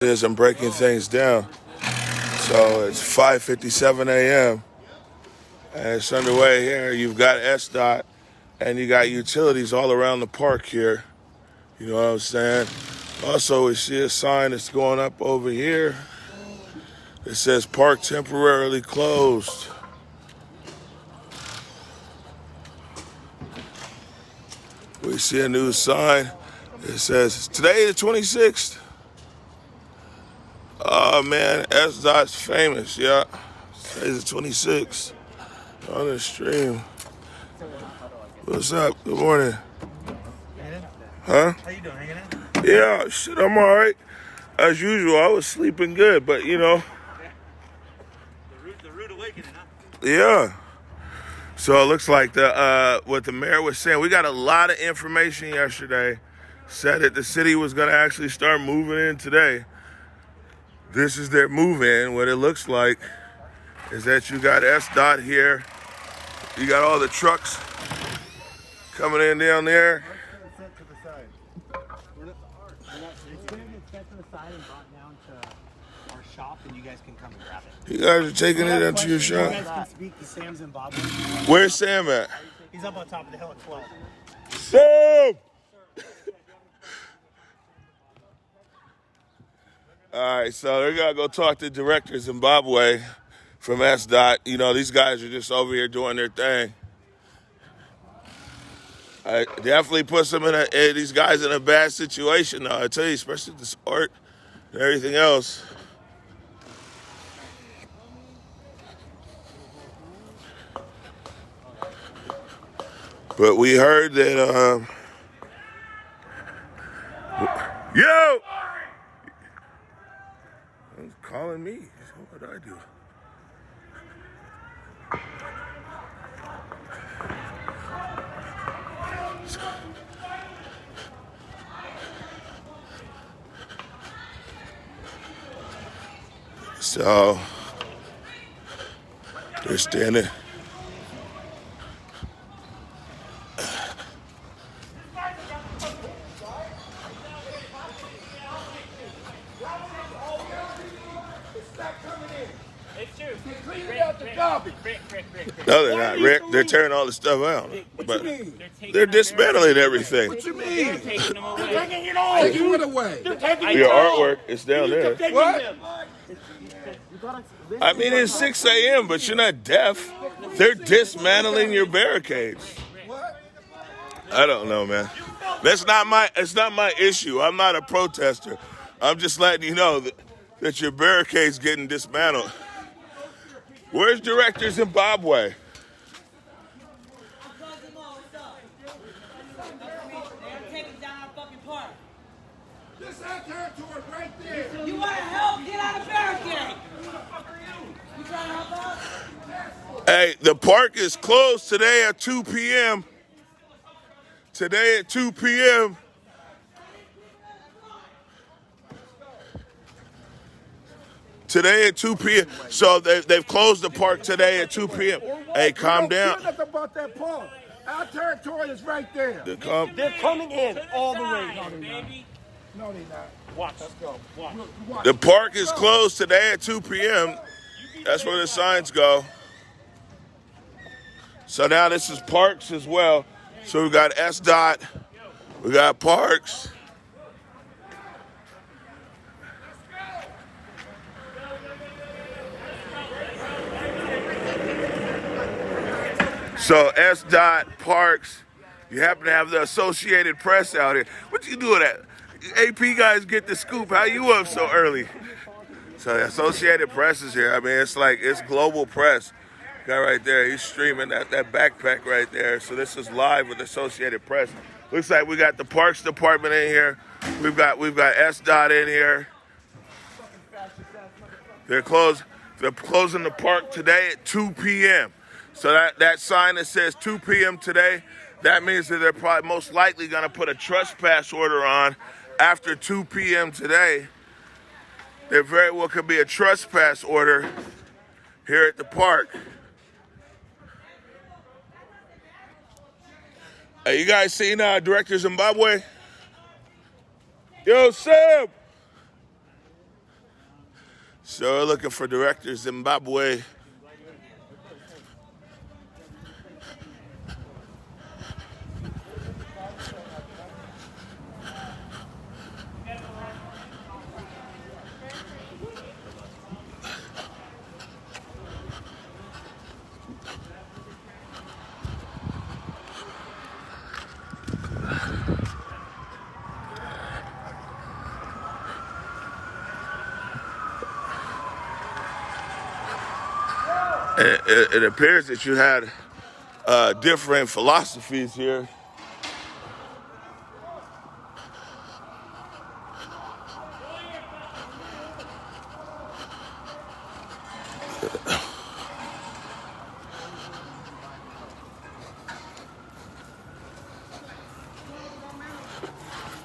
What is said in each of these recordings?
I'm breaking things down. So it's 5:57 a.m. and it's underway here. You've got SDOT and you got utilities all around the park here. You know what I'm saying? Also, we see a sign that's going up over here. It says park temporarily closed. We see a new sign. It says today the 26th. Oh man, SDOT's famous, yeah. Today's the 26th. On the stream. What's up? Good morning. Huh? How you doing? Hanging in? Yeah, shit, I'm all right. As usual, I was sleeping good, but you know. The rude awakening, huh? Yeah. So it looks like what the mayor was saying. We got a lot of information yesterday. Said that the city was going to actually start moving in today. This is their move in. What it looks like is that you got SDOT here. You got all the trucks coming in down there. It's going to get sent to the side and brought down to our shop, and you guys can come and grab it. You guys are taking it into your You shop. guys can speak to Sam Zimbabwe. Where's Sam at? He's up on top of the hill at 12. Sam! All right, so they're going to go talk to Director Zimbabwe from SDOT. You know, these guys are just over here doing their thing. I definitely puts them these guys in a bad situation, though. I tell you, especially the sport and everything else. But we heard that, yo! He's calling me. What did I do? So they're standing. No, they're not, Rick. They're tearing all the stuff out. But they're dismantling everything. What you mean? They're taking them away. Taking it all. Taking it away. Your artwork is down there. What? I mean, it's 6 a.m., but you're not deaf. They're dismantling your barricades. What? I don't know, man. It's not my issue. I'm not a protester. I'm just letting you know that your barricade's getting dismantled. Where's Director Zimbabwe? This is our territory right there. You want to help? Get out of barricade. Who the fuck are you? You trying to help us? Hey, the park is closed today at 2 p.m. Today at 2 p.m. Today at 2 p.m. So they've closed the park today at 2 p.m. Hey, calm down. We don't care nothing about that park. Our territory is right there. They're coming in all the way. No, they're not. Watch. Let's go. Watch. The park is closed today at 2 p.m. That's where the signs go. So now this is parks as well. So we got SDOT, we got parks. So SDOT, parks, you happen to have the Associated Press out here. What you doing at? AP guys get the scoop. How you up so early? So the Associated Press is here. I mean, it's global press. Guy right there, he's streaming that backpack right there. So this is live with Associated Press. Looks like we got the Parks Department in here. We've got SDOT in here. They're closing the park today at 2 p.m. So that sign that says 2 p.m. today, that means that they're probably most likely going to put a trespass order on after 2 p.m. today. There very well could be a trespass order here at the park. Hey, you guys seen Director Zimbabwe? Yo, Sam! So we're looking for directors, Zimbabwe. It appears that you had different philosophies here.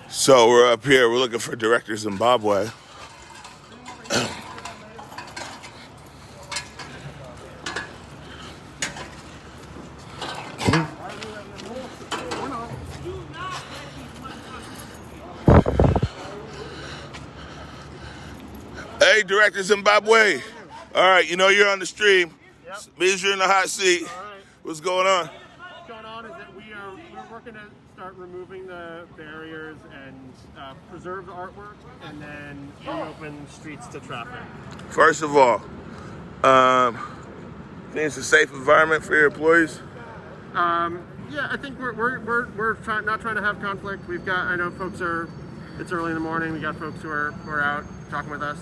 So we're up here, we're looking for Director Zimbabwe. Hey, Director Zimbabwe. All right, you know you're on the stream. Yep. Means you're in the hot seat. All right. What's going on? What's going on is that we're working to start removing the barriers and preserve the artwork, and then reopen streets to traffic. First of all, think it's a safe environment for your employees? Yeah, I think we're not trying to have conflict. I know folks it's early in the morning. We got folks who are out talking with us.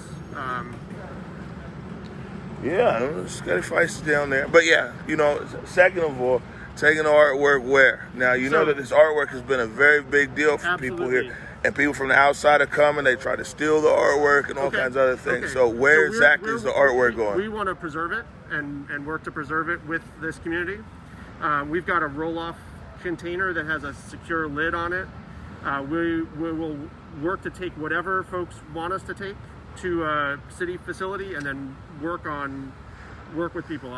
Yeah, there's got fights down there. But yeah, second of all, taking the artwork where? Now, you know that this artwork has been a very big deal for people here. And people from the outside are coming, they try to steal the artwork and all kinds of other things. Okay. So where exactly is the artwork going? We want to preserve it and work to preserve it with this community. We've got a roll-off container that has a secure lid on it. We will work to take whatever folks want us to take to a city facility and then work with people.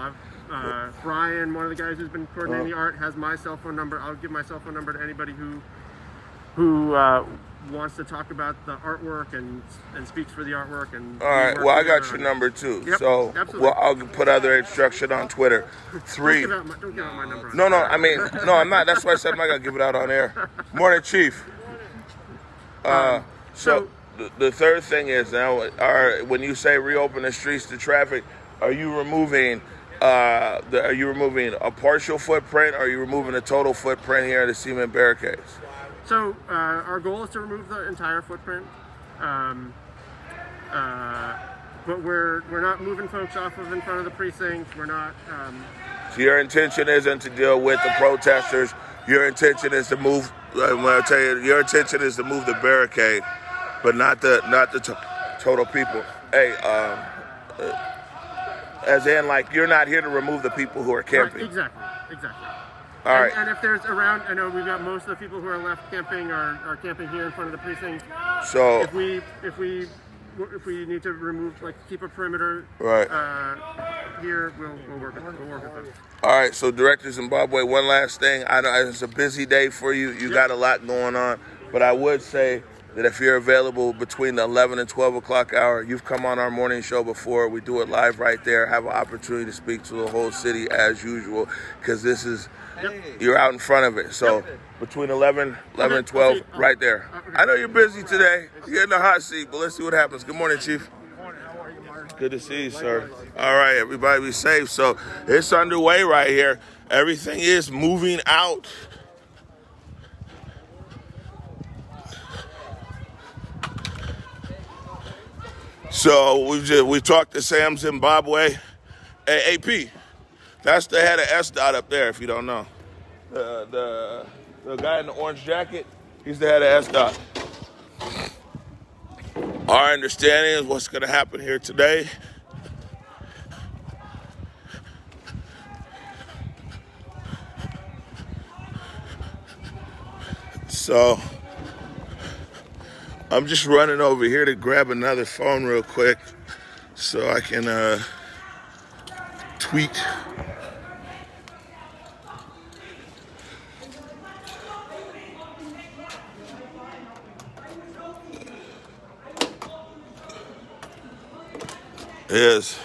Brian, one of the guys who's been coordinating the art, has my cell phone number. I'll give my cell phone number to anybody who wants to talk about the artwork and speaks for the artwork. And all right, well, I got your number too. Yep, so absolutely. well, I'll put other instruction on Twitter. Don't give out my number. No, I'm not. That's why I said I'm not gonna give it out on air. Morning, Chief. So the third thing is now, when you say reopen the streets to traffic, are you removing a partial footprint, or are you removing a total footprint here at the cement barricades? So our goal is to remove the entire footprint, but we're not moving folks off of in front of the precinct. We're not. So your intention isn't to deal with the protesters. Your intention is to move. I'll tell you, your intention is to move the barricade, but not the total people. Hey, as in, like, you're not here to remove the people who are camping. Right, exactly. All right. And if there's around, I know we've got most of the people who are left camping are camping here in front of the precinct. So if we need to remove, like, keep a perimeter, right here, we'll work with them. All right. So, Director Zimbabwe, one last thing. I know it's a busy day for you. You got a lot going on, but I would say that if you're available between the 11 and 12 o'clock hour, you've come on our morning show before. We do it live right there. Have an opportunity to speak to the whole city as usual, because this is. You're out in front of it. So between 11 and 12, right there. I know you're busy today. You're in the hot seat, but let's see what happens. Good morning, Chief. Good morning. How are you, Mark? Good to see you, sir. All right, everybody be safe. So it's underway right here. Everything is moving out. So we talked to Sam Zimbabwe. Hey, AP. That's the head of SDOT up there, if you don't know. The guy in the orange jacket, he's the head of SDOT. Our understanding is what's going to happen here today. So I'm just running over here to grab another phone real quick so I can tweet. is,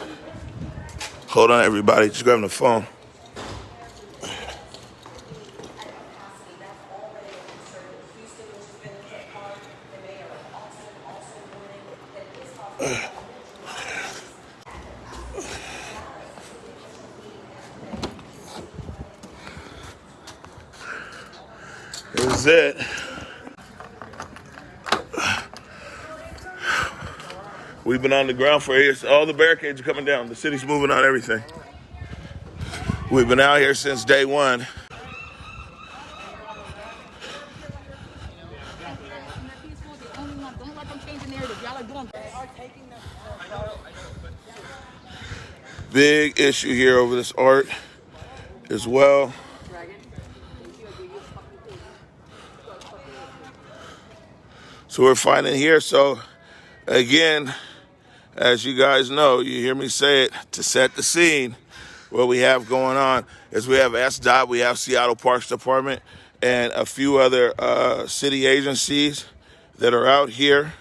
hold on everybody, just grabbing the phone. This is it. We've been on the ground for years. All the barricades are coming down. The city's moving on everything. We've been out here since day one. Big issue here over this art as well. So we're fighting here. So again, as you guys know, you hear me say it, to set the scene, what we have going on is we have SDOT, we have Seattle Parks Department, and a few other city agencies that are out here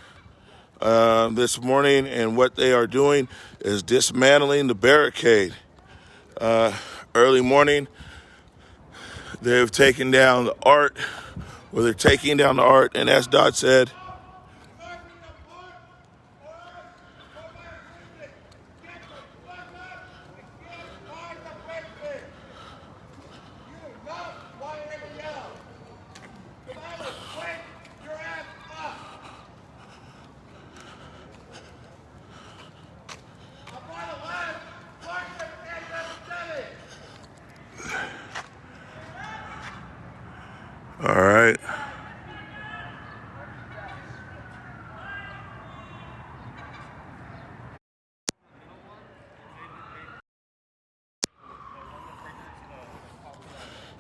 this morning, and what they are doing is dismantling the barricade. Early morning, they've taken down the art, and SDOT said, all right.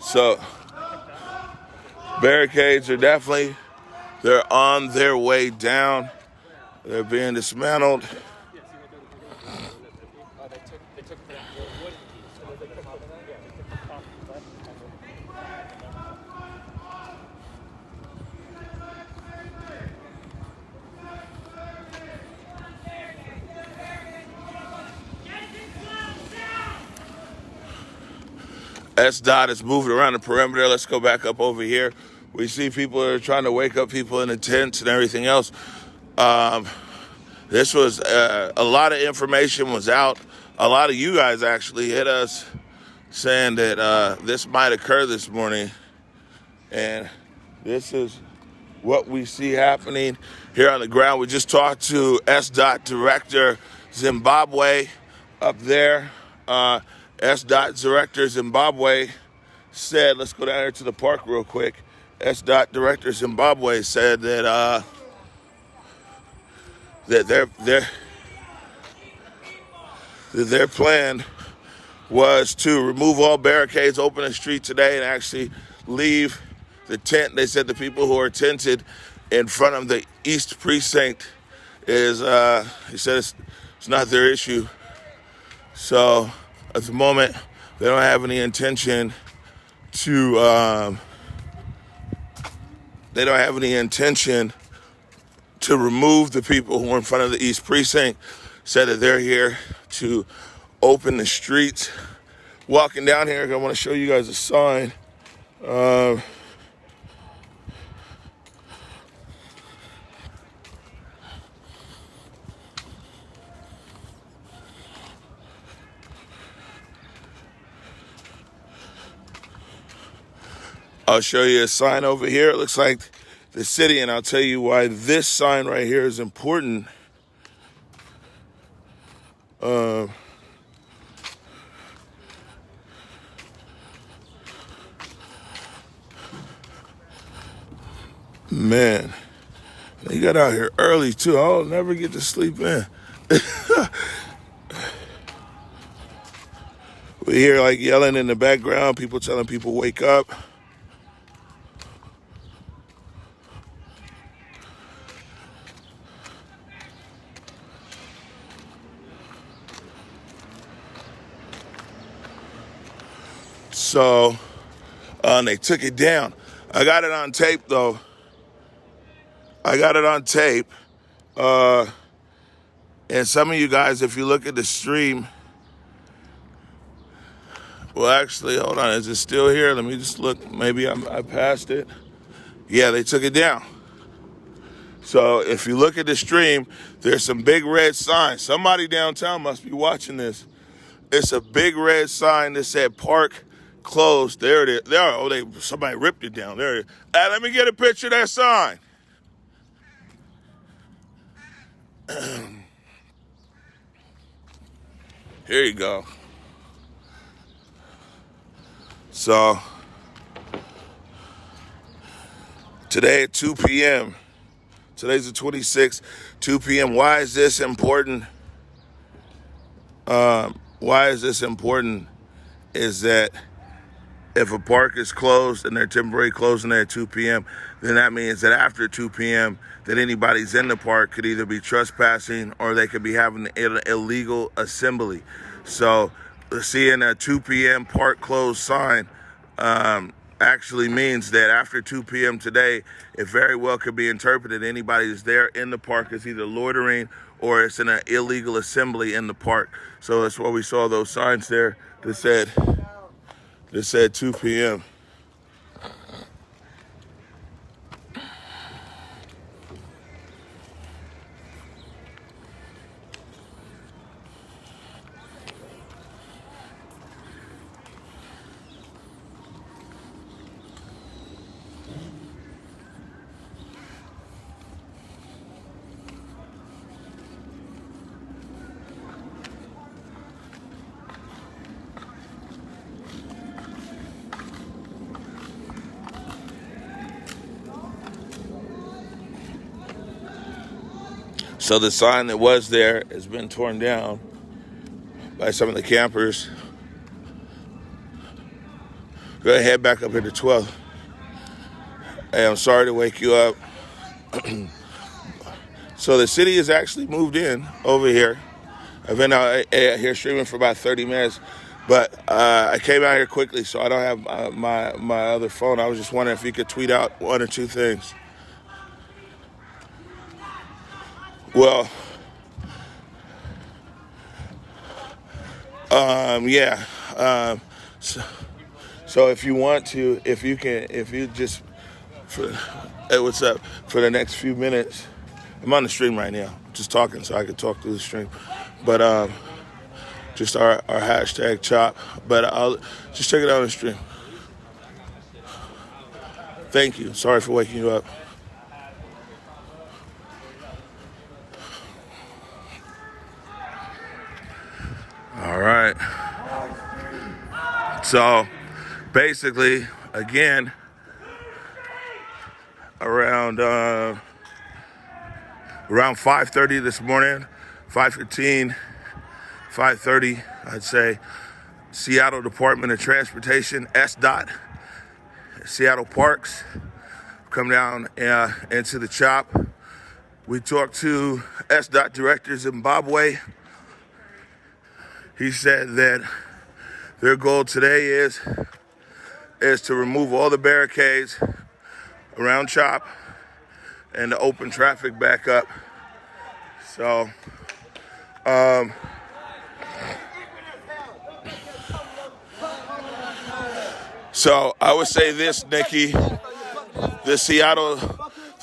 So barricades are definitely, they're on their way down. They're being dismantled. SDOT is moving around the perimeter. Let's go back up over here. We see people are trying to wake up people in the tents and everything else. This was a lot of information was out. A lot of you guys actually hit us saying that this might occur this morning. And this is what we see happening here on the ground. We just talked to SDOT Director Zimbabwe up there. SDOT Director Zimbabwe said, let's go down here to the park real quick. SDOT Director Zimbabwe said that their plan was to remove all barricades, open the street today, and actually leave the tent. They said the people who are tented in front of the East Precinct is, he said it's not their issue. So at the moment, they don't have any intention to remove the people who are in front of the East Precinct. Said that they're here to open the streets. Walking down here, I want to show you guys a sign. I'll show you a sign over here. It looks like the city, and I'll tell you why this sign right here is important. Man, they got out here early too. I'll never get to sleep in. We hear like yelling in the background, people telling people wake up. So, and they took it down. I got it on tape though. And some of you guys, if you look at the stream, well, actually, hold on, is it still here? Let me just look. Maybe I passed it. Yeah, they took it down. So if you look at the stream, there's some big red signs. Somebody downtown must be watching this. It's a big red sign that said park closed. There it is. There. Oh, somebody ripped it down. There it is. Hey, let me get a picture of that sign. Here you go. So today at 2 p.m., today's the 26th, 2 p.m. Why is this important? Why is this important is that if a park is closed and they're temporarily closing there at 2 p.m., then that means that after 2 p.m., that anybody's in the park could either be trespassing or they could be having an illegal assembly. So seeing a 2 p.m. park closed sign actually means that after 2 p.m. today, it very well could be interpreted anybody who's there in the park is either loitering or it's in an illegal assembly in the park. So that's why we saw those signs there that said 2 p.m. So the sign that was there has been torn down by some of the campers. Go ahead, head back up here to 12th. Hey, I'm sorry to wake you up. So the city has actually moved in over here. I've been out here streaming for about 30 minutes, but I came out here quickly, so I don't have my other phone. I was just wondering if you could tweet out one or two things. Well, yeah. So if you want to, if you just, hey, what's up? For the next few minutes, I'm on the stream right now, just talking so I can talk through the stream. But just our hashtag chop. But I'll just check it out on the stream. Thank you. Sorry for waking you up. All right. So basically, again, around 5:30 this morning, 5:15, 5:30, I'd say, Seattle Department of Transportation, SDOT, Seattle Parks, come down into the chop. We talked to SDOT Director Zimbabwe. He said that their goal today is to remove all the barricades around CHOP and to open traffic back up. So, so I would say this, Nikki, the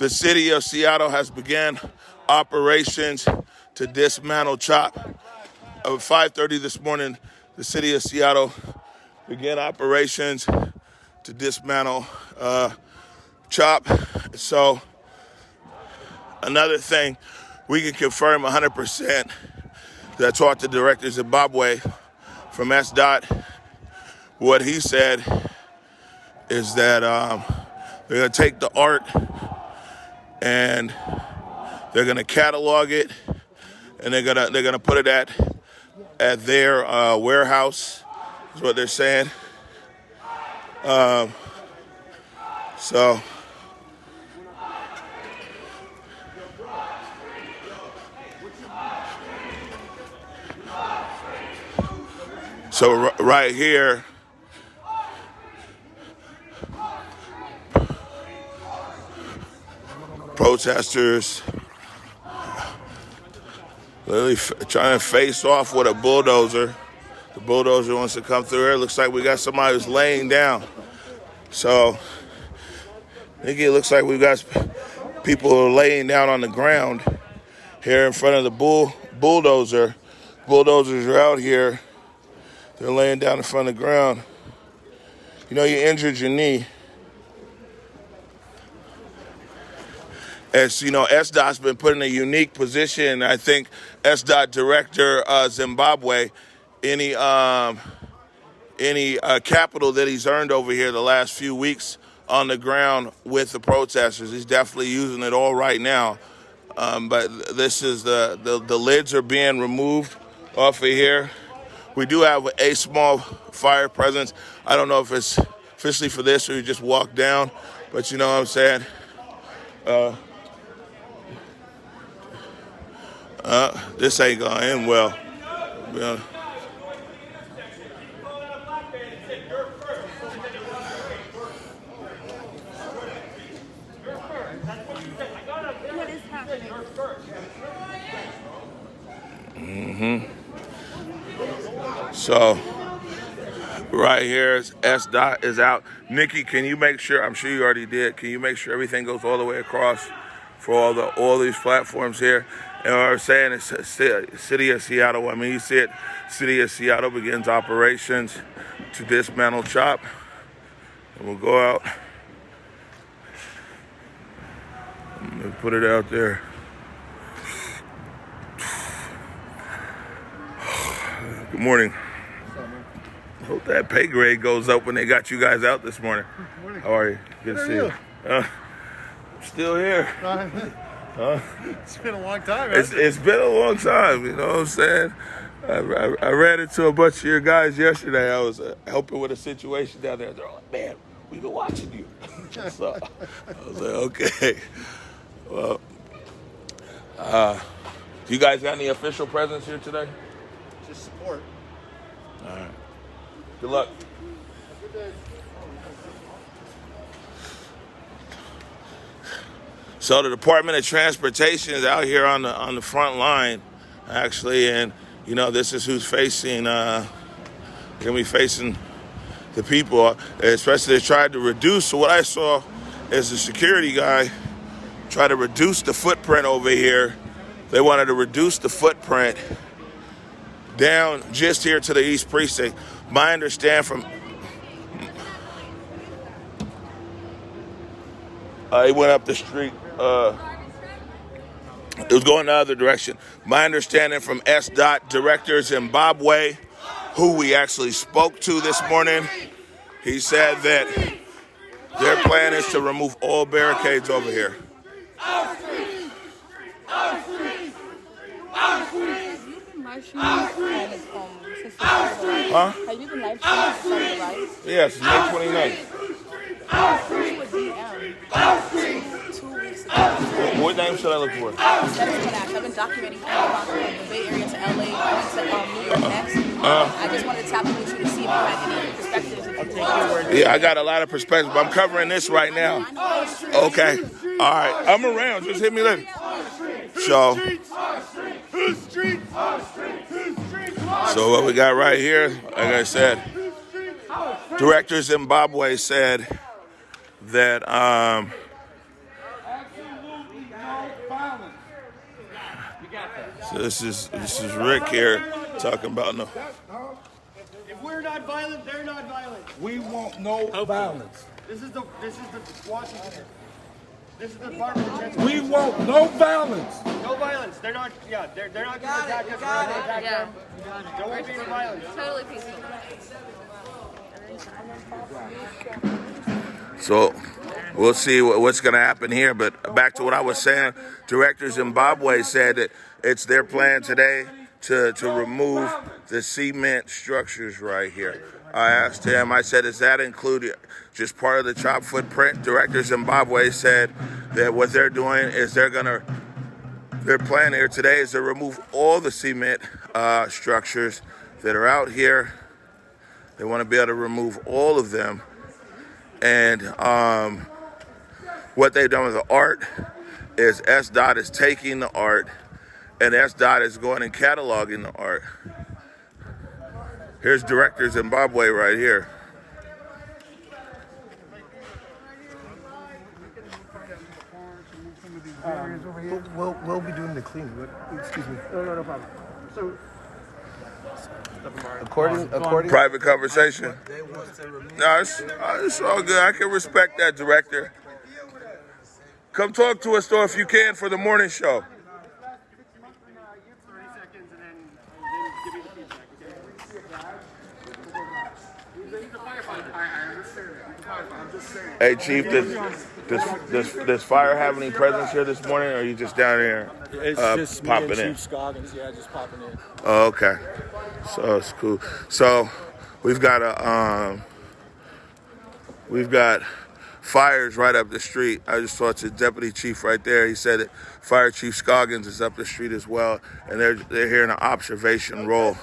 city of Seattle has begun operations to dismantle CHOP. At 5:30 this morning, the city of Seattle began operations to dismantle CHOP. So another thing, we can confirm 100% that I talked to Director Zimbabwe from SDOT. What he said is that they're going to take the art and they're going to catalog it, and they're going to put it at their warehouse, is what they're saying. So right here, protesters Literally trying to face off with a bulldozer. The bulldozer wants to come through here. Looks like we got somebody who's laying down. So, I think it looks like we got people who are laying down on the ground here in front of the bulldozer. Bulldozers are out here. They're laying down in front of the ground. You know, you injured your knee. As you know, SDOT's been put in a unique position. I think SDOT Director Zimbabwe, any capital that he's earned over here the last few weeks on the ground with the protesters, he's definitely using it all right now. But this is the lids are being removed off of here. We do have a small fire presence. I don't know if it's officially for this or you just walk down, but you know what I'm saying. This ain't gonna end well. Yeah. What is happening? So, right here, SDOT is out. Nikki, can you make sure? I'm sure you already did. Can you make sure everything goes all the way across for all these platforms here? And what I'm saying is, City of Seattle. I mean, you see it. City of Seattle begins operations to dismantle CHOP, and we'll go out. Let's put it out there. Good morning. Hope that pay grade goes up when they got you guys out this morning. Morning. How are you? Good to see you. I'm still here. It's been a long time. It's been a long time, you know what I'm saying? I ran into a bunch of your guys yesterday. I was helping with a situation down there. They're like, man, we've been watching you. So I was like, okay. Well, you guys got any official presence here today? Just support. All right. Good luck. So the Department of Transportation is out here on the front line, actually, and you know this is who's facing. Gonna be facing the people, especially they tried to reduce. So what I saw is the security guy try to reduce the footprint over here. They wanted to reduce the footprint down just here to the East Precinct. My understanding from he went up the street. It was going the other direction. My understanding from SDOT Director Zimbabwe, who we actually spoke to this morning, he said that their plan is to remove all barricades over here. Have you been live streaming since the start of the riots? Huh? Have you been live streaming since the start of the riots? Yes, May 29th. Two weeks ago. What name should I look for? I've been documenting from the Bay Area to LA to New York next. I just wanted to tap in with you to see if you had any perspectives. Yeah, I got a lot of perspectives, but I'm covering this right now. Okay. All right. I'm around. Just hit me later. So what we got right here, like I said, Director Zimbabwe said that so this is Rick here talking about no. If we're not violent, they're not violent. We want no violence. This is the Washington. This is the Department of Transportation. We want no violence. No violence. They're not. Yeah, they're not going to attack us. We're not going to attack them. There won't be any violence. Totally peaceful. So we'll see what's going to happen here. But back to what I was saying, Director Zimbabwe said that it's their plan today to remove the cement structures right here. I asked him, I said, is that included just part of the CHOP footprint? Director Zimbabwe said that what they're doing is their plan here today is to remove all the cement structures that are out here. They want to be able to remove all of them. And what they've done with the art is SDOT is taking the art and SDOT is going and cataloging the art. Here's Director Zimbabwe right here. We'll be doing the cleaning. Excuse me. No problem. So, According. Private conversation. No, it's all good. I can respect that, Director. Come talk to us, though, if you can, for the morning show. 30 seconds and then give me the feedback, okay? He's a firefighter. I understand that. I'm just saying. Hey, Chief, does fire have any presence here this morning, or are you just down here It's just me popping and in? Chief Scoggins, yeah, just popping in. Oh, okay. So it's cool. So we've got fires right up the street. I just talked to Deputy Chief right there. He said that Fire Chief Scoggins is up the street as well, and they're here in an observation role.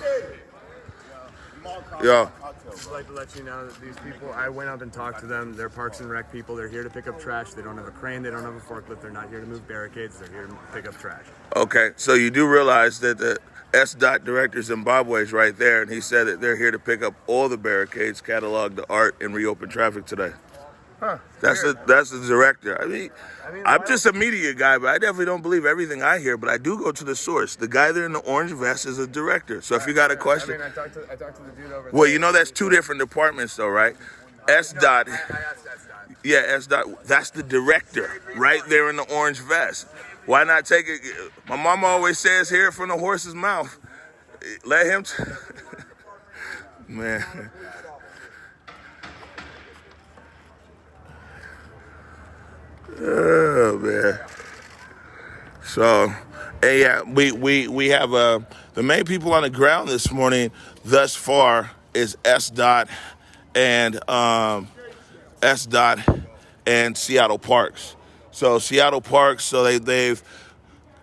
Yo. Just like to let you know that these people, I went up and talked to them. They're Parks and Rec people. They're here to pick up trash. They don't have a crane. They don't have a forklift. They're not here to move barricades. They're here to pick up trash. Okay, so you do realize that the SDOT Director Zimbabwe is right there, and he said that they're here to pick up all the barricades, catalog the art, and reopen traffic today. Huh. That's the director. I mean, I'm just a media guy, but I definitely don't believe everything I hear. But I do go to the source. The guy there in the orange vest is a director. So if you got a question, I talked to the dude over there. well, you know that's two different departments, though, right? SDOT. I asked SDOT. Yeah, SDOT. That's the director right there in the orange vest. Why not take it? My mama always says, "Hear it from the horse's mouth." Let him. Man. Oh man. So, and yeah, we have the main people on the ground this morning thus far is SDOT and Seattle Parks. So Seattle Parks, so they've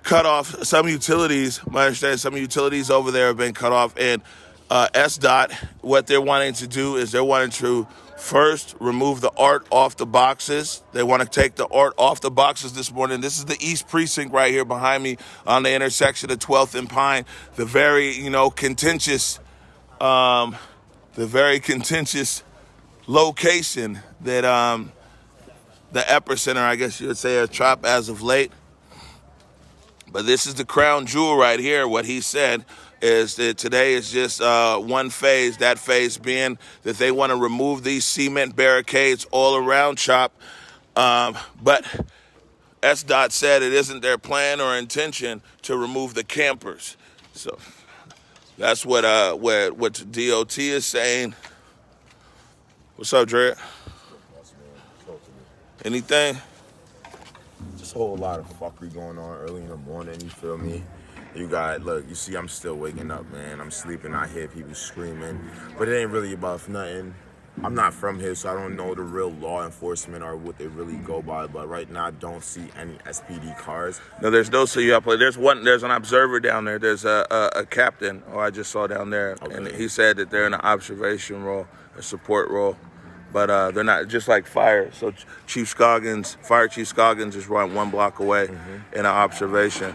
cut off some utilities. My understanding, some utilities over there have been cut off, and SDOT, what they're wanting to do is they're wanting to first remove the art off the boxes. They want to take the art off the boxes this morning. This is the East Precinct right here behind me on the intersection of 12th and Pine. The very, contentious location that the epicenter, I guess you would say, of Trop as of late. But this is the crown jewel right here. What he said is that today is just one phase, that phase being that they want to remove these cement barricades all around CHOP. But SDOT said it isn't their plan or intention to remove the campers. So that's what DOT is saying. What's up, Dre? Anything? Just a whole lot of fuckery going on early in the morning, you feel me? You see I'm still waking up, man. I'm sleeping, I hear people screaming. But it ain't really about nothing. I'm not from here, so I don't know the real law enforcement or what they really go by. But right now, I don't see any SPD cars. No, there's no CUP. There's an observer down there. There's a captain, I just saw down there. Okay. And he said that they're in an observation role, a support role. But they're not, just like fire. So Fire Chief Scoggins is right one block away in an observation.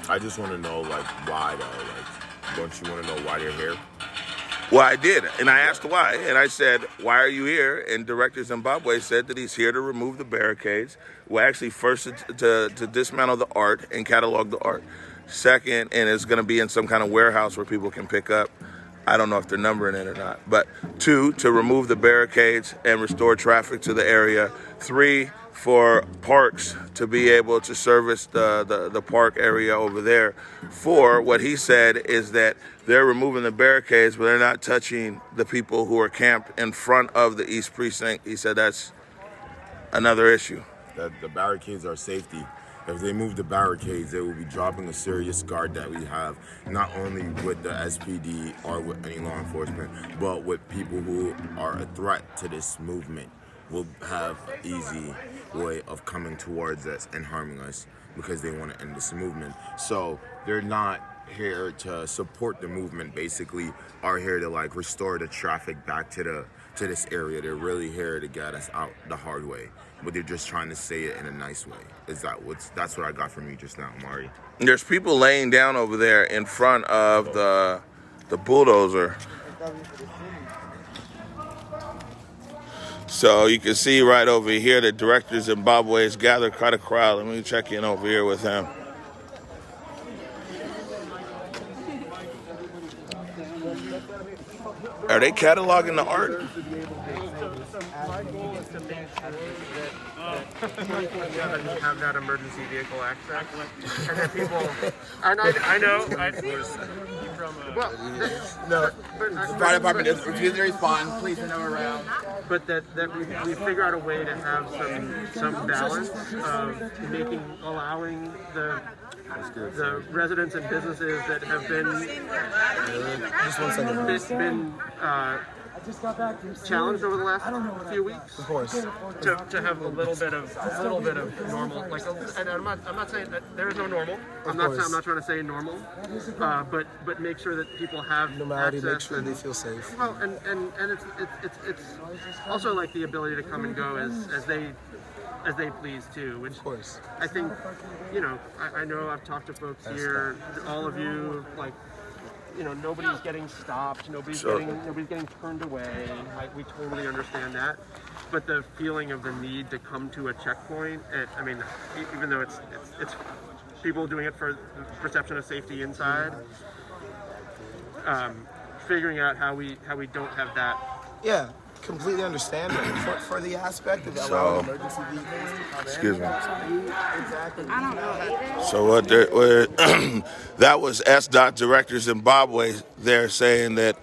I just want to know, why, though? Don't you want to know why they're here? Well, I did, and I asked why, and I said, why are you here? And Director Zimbabwe said that he's here to remove the barricades. Well, actually, first to dismantle the art and catalog the art. Second, and it's going to be in some kind of warehouse where people can pick up. I don't know if they're numbering it or not. But 2, to remove the barricades and restore traffic to the area. 3, for parks to be able to service the park area over there. 4, what he said is that they're removing the barricades, but they're not touching the people who are camped in front of the East Precinct. He said that's another issue. That the barricades are safety. If they move the barricades, they will be dropping a serious guard that we have, not only with the SPD or with any law enforcement, but with people who are a threat to this movement will have an easy way of coming towards us and harming us because they want to end this movement. So they're not here to support the movement, basically are here to restore the traffic back to to this area. They're really here to get us out the hard way, but they're just trying to say it in a nice way. That's what I got from you just now, Omari? There's people laying down over there in front of the bulldozer. So you can see right over here, the director of Zimbabwe has gathered quite a crowd. Let me check in over here with him. Are they cataloging the art? My goal is to make sure that 24/7 have that emergency vehicle access, and that people. And I know. No, the fire department is refusing to respond. Please turn them around. But that we figure out a way to have some balance of allowing the residents and businesses that have been challenged over the last few weeks. Of course. To have a little bit of normal, like, and I'm not saying that there is no normal. I'm not trying to say normal, but make sure that people have normality, access, make sure they feel safe. Well, and it's also like the ability to come and go as they please too, which Of course. I think, I know I've talked to folks here, all of you, like, nobody's getting stopped, nobody's getting turned away. We totally understand that, but the feeling of the need to come to a checkpoint, even though it's people doing it for the perception of safety inside, figuring out how we don't have that. Yeah, completely understand that. For the aspect of allowing emergency vehicles to come in. Excuse me. Exactly. I don't know either. So that was SDOT Director Zimbabwe there saying that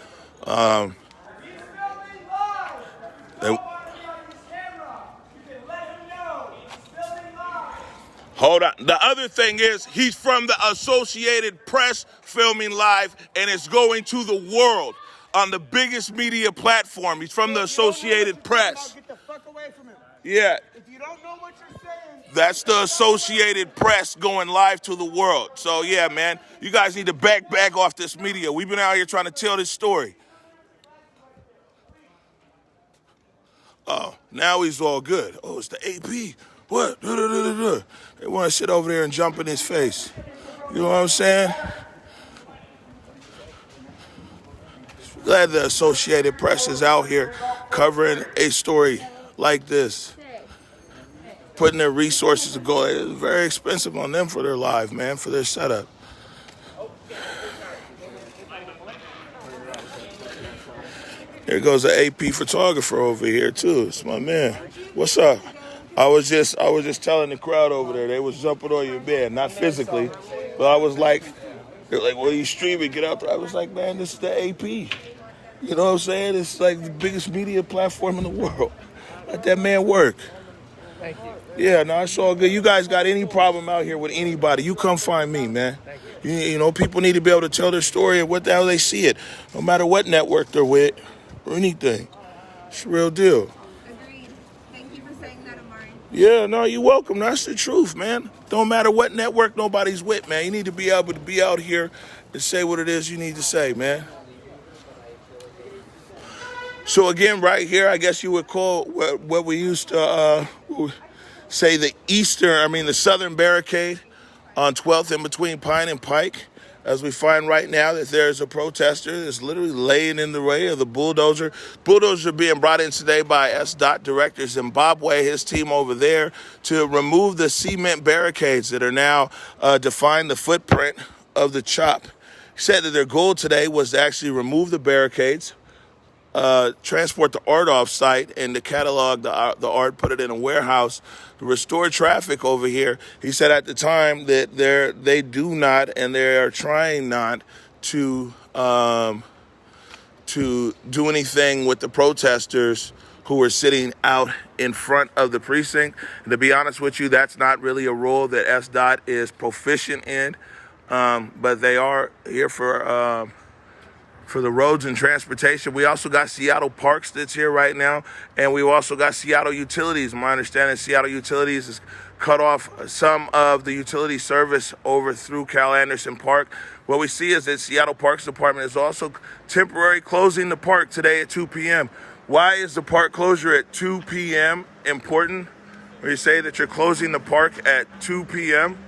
hold on. The other thing is he's from the Associated Press filming live, and it's going to the world on the biggest media platform. He's from the Associated Press. Get the fuck away from him. Yeah. If you don't know what you're saying, That's the Associated Press going live to the world. So, yeah, man, you guys need to back off this media. We've been out here trying to tell this story. Oh, now he's all good. Oh, it's the AP. What? They want to sit over there and jump in his face. You know what I'm saying? Glad the Associated Press is out here covering a story like this, putting their resources to go. It's very expensive on them for their live, man, for their setup. Here goes an AP photographer over here too. It's my man. What's up? I was just telling the crowd over there, they was jumping on your bed, not physically, but I was like, they're like, well, you streaming, get out there. I was like, man, this is the AP. You know what I'm saying? It's like the biggest media platform in the world. Let that man work. Thank you. Yeah, no, it's all good. You guys got any problem out here with anybody, you come find me, man. You know, people need to be able to tell their story and what the hell they see it, no matter what network they're with or anything. It's the real deal. Agreed. Thank you for saying that, Omari. Yeah, no, you're welcome. That's the truth, man. Don't matter what network nobody's with, man. You need to be able to be out here and say what it is you need to say, man. So again, right here, I guess you would call what we used to say the southern barricade on 12th in between Pine and Pike, as we find right now that there's a protester that's literally laying in the way of the bulldozer. Bulldozers are being brought in today by SDOT Director Zimbabwe, his team over there, to remove the cement barricades that are now define the footprint of the chop. He said that their goal today was to actually remove the barricades, transport the art off site, and to catalog the art, put it in a warehouse to restore traffic over here. He said at the time that they do not, and they are trying not to do anything with the protesters who are sitting out in front of the precinct. And to be honest with you, that's not really a role that SDOT is proficient in, but they are here for the roads and transportation. We also got Seattle Parks that's here right now, and we've also got Seattle Utilities. My understanding is Seattle Utilities has cut off some of the utility service over through Cal Anderson Park. What we see is that Seattle Parks Department is also temporarily closing the park today at 2 p.m. Why is the park closure at 2 p.m. important? When you say that you're closing the park at 2 p.m.,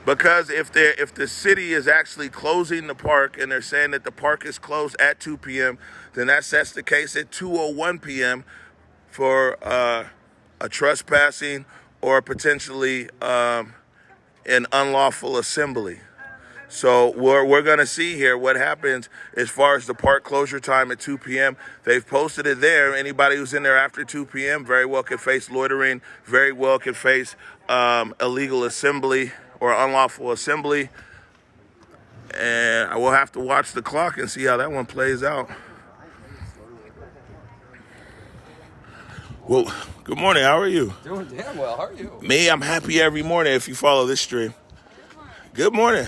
because if the city is actually closing the park and they're saying that the park is closed at 2 p.m., then that sets the case at 2:01 p.m. for a trespassing or potentially an unlawful assembly. So we're going to see here what happens as far as the park closure time at 2 p.m. They've posted it there. Anybody who's in there after 2 p.m. very well could face loitering, very well could face illegal assembly or unlawful assembly. And I will have to watch the clock and see how that one plays out. Well, good morning. How are you? Doing damn well. How are you? Me, I'm happy every morning if you follow this stream. Good morning.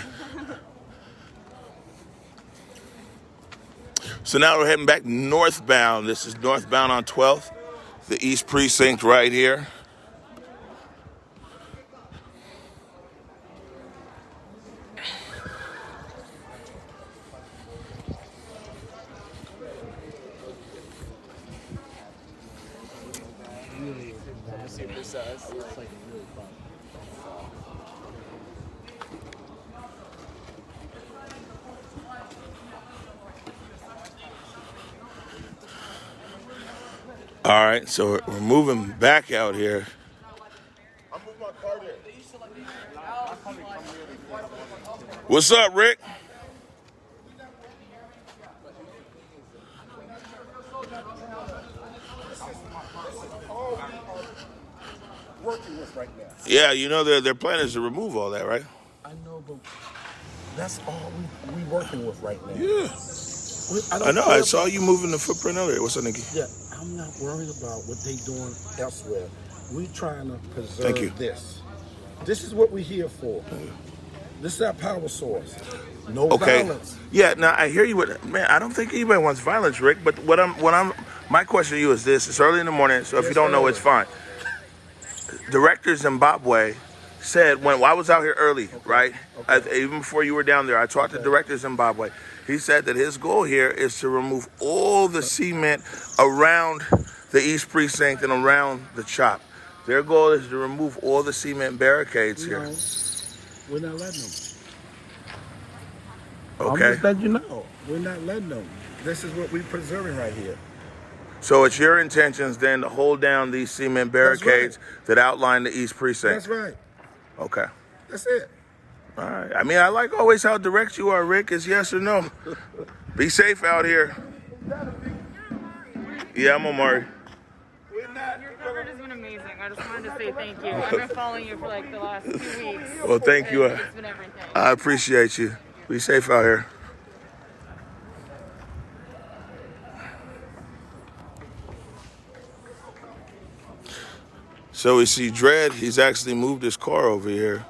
So now we're heading back northbound. This is northbound on 12th, the East Precinct right here. All right, so we're moving back out here. What's up, Rick? Working with right now. Yeah, you know their plan is to remove all that, right? I know, but that's all we working with right now. Yeah. I know. I saw you moving the footprint earlier. What's up, Nikki? Yeah, I'm not worried about what they doing elsewhere. We trying to preserve this. This is what we're here for. This is our power source. No violence. Yeah. Now I hear you. Man, I don't think anybody wants violence, Rick. But my question to you is this: it's early in the morning, so if you don't know, it's fine. Director Zimbabwe said when I was out here early, right? Even before you were down there, I talked to Director Zimbabwe. He said that his goal here is to remove all the cement around the East Precinct and around the CHOP. Their goal is to remove all the cement barricades here. We're not letting them. Okay. I'm just letting you know. We're not letting them. This is what we're preserving right here. So it's your intentions then to hold down these cement barricades that outline the East Precinct? That's right. Okay. That's it. All right. I mean, I like always how direct you are, Rick. It's yes or no. Be safe out here. Yeah, I'm Omari. Your coverage has been amazing. I just wanted to say thank you. I've been following you for like the last 2 weeks. Well, thank you. It's been everything. I appreciate you. Be safe out here. So we see Dredd. He's actually moved his car over here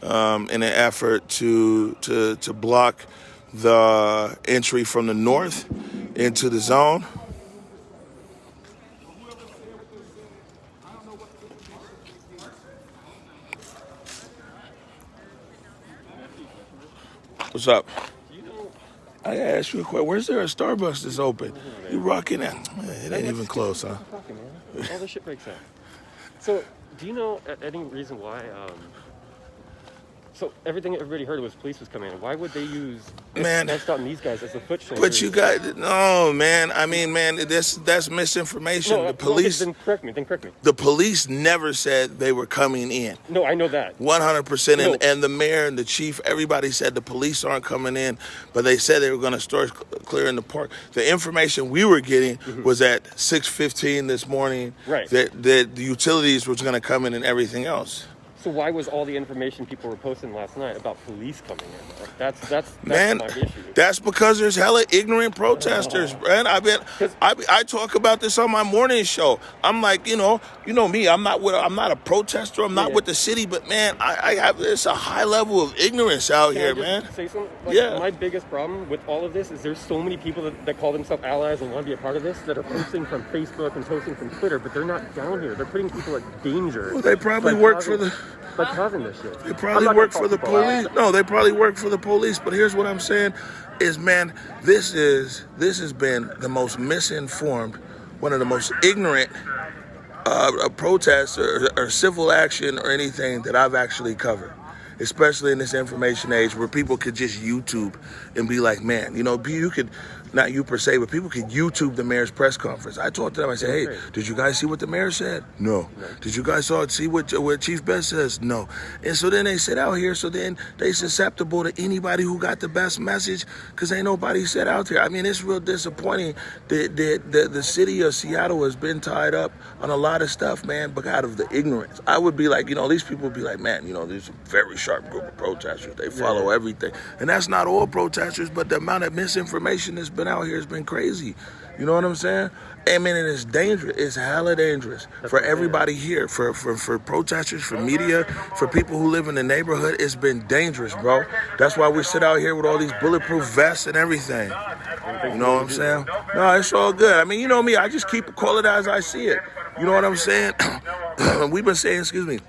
in an effort to block the entry from the north into the zone. What's up? I gotta ask you a question. Where's there a Starbucks that's open? You rocking that? It ain't even close, huh? All this shit breaks out. So, do you know any reason why? So everybody heard was police was coming in. Why would they use SDOT and these guys as the foot soldiers? But you got no, man. I mean, man, that's misinformation. No, the police. Then correct me. The police never said they were coming in. No, I know that. 100%. And the mayor and the chief, everybody said the police aren't coming in, but they said they were going to start clearing the park. The information we were getting was at 6:15 this morning. Right. That the utilities was going to come in and everything else. So why was all the information people were posting last night about police coming in? That's man, my issue. That's because there's hella ignorant protesters, man. I talk about this on my morning show. I'm like, you know me. I'm not a protester. I'm not with the city, but man, I have this a high level of ignorance out here, man. Say something? My biggest problem with all of this is there's so many people that call themselves allies and want to be a part of this that are posting from Facebook and posting from Twitter, but they're not down here. They're putting people at danger. Well, they probably work for the. That's causing this shit. They probably work for the police. No, they probably work for the police. But here's what I'm saying is, man, this has been the most misinformed, one of the most ignorant protests or civil action or anything that I've actually covered, especially in this information age where people could just YouTube and be like, man, you know, you could, not you per se, but people could YouTube the mayor's press conference. I talked to them, I said, hey, did you guys see what the mayor said? No. Did you guys see what Chief Best says? No. And so then they sit out here, so then they susceptible to anybody who got the best message, because ain't nobody said out there. I mean, it's real disappointing that the city of Seattle has been tied up on a lot of stuff, man, but out of the ignorance. I would be like, you know, these people would be like, man, you know, there's a very sharp group of protesters. They follow everything. And that's not all protesters, but the amount of misinformation that's been out here has been crazy. You know what I'm saying? I mean, and it's dangerous. It's hella dangerous for everybody here, for protesters, for media, for people who live in the neighborhood. It's been dangerous, bro. That's why we sit out here with all these bulletproof vests and everything. You know what I'm saying? No, it's all good. I mean, you know me. I just call it as I see it. You know what I'm saying? We've been saying, excuse me,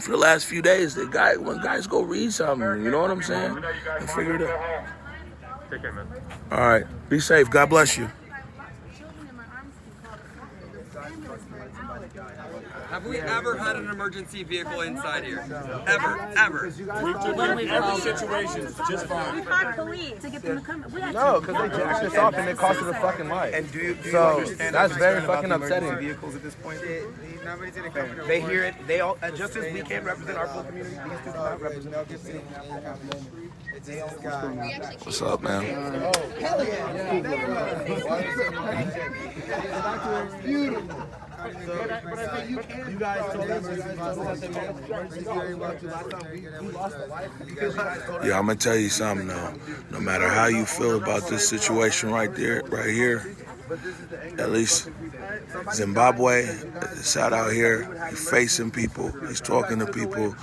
for the last few days, when guys go read something, you know what I'm saying? And figure it out. Take care, man. All right. Be safe. God bless you. Have we ever had an emergency vehicle inside here? Ever. We've taken every situation just fine. We've had police to get them to come. No, because they jacked us off and it cost us a fucking life. And do you so understand that's very about fucking the emergency upsetting. vehicles at this point? They hear it. They all, just as we can't represent our full community, these two cannot represent our city. What's up, man? Beautiful. You guys told us Yeah, I'm gonna tell you something though. No matter how you feel about this situation right here, at least Zimbabwe is out here, he's facing people, he's talking to people,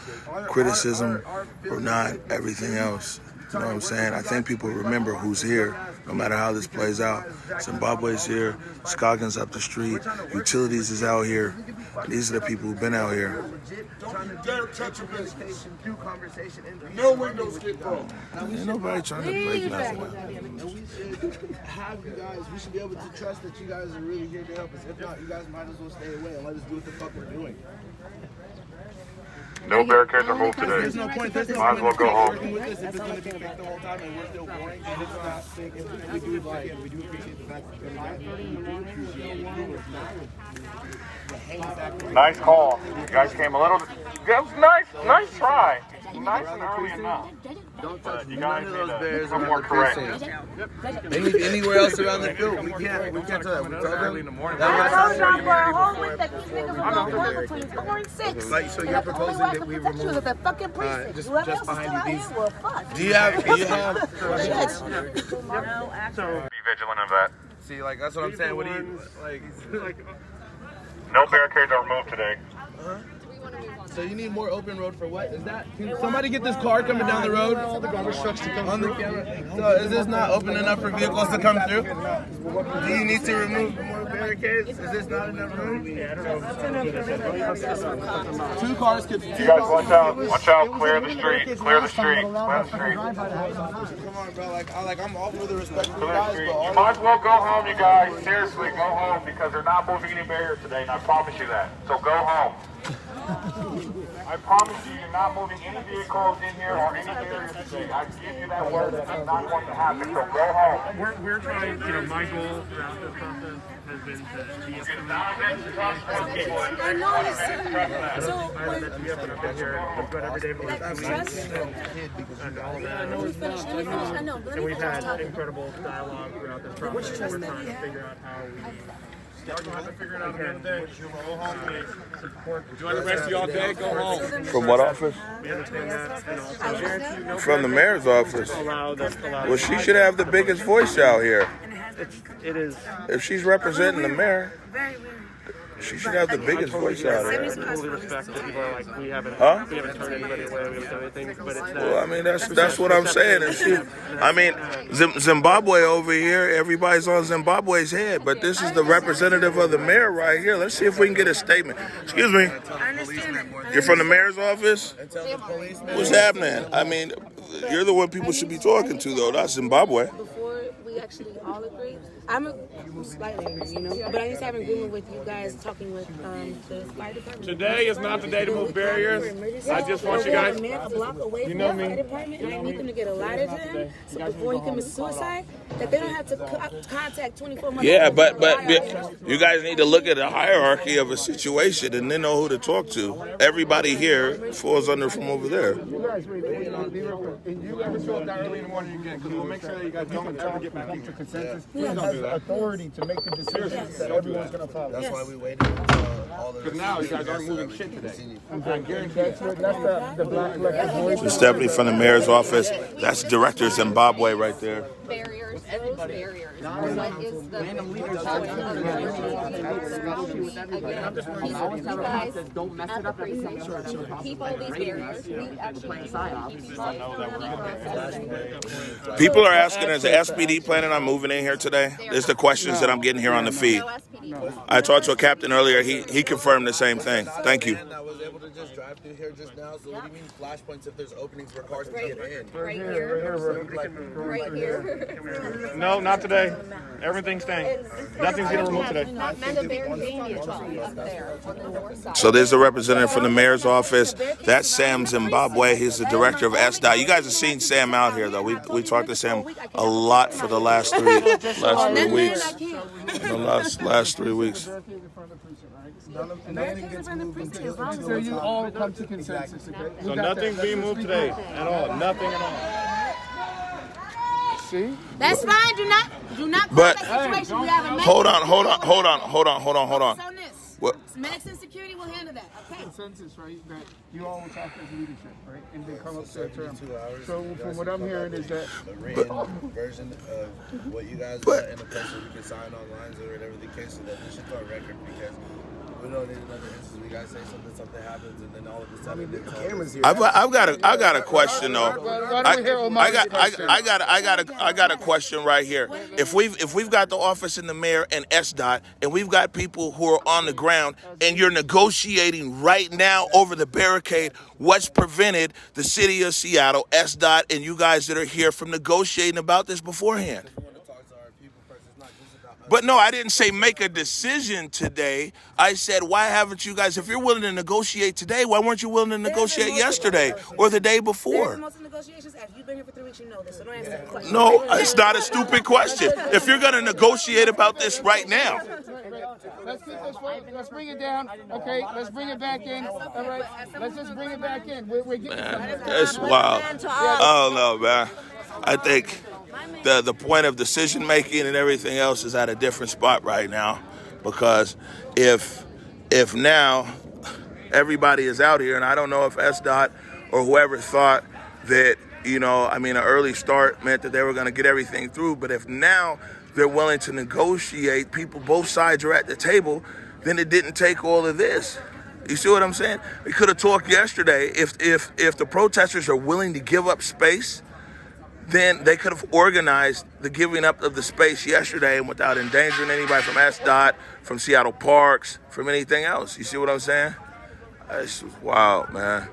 criticism or not, everything else. You know what I'm saying? I think people remember who's here, no matter how this plays out. Zimbabwe's here, Scoggins up the street, Utilities is out here. These are the people who've been out here. No windows get broke. Ain't nobody trying to break nothing. Have you guys, we should be able to trust that you guys are really here to help us. If not, you guys might as well stay away and let us do what the fuck we're doing. No barricades are moved today. There's no point. Might as well go home. Working with this if it's going to be fake the whole time and we're still warring. And it's not fake. We do appreciate the fact that Nice call. You guys came a little. That was nice try. Nice and early enough. But you guys need to become more correct. Anywhere else around the field, we can't tell that. We told them I told y'all for a whole week that these niggas were going to between 4 and 6. Like, so you're proposing that we remove the fucking precinct. just Whoever else is behind still out you, here, well, fuck. Do you have Be vigilant of that. See, like that's what I'm saying. What do you like? No barricades are removed today. So you need more open road for what? Is that? Can somebody get this car coming down the road? The garbage trucks to come on the camera. So is this not open enough for vehicles to come through? Do you need to remove more barricades? Is this not enough room? Two cars could. You guys watch out! Watch out! Clear the street! Clear the street! Clear the street! Come on, bro. I'm all for the respect for you Clear the guys, street! but You might as well go home, you guys. Seriously, go home because they're not moving any barriers today, and I promise you that. So go home. I promise you, you're not moving any vehicles in here or any barriers today. I give you that word that that's not going to happen. So go home. We're trying, my goal throughout this process has been to de-escalate. I know it's so. We've got everyday and we've had incredible dialogue throughout this process. We're trying to figure out how we. Y'all gonna have to figure it out at the end of the day. Go home, please. Enjoy the rest of y'all day. Go home. From what office? We understand that. From the mayor's office. Well, she should have the biggest voice out here. It is. If she's representing the mayor. She should have the biggest voice out I here. totally respect that people are like, we haven't turned anybody away, we haven't done anything, but it's Well, I mean, that's what I'm saying. And she, I mean, Zimbabwe over here, everybody's on Zimbabwe's head, but this is the representative of the mayor right here. Let's see if we can get a statement. Excuse me. You're from the mayor's office? What's happening? I mean, you're the one people should be talking to, though, not Zimbabwe. Before we actually all agree, I'm slightly angry, but I used to have an agreement with you guys talking with the fire department. Today is not the day to move barriers. I just want you guys. A block away from the fire department, and I need them to get a ladder to him, so before he commits suicide, that they don't have to contact 24 months. Yeah, but you guys need to look at the hierarchy of a situation and then know who to talk to. Everybody here falls under from over there. You guys, wait, you ever show up that early in the morning again, because we'll make sure that you guys don't ever get back into consensus. Please don't do that. Authority to make the decisions that everyone's going to follow. That's why we waited until all the. Because now you guys aren't moving shit today. I guarantee that's the black collective voice. It's Stephanie from the mayor's office. That's Director Zimbabwe right there. Barriers, those barriers. What is the random leaders don't mess it up every time. Keep all these barriers. We actually People are asking, is the SPD planning on moving in here today? There's the questions that I'm getting here on the feed. I talked to a captain earlier. He confirmed the same thing. Thank you. I was able to just drive through here just now. So what do you mean flashpoints if there's openings where cars can get in? Right here. Right here. No, not today. Everything's staying. Nothing's getting removed today. So there's a representative from the mayor's office. That's Sam Zimbabwe. He's the director of SDOT. You guys have seen Sam out here, though. We talked to Sam a lot for the last 3 weeks. Last 3 weeks. So you all come to consensus, okay? So nothing's being moved today at all. Nothing at all. See? That's fine. Do not call But that situation. We have a hold on. What? Medics and security will handle that. Okay. Consensus, right? That you all will talk as leadership, right? And then come up to a term. So from what I'm hearing is that a written version of what you guys want in a place where we can sign online or whatever the case, so that this should go on record, because we don't need another instance. We guys say something happens, and then all of a sudden the cameras here. I got a question though. I got a question right here. If we've got the office in the mayor and SDOT, and we've got people who are on the ground, and you're negotiating right now over the barricade, what's prevented the city of Seattle, SDOT, and you guys that are here from negotiating about this beforehand? But no, I didn't say make a decision today. I said, why haven't you guys, if you're willing to negotiate today, why weren't you willing to negotiate yesterday or the day before? Negotiations. You've been here for 3 weeks, you know this. So don't answer that question. No, it's not a stupid question. If you're going to negotiate about this right now. Let's bring it down. Okay, let's bring it back in. All right, let's just bring it back in. We're getting That's wild. I don't know, man. I think the point of decision making and everything else is at a different spot right now, because if now everybody is out here, and I don't know if SDOT or whoever thought that, an early start meant that they were going to get everything through, but if now they're willing to negotiate, people, both sides are at the table, then it didn't take all of this. You see what I'm saying? We could have talked yesterday. If the protesters are willing to give up space, then they could have organized the giving up of the space yesterday, and without endangering anybody from SDOT, from Seattle Parks, from anything else. You see what I'm saying? That's wild, man.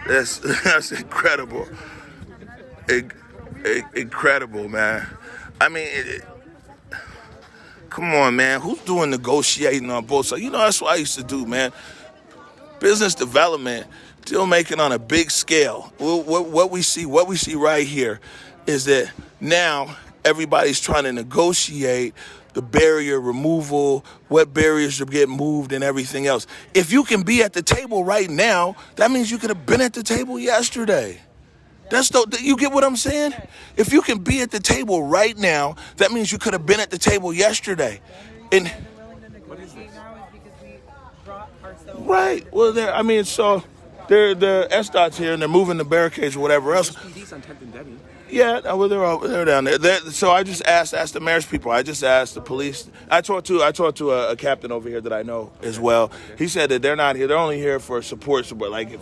That's incredible. Incredible, man. I mean, come on, man. Who's doing negotiating on both sides? That's what I used to do, man. Business development, deal making on a big scale. What we see right here is that now everybody's trying to negotiate the barrier removal, what barriers are getting moved, and everything else. If you can be at the table right now, that means you could have been at the table yesterday. You get what I'm saying? If you can be at the table right now, that means you could have been at the table yesterday. And right. Well, so the SDOT's here and they're moving the barricades or whatever else. SPD's on 10th and Debbie. Yeah, no, well, they're down there. So I just asked the mayor's people. I just asked the police. I talked to a captain over here that I know as well. He said that they're not here. They're only here for support. Like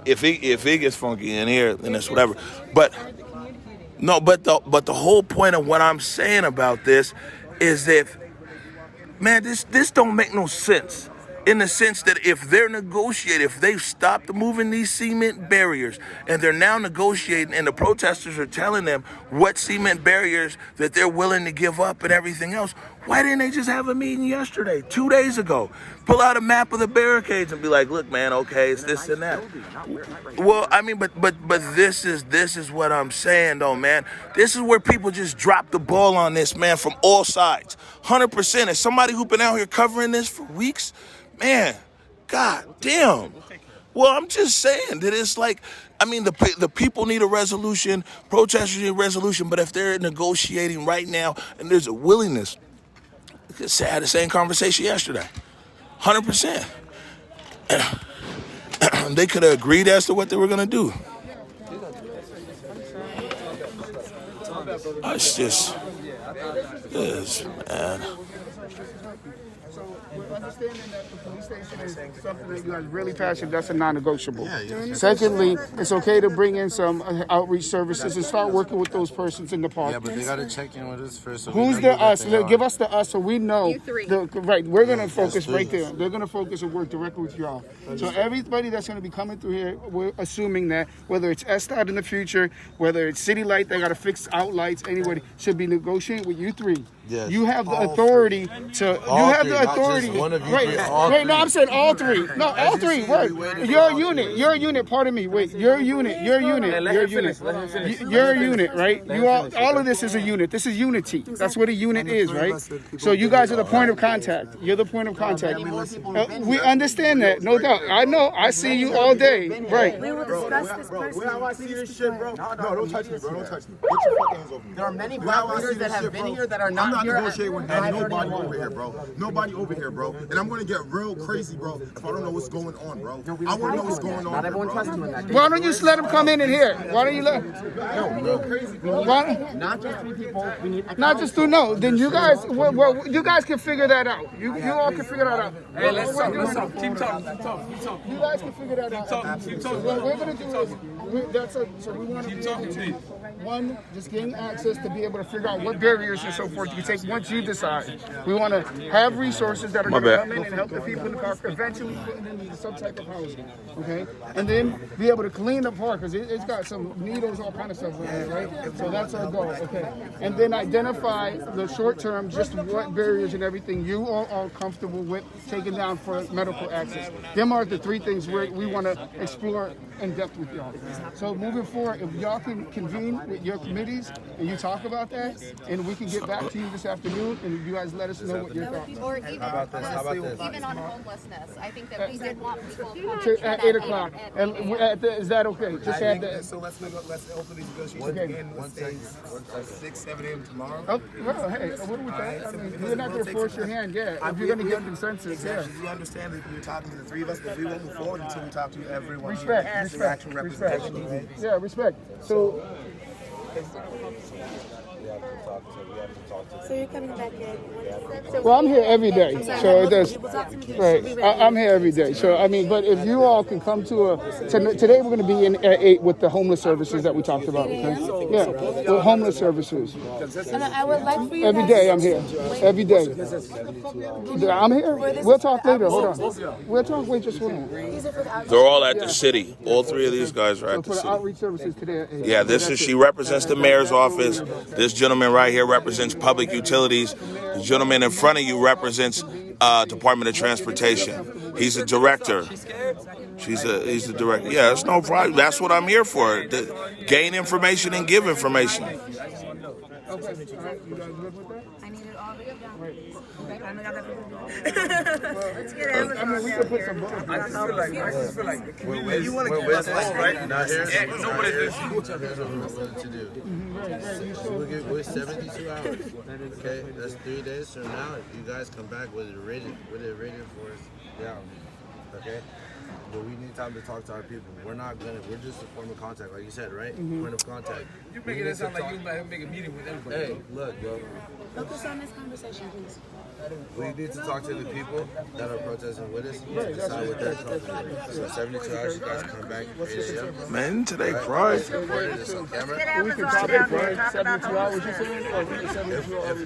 if it gets funky in here, then it's whatever. But no, but the whole point of what I'm saying about this is that, man, this don't make no sense. In the sense that if they're negotiating, if they've stopped moving these cement barriers and they're now negotiating and the protesters are telling them what cement barriers that they're willing to give up and everything else, why didn't they just have a meeting yesterday, 2 days ago? Pull out a map of the barricades and be like, look, man, okay, it's this and that. Well, I mean, but this is what I'm saying, though, man. This is where people just drop the ball on this, man, from all sides. 100%. As somebody who's been out here covering this for weeks, man, god damn. Well, I'm just saying that it's like, I mean, the people need a resolution, protesters need a resolution, but if they're negotiating right now and there's a willingness, I had the same conversation yesterday, 100%. They could have agreed as to what they were going to do. It's just, man. Understanding that the police station is something that you guys really passionate, that's a non-negotiable. Secondly, it's okay to bring in some outreach services and start working with those persons in the park. Yeah, but they got to check in with us first. So who's the us? Give us the us so we know. You three. Right, we're going to focus right there. They're going to focus and work directly with y'all. So everybody that's going to be coming through here, we're assuming that whether it's SDOT in the future, whether it's City Light, they got to fix out lights, anybody should be negotiating with you three. Yes. You have the authority to. All you have three, the authority. Not just one of you right. three, all Wait, three. no, I'm saying all three. No, all three. Right. You're a unit. You're a unit. Pardon me. Wait. You're a unit. You're a unit. You're a unit. You're a unit, right? You all of this is a unit. This is unity. That's what a unit is, right? So you guys are the point of contact. You're the point of contact. We understand that, no doubt. I know. I see you all day. Right. We will discuss this personally. Where I see this shit, bro. No, don't touch me, bro. Don't touch me. Get your fucking hands over me. There are many black leaders that have been here that are not here. I'm not negotiating with nobody over here, bro. Nobody over here, bro. And I'm gonna get real crazy, bro, if I don't know what's going on, bro. I want to know what's going on. Not everyone trusts you in that. Why don't you just let them come in and hear? Why don't you let? Not just three people. We need. Not just two. No. Then you guys. Well, you guys can figure that out. You all can figure that out. Hey, let's talk. Keep talking. You guys can figure that out. What we're gonna do is so we want to be able to one, just gain access to be able to figure out what barriers and so forth you can take once you decide. We want to have resources that are going to come in and help the people in the park, eventually putting them into some type of housing, okay? And then be able to clean the park, because it's got some needles, all kind of stuff in it, right? So that's our goal, okay? And then identify the short term, just what barriers and everything you all are comfortable with taking down for medical access. Them are the three things we want to explore in depth with y'all. So moving forward, if y'all can convene with your committees and you talk about that, and we can get back to you this afternoon, and you guys let us know what your thoughts are. Or even, even on homelessness, I think that we did want people at 8 o'clock. Is that okay? Just add that. So let's open these negotiations again. Let's say 6, 7 a.m. tomorrow. Oh, well, hey, what with that? I mean, we're not going to force your hand, yeah. If you're going to get consensus, yeah. You understand that you're talking to the three of us, but we won't move forward until we talk to everyone. Respect. Yeah, respect. So. So you're coming back in? Well, I'm here every day, so it does. Right, I'm here every day. So I mean, but if you all can come to today, we're going to be in at 8 with the homeless services that we talked about. Okay? Yeah, with homeless services. And I would like for you every day. I'm here. Every day. I'm here. We'll talk later. Hold on. We'll talk. Wait, just hold on. They're all at the city. All three of these guys are at the city. Outreach services today at 8. Yeah, she represents the mayor's office. This gentleman right here represents public utilities. The gentleman in front of you represents Department of Transportation. He's a director. He's the director. Yeah, it's no problem. That's what I'm here for. To gain information and give information. I need it all written down. Let's get Amazon we could put some I just feel like you want to give us right? Not here. Nobody's what to do. We're 72 hours. Okay, that's 3 days from now. If you guys come back with it rated for us, yeah. Okay. but we need time to talk to our people. We're just a form of contact, like you said, right? Point of contact. You're making it sound like you might make a meeting with everybody. Hey, look, bro. Focus on this conversation, please. We need to talk to the people that are protesting with us to decide what they're talking about. So 72 hours, you guys come back, 8 a.m. Man, today Friday. This on camera. We can today Friday, 72 hours, you saying? Or we can 72 hours?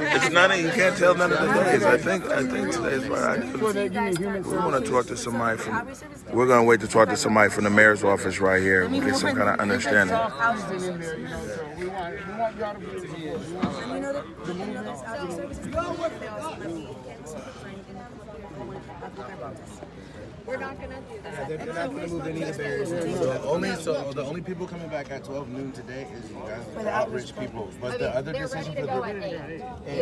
It's none of, you can't tell none of the days. I think today's Friday. We want to talk to somebody from, we're going to wait to talk to somebody from the mayor's office right here and get some kind of understanding. We want y'all to be We're not gonna do that. They're not gonna move any of the barriers. So the only people coming back at 12 noon today is you guys, the outreach people. But the other decision for the We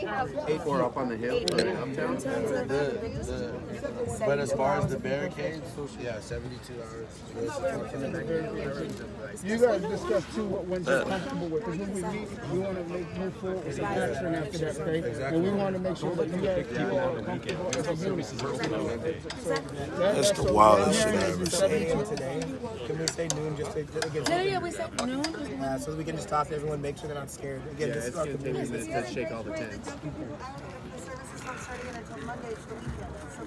have 8 or up on the hill, uptown. But as far as the barricades, yeah, 72 hours. You guys discuss too what ones you're comfortable with, because when we meet, we want to move forward with action after that, okay? And we want to make sure that you guys feel comfortable as a unit. That's the wildest shit I ever seen. Can we say noon just to get Yeah, we said noon. so that we can just talk to everyone, make sure they're not scared. Again, this is our community. Let's shake all the tents.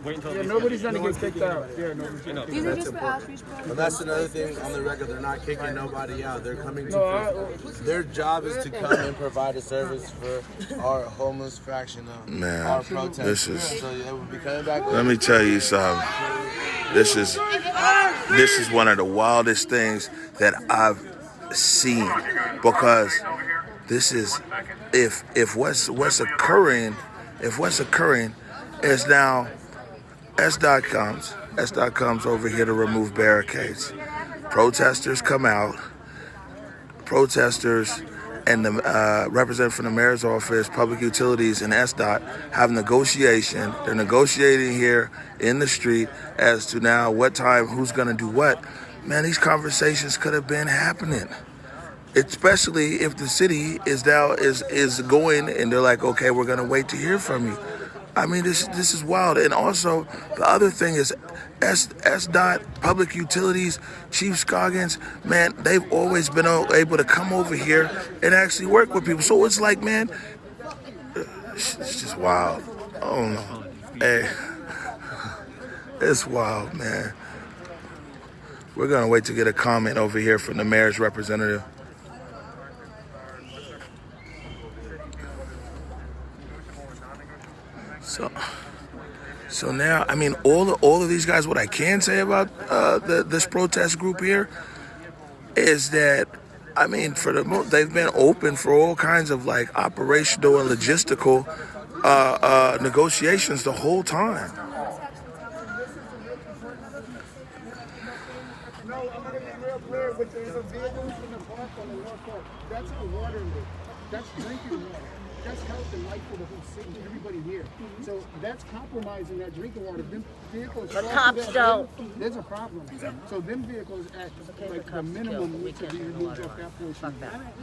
Wait until nobody's gonna get kicked out. Yeah, no. These are just for outreach programs. But that's another thing on the record. They're not kicking nobody out. They're coming to. Their job is to come and provide a service for our homeless fraction of our protest. This is. So they will be coming back. Let me tell you something. This is one of the wildest things that I've seen, because this is if what's occurring is now SDOT comes over here to remove barricades. Protesters come out. Protesters and the representative from the mayor's office, public utilities, and SDOT have negotiation. They're negotiating here in the street as to now what time, who's going to do what. Man, these conversations could have been happening, especially if the city is going and they're like, okay, we're going to wait to hear from you. I mean, this is wild. And also, the other thing is SDOT, public utilities, Chief Scoggins, man, they've always been able to come over here and actually work with people. So it's like, man, it's just wild. I don't know. Hey, it's wild, man. We're going to wait to get a comment over here from the mayor's representative. So now, I mean, all of these guys, what I can say about this protest group here is that, I mean, they've been open for all kinds of like operational and logistical negotiations the whole time. No, I'm going to be real clear. There's a vehicle in the park on the north park. That's our water loop. That's drinking water. That's health and life for the whole city, everybody here. So that's compromising that drinking water. Them vehicles. The cops don't. There's a problem. So them vehicles at like the minimum need to be removed off that portion.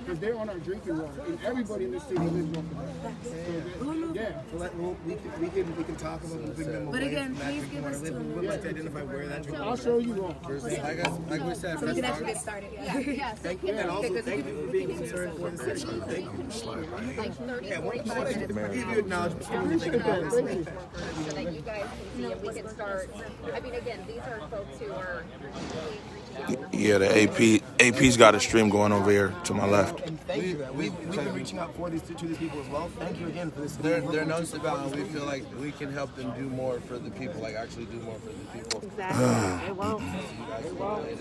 Because they're on our drinking water, and everybody in this city lives off of that. So We can talk about moving them away. But again, please give us We'd like to identify where that drinking I'll show you all. Like we said, so we can actually get started. Yeah. Thank you, and also thank you for being concerned for the city. Thank you. like 30, Yeah, 45 minutes. give you acknowledgement for what you think about this. So that you guys can see if we can start. I mean, again, these are folks who are really reaching out. Yeah, the AP's got a stream going over here to my left. And thank you. We've been reaching out to these people as well. Thank you again for this. They're noticed about, and we feel like we can help them do more for the people, like actually do more for the people. Exactly. It won't.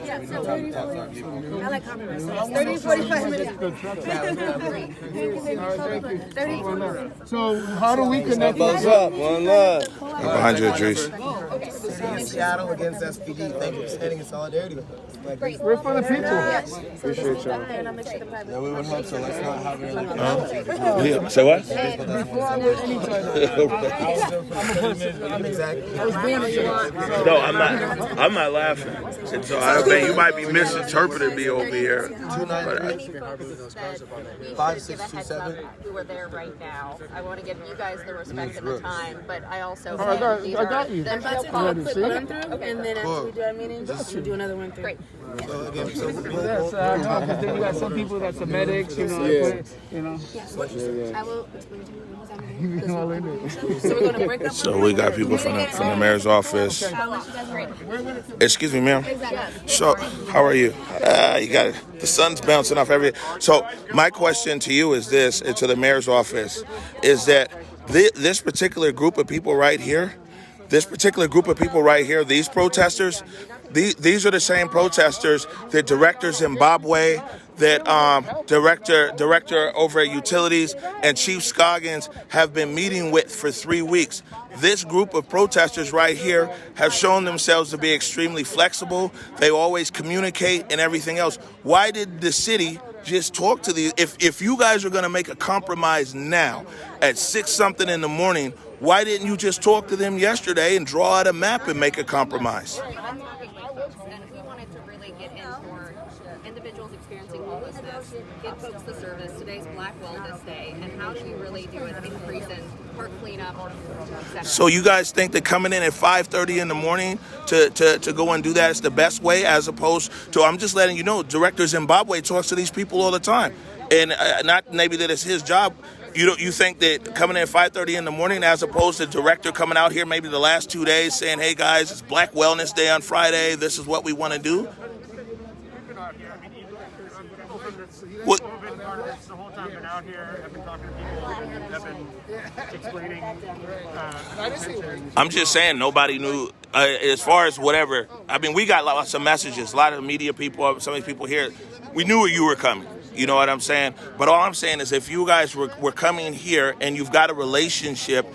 Yeah, so I like copyright. 30, 45 minutes. 30. So how do we connect? Thumbs up, one love. Behind you, Idris. In Seattle against SPD. Thank you for standing in solidarity with us. Like, We're for the people. Appreciate y'all. Yeah, we would hope so. Let's not have it. Yeah. Say what? Before I went any time, I was born in July. No, I'm not laughing. And so I think you might be misinterpreting me over here. 5627. Who are there right now? I want to give you guys the respect and the time, but I also. I got you. I'm about to do a quick run through, and then after we do our meeting, we'll do another run through. Great. Yes, because then you got some people that's the medics, you know. Yes. I will explain to you. So we're gonna break up. So we got people from the mayor's office. I'll let you guys know. Excuse me, ma'am. So, how are you? You got it. The sun's bouncing off everything. So, my question to you is this, and to the mayor's office, is that this particular group of people right here, these protesters, these are the same protesters that Director Zimbabwe, that director over at Utilities, and Chief Scoggins have been meeting with for 3 weeks. This group of protesters right here have shown themselves to be extremely flexible. They always communicate and everything else. Why did the city just talk to these? If you guys are going to make a compromise now at 6-something in the morning, why didn't you just talk to them yesterday and draw out a map and make a compromise? I'm talking with folks, and we wanted to really get in for individuals experiencing homelessness, give folks the service. Today's Black Wellness Day, and how do we really do an increase in park cleanup, etc. So you guys think that coming in at 5:30 in the morning to go and do that is the best way, as opposed to, I'm just letting you know, Director Zimbabwe talks to these people all the time, and not maybe that it's his job. You think that coming in at 5:30 in the morning, as opposed to director coming out here maybe the last 2 days saying, hey guys, it's Black Wellness Day on Friday, this is what we want to do? What? The whole time I've been out here, I've been talking to people, I've been explaining. I'm just saying nobody knew, as far as whatever. I mean, we got lots of messages, a lot of media people, some of these people here. We knew you were coming. You know what I'm saying? But all I'm saying is if you guys were coming here and you've got a relationship,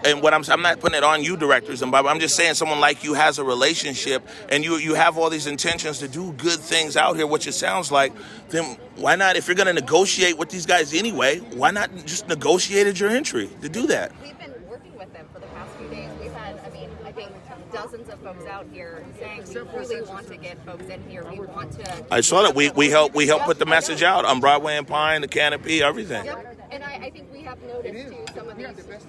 and what I'm not putting it on you, directors, and Bob, I'm just saying someone like you has a relationship and you have all these intentions to do good things out here, which it sounds like, then why not, if you're going to negotiate with these guys anyway, why not just negotiate at your entry to do that? We've been working with them for the past few days. We've had, I think dozens of folks out here saying we really want to get folks in here. We want to. I saw that we helped put the message out on Broadway and Pine, the canopy, everything. Yep. And I think we have noticed too, some of these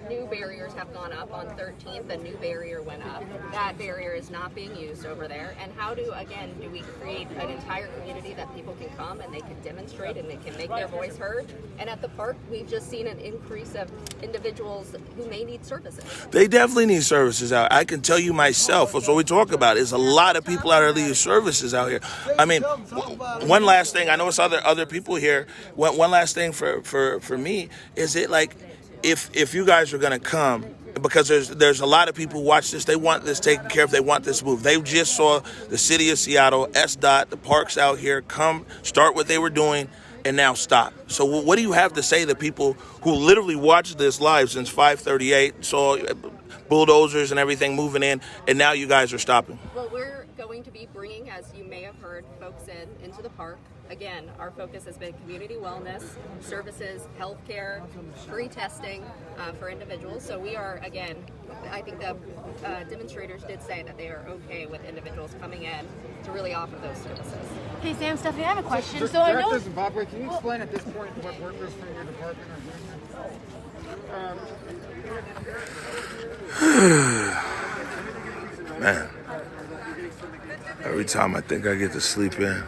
new barriers have gone up. On 13th, a new barrier went up. That barrier is not being used over there. And how do we create an entire community that people can come and they can demonstrate and they can make their voice heard? And at the park, we've just seen an increase of individuals who may need services. They definitely need services out. I can tell you myself, that's what we talk about, is a lot of people out there need services out here. I mean, one last thing, I know it's other people here, one last thing for me, is it like, if you guys are going to come, because there's a lot of people who watch this, they want this taken care of, they want this moved. They just saw the city of Seattle, SDOT, the parks out here come, start what they were doing, and now stop. So what do you have to say to people who literally watched this live since 5:38, saw bulldozers and everything moving in, and now you guys are stopping? Well, we're going to be bringing, as you may have heard, folks into the park. Again, our focus has been community wellness, services, healthcare, free testing for individuals. So we are, again, I think the demonstrators did say that they are okay with individuals coming in to really offer those services. Hey Sam, Stephanie, I have a question. So I know. Director Zimbabwe, can you explain at this point what workers from your department are doing? Man, every time I think I get to sleep in.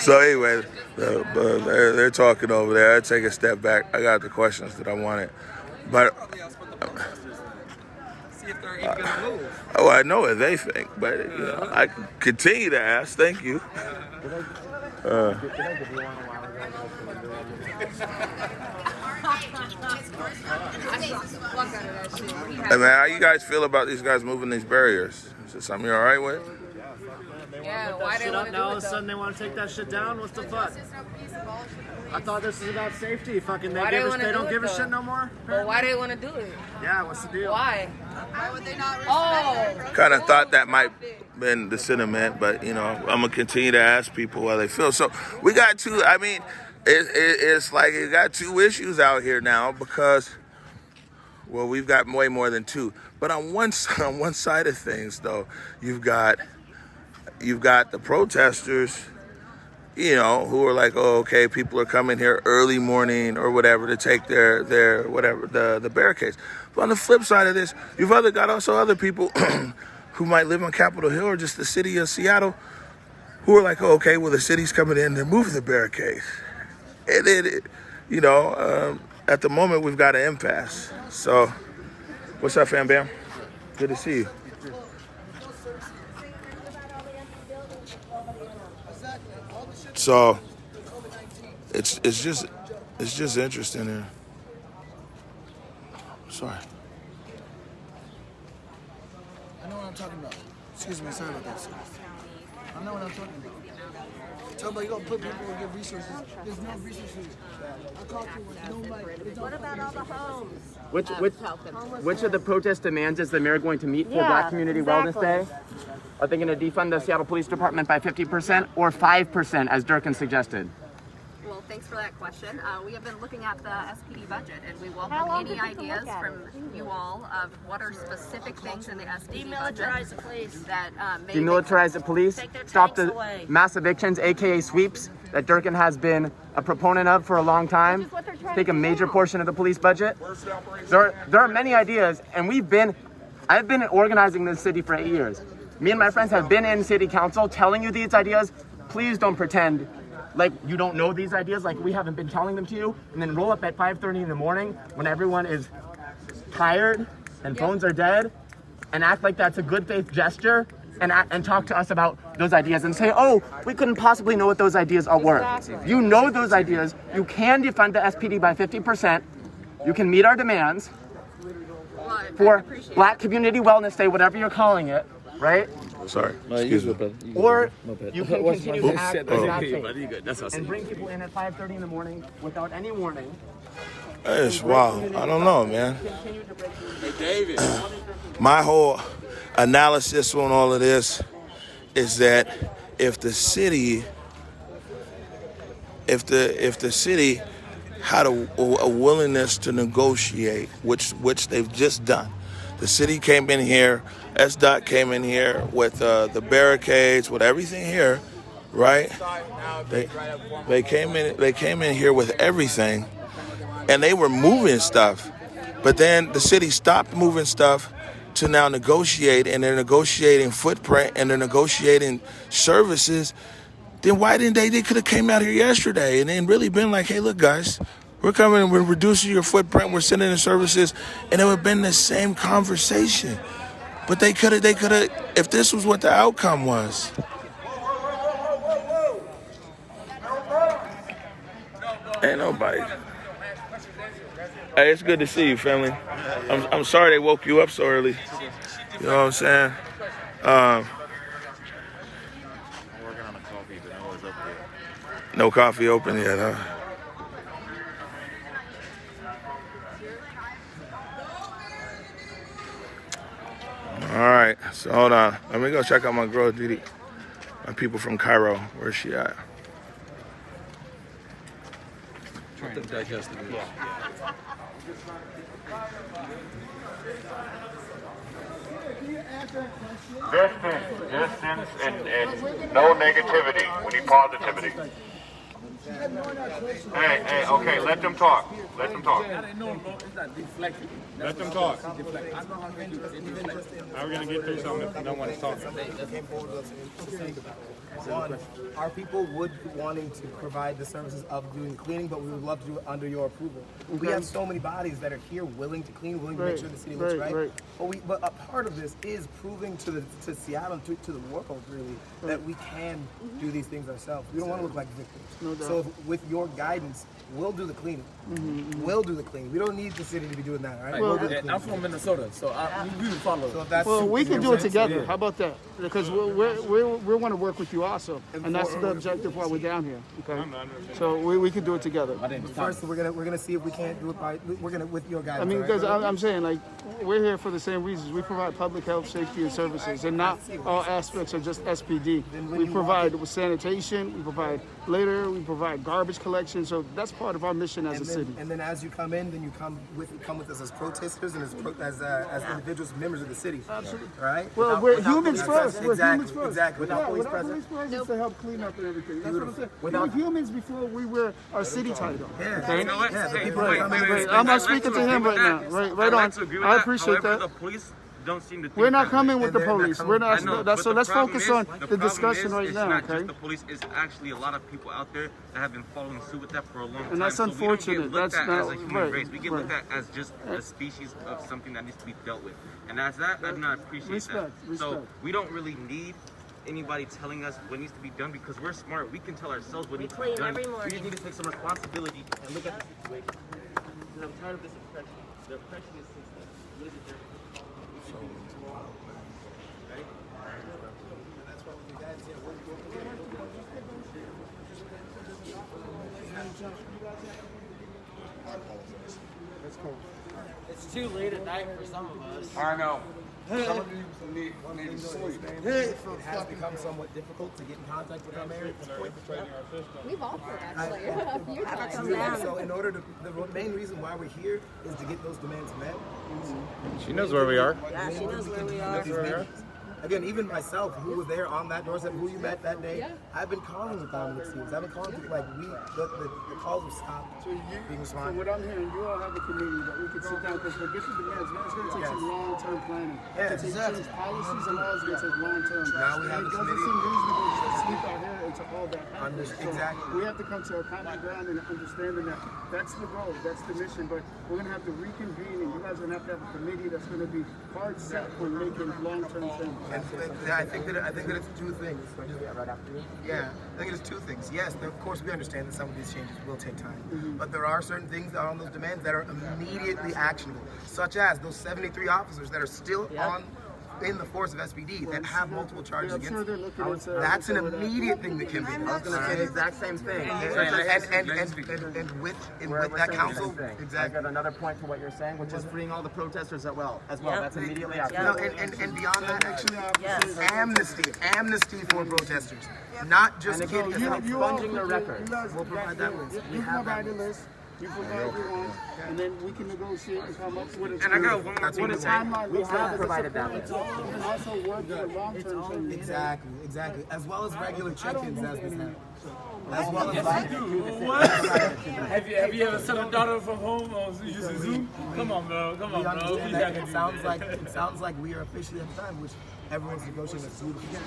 So anyway, they're talking over there. I take a step back. I got the questions that I wanted, but I know what they think, but I can continue to ask. Thank you. Hey man, how you guys feel about these guys moving these barriers? Is it something you're all right with? Yeah, Put that shit up, now all of a sudden they want to take that shit down? What's the fuck? I thought this was about safety. Fucking they don't give a shit no more? Well, why they want to do it? Yeah, what's the deal? Why? Why would they not respect Kind of thought that might been the sentiment, but you know, I'm gonna continue to ask people how they feel. So we got two. I mean, it's like you got two issues out here now because, well, we've got way more than two. But on one side of things, though, you've got the protesters, you know, who are like, oh, okay, people are coming here early morning or whatever to take their whatever the barricades. But on the flip side of this, you've got also other people who might live on Capitol Hill or just the city of Seattle who are like, oh, okay, well, the city's coming in, they're moving the barricades. And you know, at the moment, we've got an impasse. So, what's up, fam bam? Good to see you. So, it's just interesting here. Sorry. I know what I'm talking about. Excuse me, sorry about that, sir. I know what I'm talking about. Tell me you're gonna put people and give resources. There's no resources. I talked to nobody. What about all the homes? Which of the protest demands is the mayor going to meet for Black Community Wellness Day? Are they going to defund the Seattle Police Department by 50% or 5%, as Durkin suggested? Well, thanks for that question. We have been looking at the SPD budget, and we welcome any ideas from you all of what are specific things in the SPD budget that may Demilitarize the police, stop the mass evictions, aka sweeps, that Durkin has been a proponent of for a long time, take a major portion of the police budget. There are many ideas, and I've been organizing this city for 8 years. Me and my friends have been in city council telling you these ideas. Please don't pretend like you don't know these ideas, like we haven't been telling them to you, and then roll up at 5:30 in the morning when everyone is tired and phones are dead and act like that's a good faith gesture and talk to us about those ideas and say, oh, we couldn't possibly know what those ideas were. You know those ideas. You can defund the SPD by 50%. You can meet our demands for Black Community Wellness Day, whatever you're calling it, right? Sorry, excuse me. Or you can continue to act as not safe and bring people in at 5:30 in the morning without any warning. It's wild. I don't know, man. Hey, David. My whole analysis on all of this is that if the city had a willingness to negotiate, which they've just done. The city came in here, SDOT came in here with the barricades, with everything here, right? They came in here with everything, and they were moving stuff. But then the city stopped moving stuff to now negotiate, and they're negotiating footprint, and they're negotiating services. Then why didn't they could have came out here yesterday and then really been like, hey, look, guys, we're coming and we're reducing your footprint, we're sending in services, and it would have been the same conversation. But they could have, if this was what the outcome was. Ain't nobody. Hey, it's good to see you, family. I'm sorry they woke you up so early. You know what I'm saying? I'm working on a coffee, but no one's open yet. No coffee open yet, huh? All right, so hold on. Let me go check out my girl, Didi. My people from Cairo. Where's she at? Distance and no negativity. We need positivity. Hey, okay, let them talk. Let them talk. Let them talk. How are we going to get through something if no one's talking? One, our people would be wanting to provide the services of doing cleaning, but we would love to do it under your approval. We have so many bodies that are here willing to clean, willing to make sure the city looks right. But a part of this is proving to Seattle, to the world, really, that we can do these things ourselves. We don't want to look like victims. So with your guidance, we'll do the cleaning. We'll do the cleaning. We don't need the city to be doing that, all right? Well, I'm from Minnesota, so we will follow. So if that's well, we can do it together. How about that? Because we want to work with you also, and that's the objective while we're down here. Okay, so we can do it together. First, we're gonna see if we can't do it by with your guidance. I mean, right? because I'm saying, like, we're here for the same reasons. We provide public health, safety, and services, and not all aspects are just SPD. We provide sanitation, we provide litter, we provide garbage collection. So that's part of our mission as a city. And then as you come in, then you come with us as protesters and as individuals, members of the city. Absolutely. Right? Well, we're humans first. We're humans first. Exactly. Without police presence to help clean up and everything. That's what I'm saying. We were humans before we were our city title. Yeah. Okay? You know what? I'm not speaking to him right now. Right on. I appreciate that. The police don't seem to think we're not that coming way. with the police. We're not. So let's focus on the discussion is, right now. It's not Okay. just the police. It's actually a lot of people out there that have been following suit with that for a long time. And that's unfortunate. We don't get looked at That's as a not human right. race. We get looked at as just a species of something that needs to be dealt with. And as that, I do not appreciate that. So we don't really need anybody telling us what needs to be done because we're smart. We can tell ourselves what needs to be done. We just need to take some responsibility and look at the situation. Because I'm tired of this oppression. The oppression is system. What is it there? It's too late at night for some of us. I know. Some of you need to sleep. It has become somewhat difficult to get in contact with our mayor. We've offered actually a few times. So in order to, the main reason why we're here is to get those demands met. She knows where we are. Yeah, she knows where we are. Again, even myself, who was there on that doorstep, who you met that day, I've been calling the dominant teams. I've been calling people like the calls have stopped being responded. So what I'm hearing, you all have a committee that we can sit down because this is demands. It's going to take some long-term planning. Yes. To change policies and laws, it's going to take long-term. Now we have a it doesn't committee. seem reasonable to sneak our head into all that. Exactly. We have to come to a common ground and understanding that that's the goal, that's the mission. But we're going to have to reconvene, and you guys are going to have a committee that's going to be hard set on making long-term changes. And I think that it's two things. Yeah, I think it's two things. Yes, of course we understand that some of these changes will take time, but there are certain things that are on those demands that are immediately actionable, such as those 73 officers that are still in the force of SPD that have multiple charges against them. That's an immediate thing that can be done. I was going to say the exact same thing. And with that council, exactly. I got another point to what you're saying, which is freeing all the protesters as well. That's immediately actionable. No, and beyond that, actually, amnesty for protesters, not just kidding. Expunging the record. We'll provide that one. You provide the list. You provide your ones, and then we can negotiate and come up with a timeline. We have provided that list. And also work for long-term change. Exactly. As well as regular check-ins as this happens. As well as what? Have you ever sent a daughter from home or using Zoom? Come on, bro. We understand that. It sounds like we are officially at the time, which everyone's negotiating a beautiful.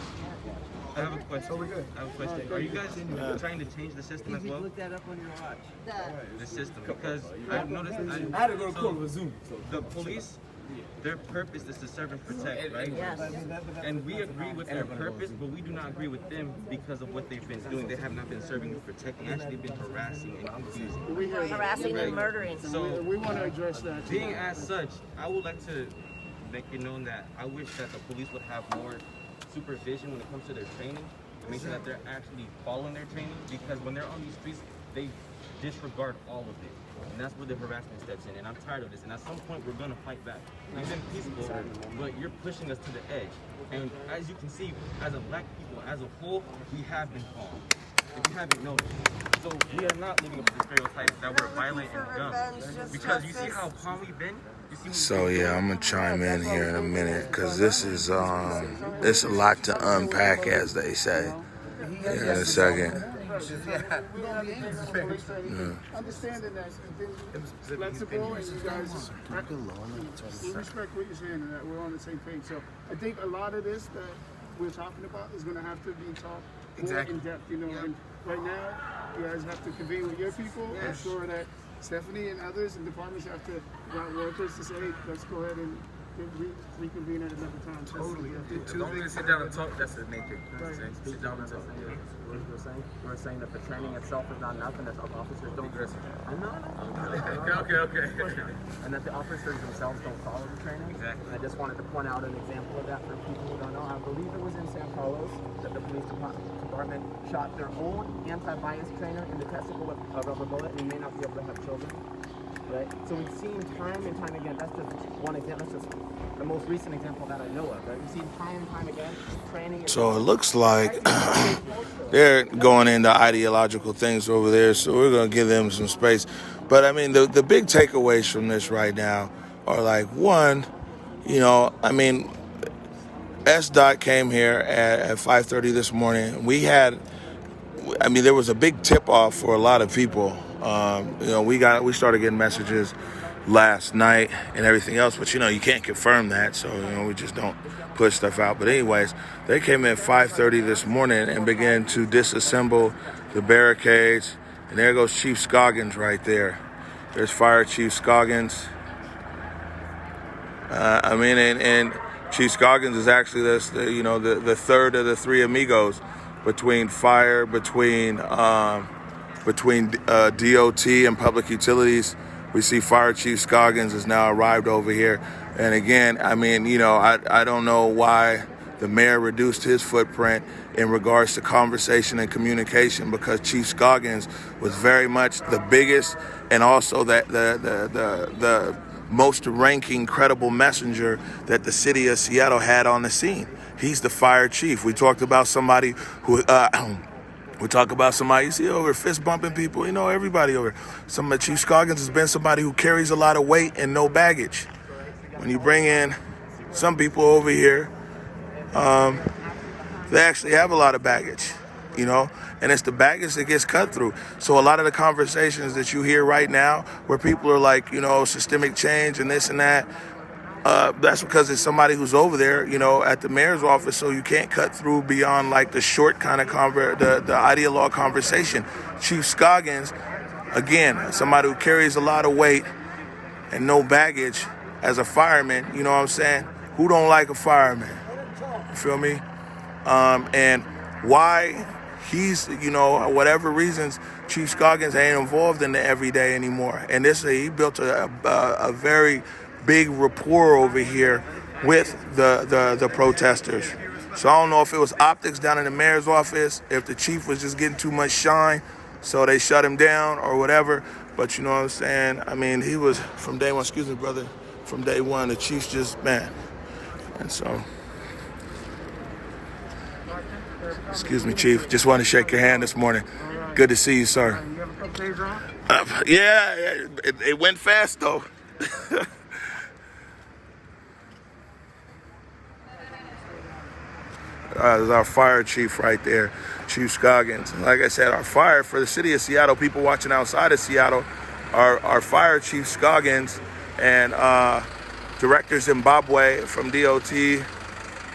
I have a question. So we're good. I have a question. Are you guys trying to change the system as well? Look that up on your watch. The system, because I've noticed. I had to go to court with Zoom. The police, their purpose is to serve and protect, right? Yes. And we agree with their purpose, but we do not agree with them because of what they've been doing. They have not been serving and protecting. Actually, they've been harassing and confusing. Harassing and murdering. So we want to address that. Being as such, I would like to make it known that I wish that the police would have more supervision when it comes to their training, to make sure that they're actually following their training, because when they're on these streets, they disregard all of it. And that's where the harassment steps in, and I'm tired of this. And at some point, we're gonna fight back. We've been peaceful, but you're pushing us to the edge. And as you can see, as a black people, as a whole, we have been calm. If you haven't noticed. So we are not living up to the stereotypes that we're violent and dumb. Because you see how calm we've been? So yeah, I'm gonna chime in here in a minute because this is it's a lot to unpack, as they say. Here in a second. Understanding that flexible and you guys we respect what you're saying and that we're on the same page. So I think a lot of this that we're talking about is going to have to be talked in depth, you know. And right now, you guys have to convene with your people. I'm sure that Stephanie and others and departments have to route workers to say, hey, let's go ahead and reconvene at another time. Totally. As long as sit down and talk, that's the main thing. Right. Sit down and talk. We're saying that the training itself is not enough and that the officers don't Okay. and that the officers themselves don't follow the training. Exactly. I just wanted to point out an example of that for people who don't know. I believe it was in San Carlos that the police department shot their own anti-bias trainer in the testicle with a rubber bullet, and you may not be able to have children. Right? So we've seen time and time again, that's just one example, that's just the most recent example that I know of, right? We've seen time and time again, training. So it looks like they're going into ideological things over there, so we're going to give them some space. But I mean, the big takeaways from this right now are like, one, you know, I mean, SDOT came here at 5:30 this morning. There was a big tip-off for a lot of people. You know, we started getting messages last night and everything else, but you know, you can't confirm that, so you know, we just don't push stuff out. But anyways, they came in at 5:30 this morning and began to disassemble the barricades, and there goes Chief Scoggins right there. There's Fire Chief Scoggins. And Chief Scoggins is actually the third of the three amigos between fire, between DOT and public utilities. We see Fire Chief Scoggins has now arrived over here. And again, I mean, you know, I don't know why the mayor reduced his footprint in regards to conversation and communication, because Chief Scoggins was very much the biggest and also the most ranking credible messenger that the city of Seattle had on the scene. He's the fire chief. We talked about somebody who you see over fist bumping people, you know, everybody over. Chief Scoggins has been somebody who carries a lot of weight and no baggage. When you bring in some people over here, they actually have a lot of baggage, you know, and it's the baggage that gets cut through. So a lot of the conversations that you hear right now where people are like, you know, systemic change and this and that, that's because it's somebody who's over there, you know, at the mayor's office, so you can't cut through beyond like the short kind of the ideologue conversation. Chief Scoggins, again, somebody who carries a lot of weight and no baggage as a fireman, you know what I'm saying? Who don't like a fireman? You feel me? And why he's, you know, whatever reasons, Chief Scoggins ain't involved in the everyday anymore. And he built a very big rapport over here with the protesters. So I don't know if it was optics down in the mayor's office, if the chief was just getting too much shine, so they shut him down or whatever. But you know what I'm saying? I mean, he was from day one, excuse me, brother, from day one, the chief's just, man. And so, excuse me, Chief, just wanted to shake your hand this morning. Good to see you, sir. You have a couple days off? Yeah, it went fast, though. There's our fire chief right there, Chief Scoggins. Like I said, our fire for the city of Seattle, people watching outside of Seattle, our fire chief Scoggins and Director Zimbabwe from DOT,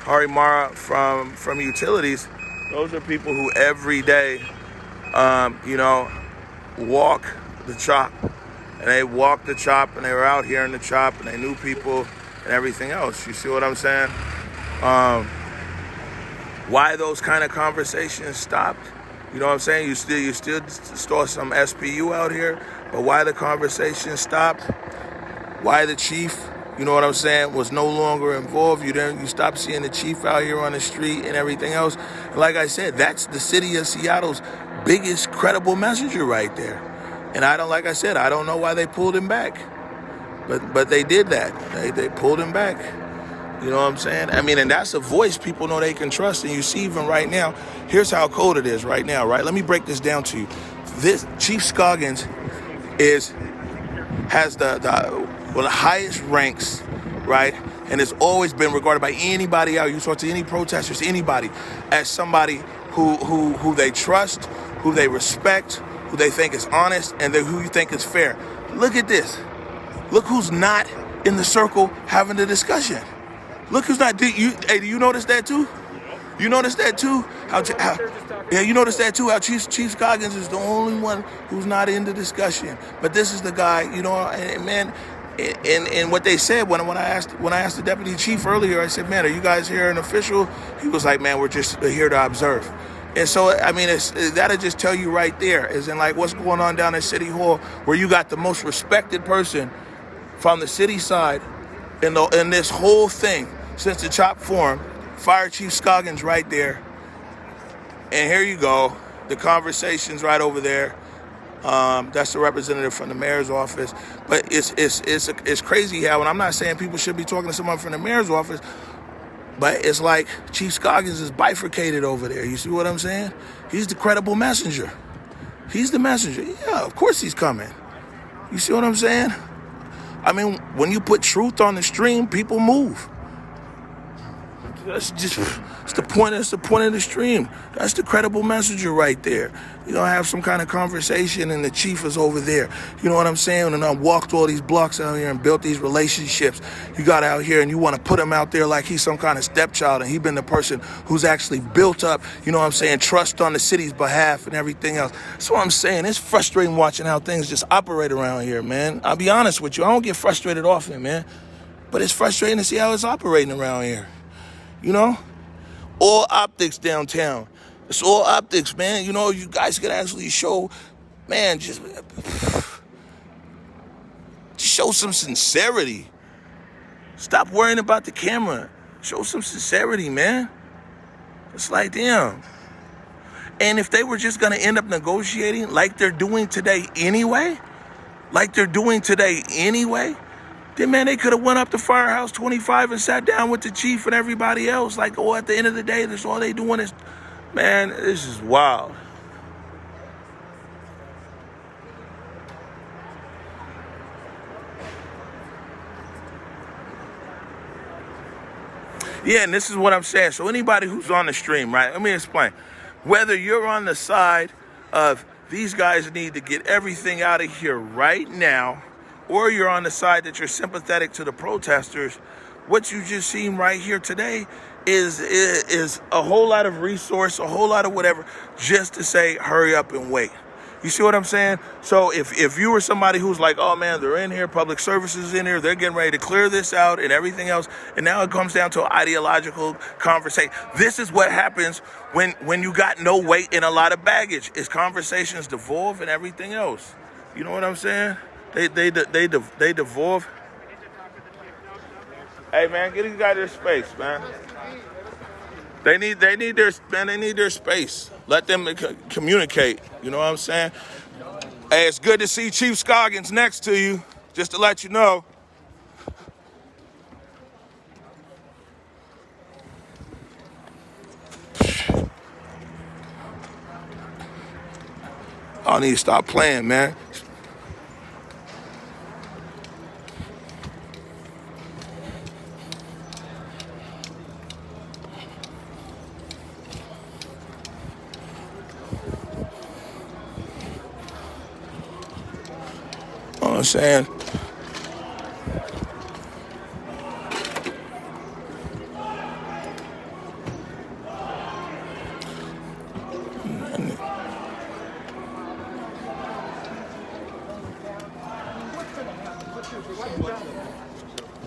Harimara from utilities. Those are people who every day, you know, walk the chop. And they walked the chop and they were out here in the chop and they knew people and everything else. You see what I'm saying? Why those kind of conversations stopped? You know what I'm saying? You still saw some SPU out here, but why the conversation stopped? Why the chief, you know what I'm saying, was no longer involved? You stopped seeing the chief out here on the street and everything else. And like I said, that's the city of Seattle's biggest credible messenger right there. And I don't know why they pulled him back. But they did that. They pulled him back. You know what I'm saying? I mean, and that's a voice people know they can trust. And you see even right now, here's how cold it is right now, right? Let me break this down to you. This Chief Scoggins has the highest ranks, right? And it's always been regarded by anybody out. You talk to any protesters, anybody, as somebody who they trust, who they respect, who they think is honest, and who you think is fair. Look at this. Look who's not in the circle having the discussion. Look who's not. Do you notice that too? You notice that too? Yeah, you notice that too? How Chief Scoggins is the only one who's not in the discussion. But this is the guy, you know, and man, and what they said when I asked the deputy chief earlier, I said, man, are you guys here an official? He was like, man, we're just here to observe. And so, I mean, that'll just tell you right there, is in like what's going on down at City Hall, where you got the most respected person from the city side in this whole thing since the CHOP formed, Fire Chief Scoggins right there. And here you go, the conversation's right over there. That's the representative from the mayor's office. But it's crazy how, and I'm not saying people should be talking to someone from the mayor's office, but it's like Chief Scoggins is bifurcated over there. You see what I'm saying? He's the credible messenger. He's the messenger. Yeah, of course he's coming. You see what I'm saying? I mean, when you put truth on the stream, people move. It's the point of the stream. That's the credible messenger right there. You don't have some kind of conversation and the chief is over there. You know what I'm saying? And I walked all these blocks out here and built these relationships. You got out here and you want to put him out there like he's some kind of stepchild, and he's been the person who's actually built up, you know what I'm saying, trust on the city's behalf and everything else. That's what I'm saying. It's frustrating watching how things just operate around here, man. I'll be honest with you. I don't get frustrated often, man. But it's frustrating to see how it's operating around here. You know, all optics downtown. It's all optics, man. You know, you guys can actually show, man, just show some sincerity. Stop worrying about the camera. Show some sincerity, man. It's like, damn. And if they were just going to end up negotiating like they're doing today anyway, then, man, they could have went up to Firehouse 25 and sat down with the chief and everybody else. Like, oh, at the end of the day, that's all they doing is, man, this is wild. Yeah, and this is what I'm saying. So anybody who's on the stream, right, let me explain. Whether you're on the side of these guys need to get everything out of here right now, or you're on the side that you're sympathetic to the protesters, what you just seen right here today is a whole lot of resource, a whole lot of whatever, just to say, hurry up and wait. You see what I'm saying? So if you were somebody who's like, oh man, they're in here, public services in here, they're getting ready to clear this out and everything else, and now it comes down to an ideological conversation. This is what happens when you got no weight and a lot of baggage, is conversations devolve and everything else. You know what I'm saying? They devolve. Hey man, get these guys their space, man. They need their space. Let them communicate. You know what I'm saying? Hey, it's good to see Chief Scoggins next to you, just to let you know. I need to stop playing, man. You know what I'm saying?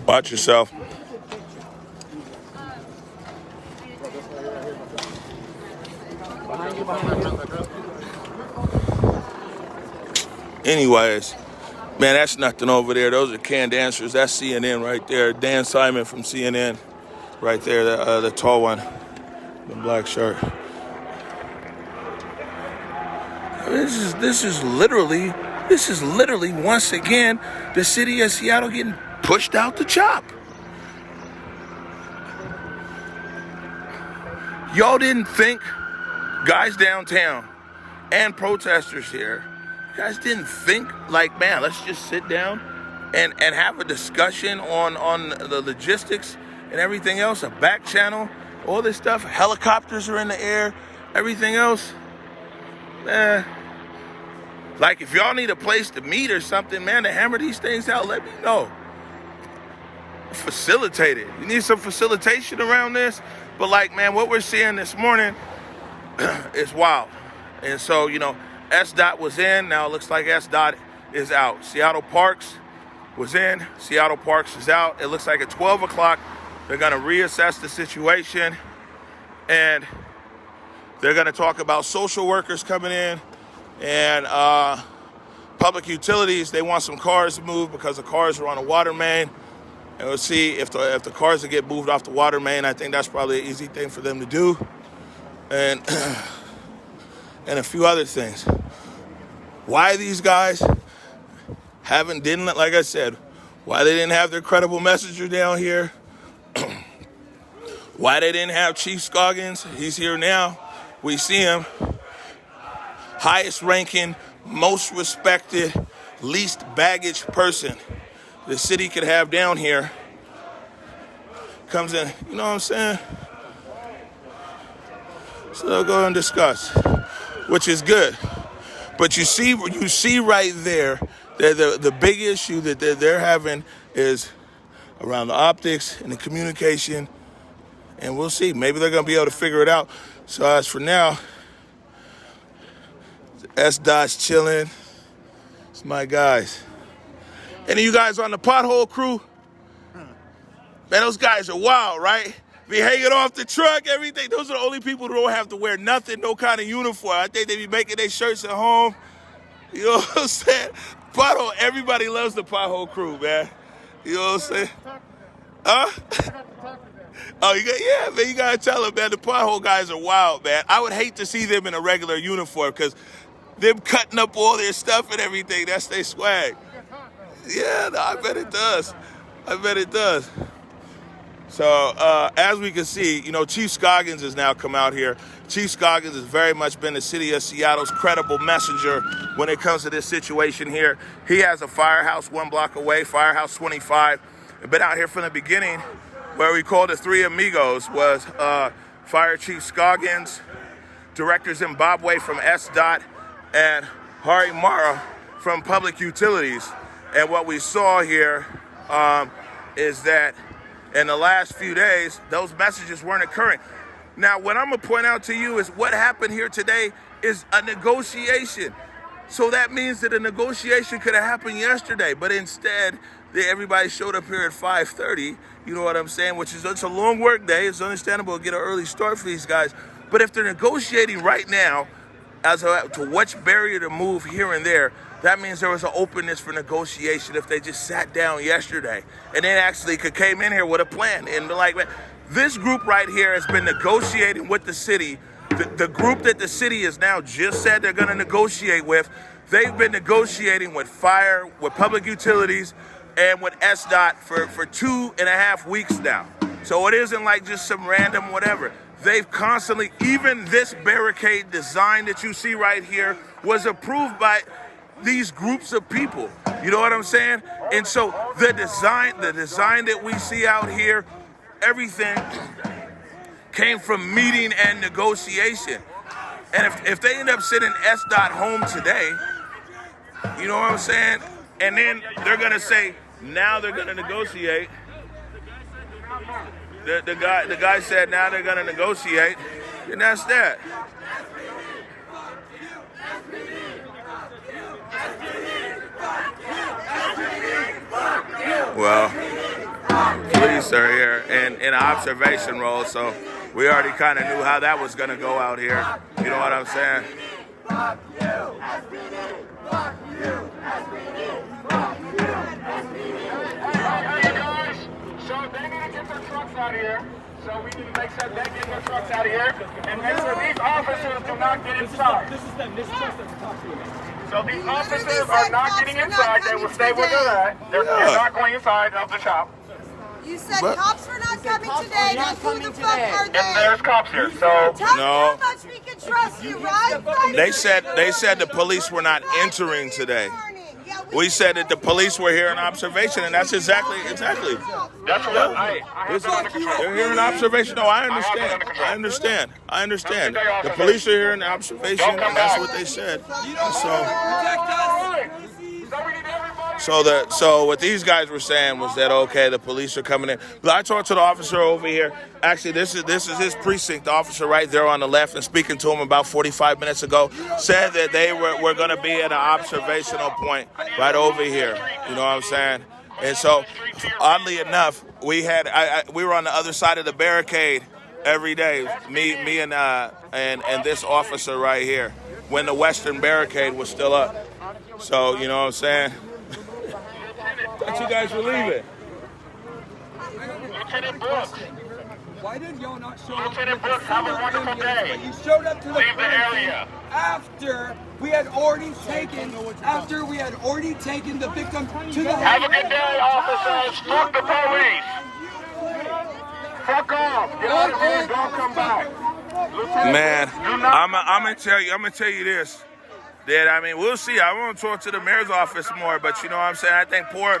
Watch yourself. Anyways, man, that's nothing over there. Those are canned answers. That's CNN right there. Dan Simon from CNN right there, the tall one, the black shirt. This is literally once again the city of Seattle getting pushed out the CHOP. Y'all didn't think, guys downtown and protesters here, you guys didn't think like, man, let's just sit down and have a discussion on the logistics and everything else, a back channel, all this stuff, helicopters are in the air, everything else. Like if y'all need a place to meet or something, man, to hammer these things out, let me know. Facilitate it. You need some facilitation around this? But like, man, what we're seeing this morning is wild. And so, you know, SDOT was in. Now it looks like SDOT is out. Seattle Parks was in. Seattle Parks is out. It looks like at 12 o'clock, they're going to reassess the situation. And they're going to talk about social workers coming in and public utilities. They want some cars moved because the cars are on a water main. And we'll see if the cars will get moved off the water main. I think that's probably an easy thing for them to do. And a few other things. Why these guys didn't, like I said, why they didn't have their credible messenger down here. Why they didn't have Chief Scoggins. He's here now. We see him. Highest ranking, most respected, least baggage person the city could have down here comes in, you know what I'm saying? So they'll go and discuss, which is good. But you see right there that the big issue that they're having is around the optics and the communication, and we'll see. Maybe they're going to be able to figure it out. So as for now, SDOT's chilling. It's my guys. Any of you guys on the pothole crew? Man, those guys are wild, right? Be hanging off the truck, everything. Those are the only people who don't have to wear nothing, no kind of uniform. I think they be making their shirts at home. You know what I'm saying? Pothole, everybody loves the pothole crew, man. You know what I'm saying? Huh? Oh, yeah, man, you gotta tell them, man, the pothole guys are wild, man. I would hate to see them in a regular uniform because them cutting up all their stuff and everything, that's their swag. Yeah, no, I bet it does. I bet it does. So as we can see, you know, Chief Scoggins has now come out here. Chief Scoggins has very much been the city of Seattle's credible messenger when it comes to this situation here. He has a firehouse 1 block away, Firehouse 25. I've been out here from the beginning where we called the Three Amigos was Fire Chief Scoggins, Director Zimbabwe from SDOT, and Hari Mara from Public Utilities. And what we saw here is that in the last few days, those messages weren't occurring. Now, what I'm going to point out to you is what happened here today is a negotiation. So that means that a negotiation could have happened yesterday, but instead, everybody showed up here at 5:30, you know what I'm saying, which is, it's a long work day. It's understandable to get an early start for these guys. But if they're negotiating right now as to which barrier to move here and there, that means there was an openness for negotiation if they just sat down yesterday and then actually came in here with a plan. And like, man, this group right here has been negotiating with the city. The group that the city has now just said they're going to negotiate with, they've been negotiating with fire, with public utilities, and with SDOT for 2.5 weeks now. So it isn't like just some random whatever. They've constantly, even this barricade design that you see right here was approved by these groups of people, you know what I'm saying? And so the design that we see out here, everything came from meeting and negotiation. And if they end up sending SDOT home today, you know what I'm saying? And then they're gonna say, now they're gonna negotiate. The guy said now they're gonna negotiate, and that's that. Well, police are here in an observation role, so we already kind of knew how that was going to go out here. You know what I'm saying? Fuck you, SPD! Fuck you, SPD! Fuck you, SPD! Hey guys, so they need to get their trucks out of here. So we need to make sure they get their trucks out of here and make sure these officers do not get inside. This is them. This is just to talk to you. So these officers are not getting inside. They will stay where they're at. They're not going inside of the shop. You said cops were not coming today. Now who the fuck are they? And there's cops here, so Tell me how much we can trust you, right? They said the police were not entering today. We said that the police were here in observation, and that's exactly. That's what I have under control. They're here in observation. No, I understand. The police are here in observation, and that's what they said. So what these guys were saying was that, okay, the police are coming in. But I talked to the officer over here. Actually, this is his precinct. The officer right there on the left, and speaking to him about 45 minutes ago, said that they were going to be at an observational point right over here. You know what I'm saying? And so, oddly enough, we were on the other side of the barricade every day. Me and this officer right here when the western barricade was still up. So you know what I'm saying? But you guys were leaving. Lieutenant Brooks. Why did y'all not show up? Lieutenant Brooks, have a wonderful day. You showed up to the Leave the area. after we had already taken the victim to the Have a good day, officers. Fuck the police. Fuck off. Get out of here. Don't come back. Man, I'm gonna tell you this. That I mean, we'll see. I want to talk to the mayor's office more, but you know what I'm saying? I think poor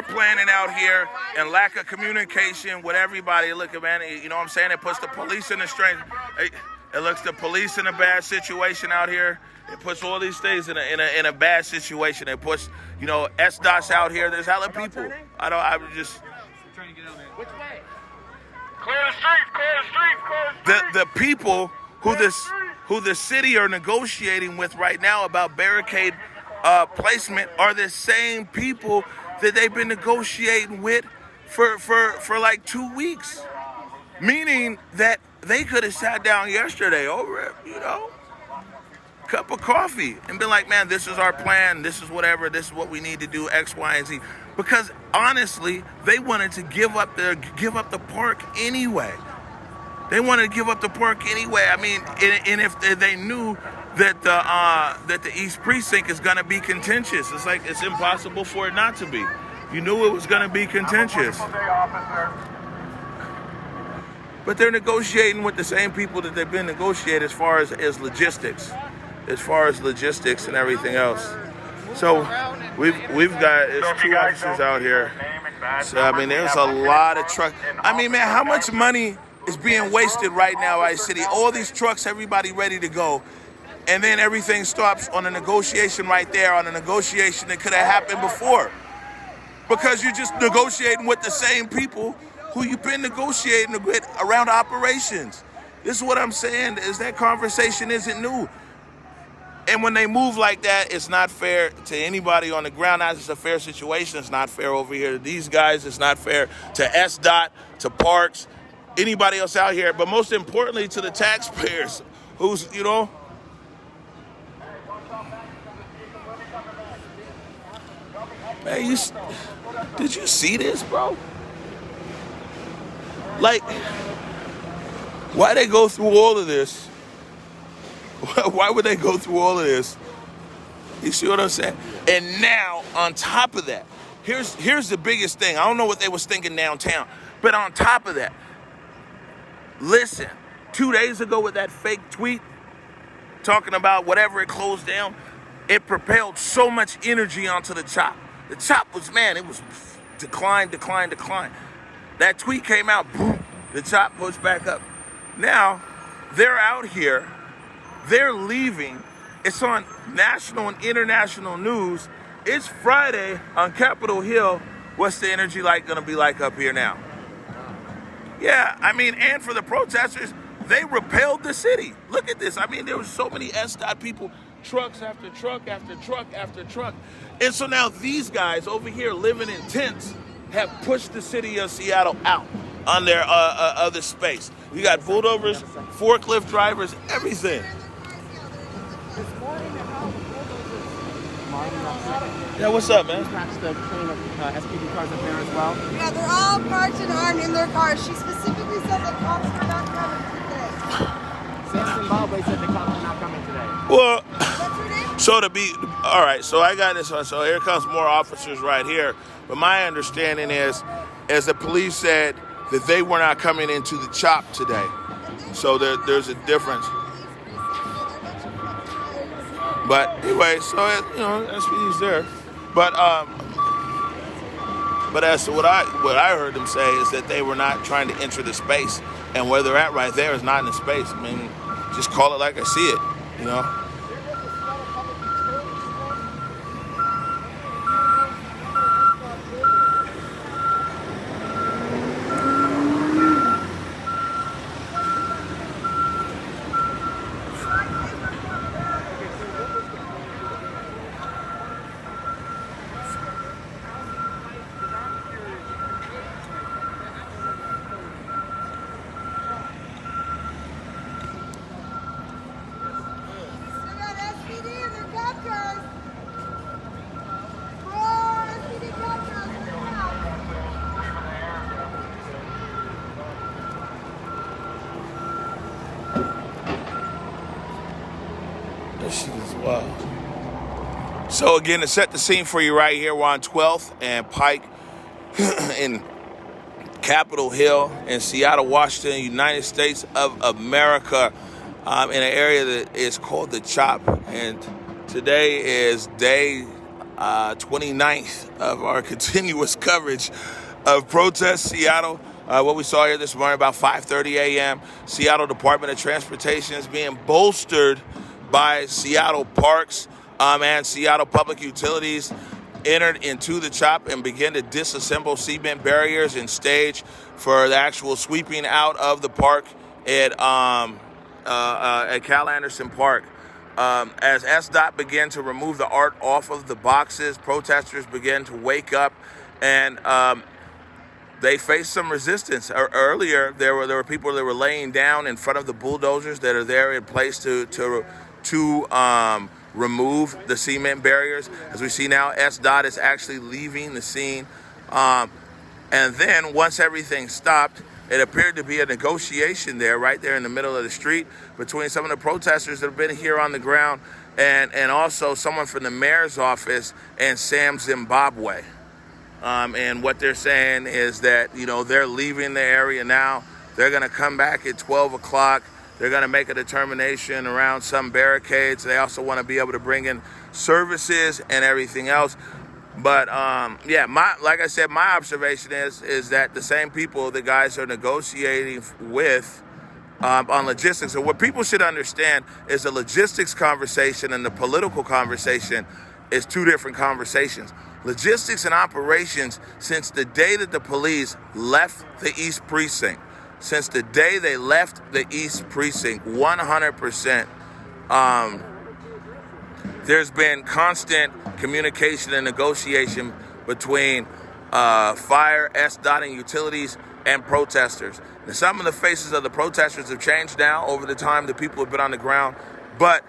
planning out here and lack of communication with everybody. Look, man, you know what I'm saying? It puts the police in a strange. It looks the police in a bad situation out here. It puts all these things in a bad situation. It puts, you know, SDOTs out here. There's hella people. I'm just trying to get out there. Which way? Clear the streets. Clear the streets. Clear the streets. the people who the city are negotiating with right now about barricade placement are the same people that they've been negotiating with for like 2 weeks. Meaning that they could have sat down yesterday over, you know, a cup of coffee and been like, man, this is our plan. This is whatever. This is what we need to do, X, Y, and Z. Because honestly, they wanted to give up the park anyway. They wanted to give up the park anyway. I mean, and if they knew that the East Precinct is going to be contentious, it's like it's impossible for it not to be. You knew it was going to be contentious. But they're negotiating with the same people that they've been negotiating as far as logistics, and everything else. So we've got two officers out here. So I mean, there's a lot of trucks. I mean, man, how much money is being wasted right now, Ice City? All these trucks, everybody ready to go. And then everything stops on a negotiation right there, on a negotiation that could have happened before. Because you're just negotiating with the same people who you've been negotiating with around operations. This is what I'm saying, is that conversation isn't new. And when they move like that, it's not fair to anybody on the ground. Now, it's a fair situation. It's not fair over here to these guys. It's not fair to SDOT, to Parks, anybody else out here, but most importantly to the taxpayers who's, you know. Man, did you see this, bro? Like, why they go through all of this? Why would they go through all of this? You see what I'm saying? And now, on top of that, here's the biggest thing. I don't know what they was thinking downtown, but on top of that, listen, 2 days ago with that fake tweet talking about whatever it closed down, it propelled so much energy onto the chop. The chop was, man, it was decline. That tweet came out, boom, the chop pushed back up. Now, they're out here, they're leaving. It's on national and international news. It's Friday on Capitol Hill. What's the energy gonna be like up here now? Yeah, I mean, and for the protesters, they repelled the city. Look at this. I mean, there were so many SDOT people, trucks after truck after truck after truck. And so now these guys over here living in tents have pushed the city of Seattle out on their other space. You got bulldozers, forklift drivers, everything. Yeah, what's up, man? Dispatched the train of SPD cars up there as well. Yeah, they're all parked and armed in their cars. She specifically said that cops are not coming today. Sam Zimbabwe said the cops are not coming today. Well, so to be, all right, so I got this one. So here comes more officers right here. But my understanding is the police said that they were not coming into the chop today. So there's a difference. But anyway, so, you know, SPD's there. But as to what I heard them say is that they were not trying to enter the space. And where they're at right there is not in the space. I mean, just call it like I see it, you know? Wow. So again, to set the scene for you right here, we're on 12th and Pike in Capitol Hill in Seattle, Washington, United States of America, in an area that is called the Chop. And today is day 29th of our continuous coverage of Protest Seattle. What we saw here this morning about 5:30 a.m., Seattle Department of Transportation is being bolstered by Seattle Parks and Seattle Public Utilities entered into the Chop and began to disassemble cement barriers and stage for the actual sweeping out of the park at Cal Anderson Park. As SDOT began to remove the art off of the boxes, protesters began to wake up, and they faced some resistance. Earlier, there were people that were laying down in front of the bulldozers that are there in place to remove the cement barriers. As we see now, SDOT is actually leaving the scene. And then once everything stopped, it appeared to be a negotiation there, right there in the middle of the street, between some of the protesters that have been here on the ground and also someone from the mayor's office and Sam Zimbabwe. And what they're saying is that, they're leaving the area now. They're going to come back at 12 o'clock. They're going to make a determination around some barricades. They also want to be able to bring in services and everything else. But, like I said, my observation is that the same people the guys are negotiating with on logistics. So what people should understand is the logistics conversation and the political conversation is two different conversations. Logistics and operations, since the day that the police left the East Precinct, 100%, there's been constant communication and negotiation between fire, SDOT, and utilities and protesters. Now, some of the faces of the protesters have changed now over the time that people have been on the ground, but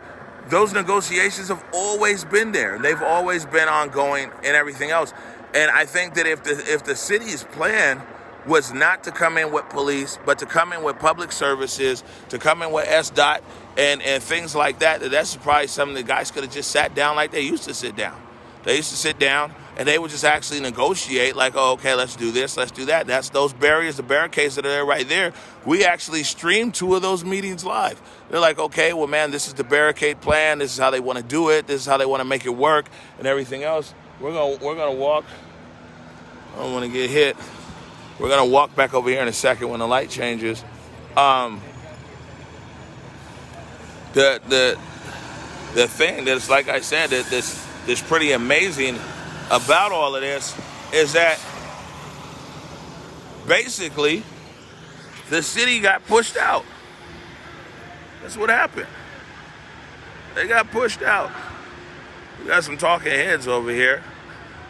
those negotiations have always been there. They've always been ongoing and everything else. And I think that if the city's plan was not to come in with police, but to come in with public services, to come in with SDOT and things like that, that's probably something the guys could have just sat down like they used to sit down. They used to sit down and they would just actually negotiate like, oh, okay, let's do this, let's do that. That's those barriers, the barricades that are there right there. We actually streamed 2 of those meetings live. They're like, okay, well, man, this is the barricade plan. This is how they want to do it. This is how they want to make it work and everything else. We're gonna walk. I don't want to get hit. We're going to walk back over here in a second when the light changes. The thing that's, like I said, that's pretty amazing about all of this is that basically the city got pushed out. That's what happened. They got pushed out. We got some talking heads over here.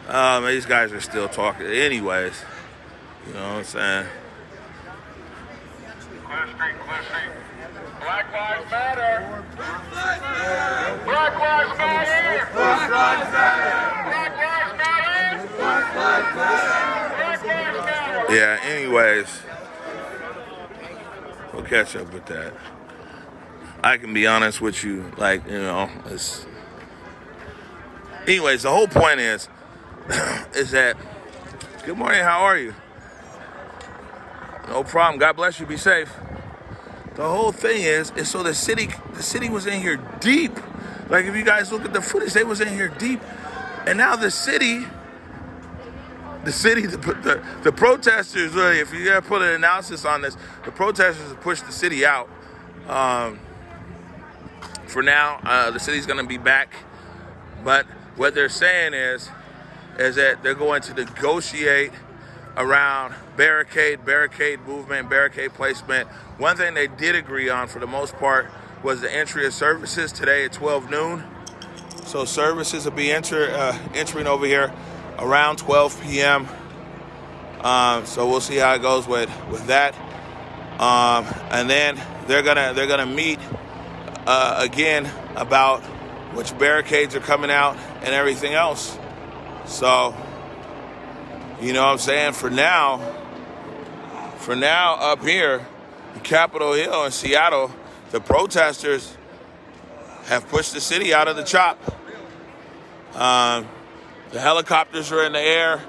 These guys are still talking. Anyways. You know what I'm saying? Clear street. Black lives matter. Black lives matter. Black lives matter. Black lives matter. Black lives matter. Yeah, anyways. We'll catch up with that. I can be honest with you, anyways, the whole point is that, good morning, how are you? No problem. God bless you. Be safe. The whole thing is so the city was in here deep. Like if you guys look at the footage, they was in here deep. And now the protesters, really, if you gotta put an analysis on this, the protesters have pushed the city out. For now, the city's gonna be back. But what they're saying is that they're going to negotiate around barricade movement, barricade placement. One thing they did agree on for the most part was the entry of services today at 12 noon. So services will be entering over here around 12 p.m. So we'll see how it goes with that. And then they're gonna meet again about which barricades are coming out and everything else. So, you know what I'm saying? For now up here in Capitol Hill in Seattle, the protesters have pushed the city out of the chop. The helicopters are in the air.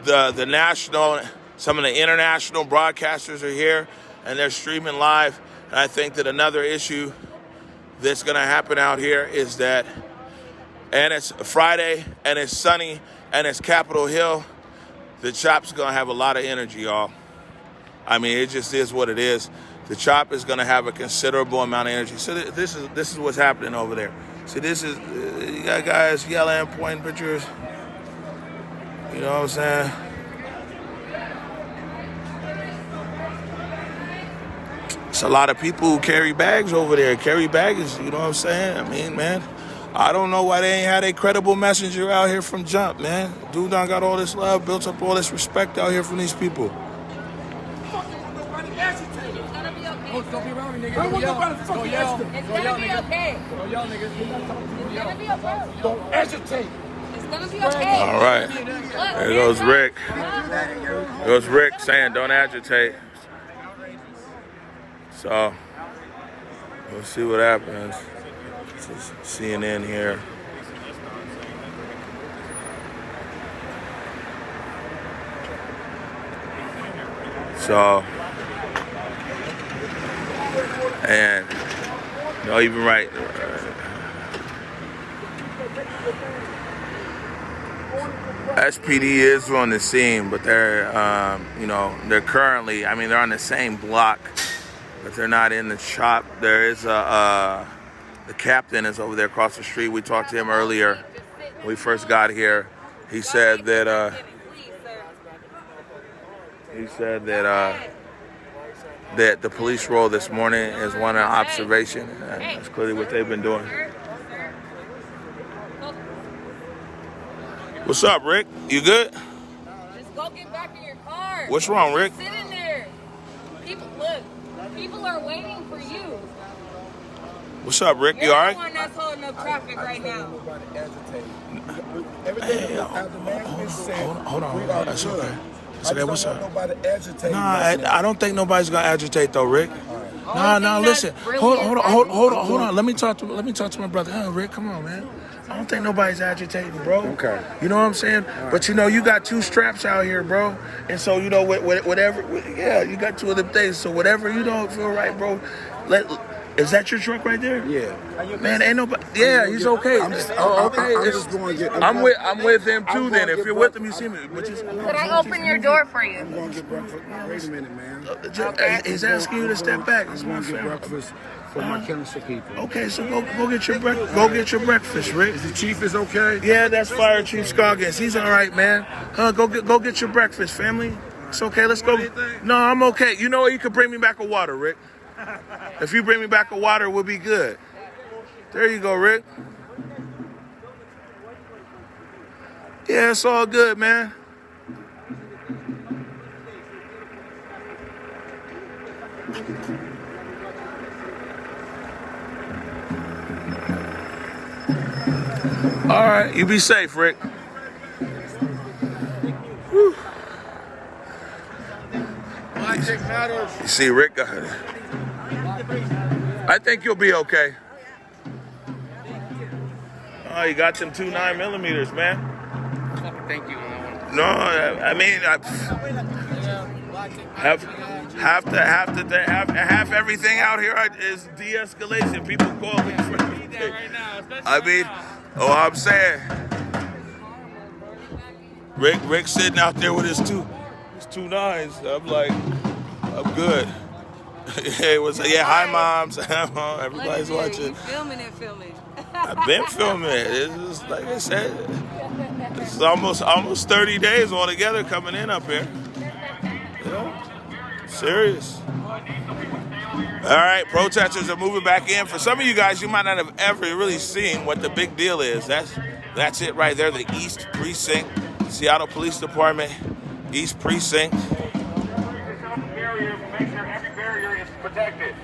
The national, some of the international broadcasters are here, and they're streaming live. And I think that another issue that's going to happen out here is that, and it's Friday, and it's sunny, and it's Capitol Hill, the chop's going to have a lot of energy, y'all. I mean, it just is what it is. The chop is going to have a considerable amount of energy. So this is what's happening over there. See, this is, you got guys yelling, pointing pictures. You know what I'm saying? It's a lot of people who carry bags over there. Carry baggage, you know what I'm saying? I mean, man, I don't know why they ain't had a credible messenger out here from jump, man. Dude done got all this love, built up all this respect out here from these people. Don't be around me, nigga. I don't want nobody to fucking yell. agitate. It's gonna be okay. Go yell, nigga. It's gonna be okay. Don't agitate. It's gonna be okay. All right. There goes Rick. There goes Rick saying don't agitate. So, we'll see what happens. This is CNN here. So, and no, even right. SPD is on the scene, but they're, they're currently, they're on the same block, but they're not in the shop. There is the captain is over there across the street. We talked to him earlier when we first got here. He said that, that the police role this morning is one of observation. That's clearly what they've been doing. What's up, Rick? You good? Just go get back in your car. What's wrong, Rick? Sit in there. People are waiting for you. What's up, Rick? You all right? You're the one that's holding up traffic right now. Everything the man's been said. Hold on. That's okay. That's okay. What's up? Nobody agitate. Nah, I don't think nobody's gonna agitate though, Rick. Nah, listen. Hold on. Let me talk to my brother. Oh, Rick, come on, man. I don't think nobody's agitating, bro. Okay. You know what I'm saying? Right. But you got two straps out here, bro. And so whatever. You got two of them things. So whatever you don't feel right, bro. Is that your truck right there? Yeah. Man, ain't nobody. Yeah, he's okay. I'm just going to get. I'm with him too. Then if you're with him, you see me. Could I open your door for you? I'm going to get breakfast. Wait a minute, man. He's asking you to step back. It's one get breakfast for my council people. Okay, so go get your breakfast, Rick. Is the chief is okay? Yeah, that's Fire Chief Scoggins. He's all right, man. Go get your breakfast, family. It's okay. Let's go. No, I'm okay. You know what? You could bring me back a water, Rick. If you bring me back a water, we'll be good. There you go, Rick. Yeah, it's all good, man. All right, you be safe, Rick. Whew. You see, Rick got it. I think you'll be okay. Oh, you got some 2 9mm, man. Thank you. No, half everything out here is de-escalation. People call me for everything. I'm saying, Rick sitting out there with his two 9s. I'm like, I'm good. Hey, hi, moms. Everybody's watching. You filming it. I've been filming it. It's just, like I said, it's almost 30 days altogether coming in up here. Yeah. Serious. All right, protesters are moving back in. For some of you guys, you might not have ever really seen what the big deal is. That's it right there, the East Precinct, Seattle Police Department, East Precinct. Make sure every barrier is protected.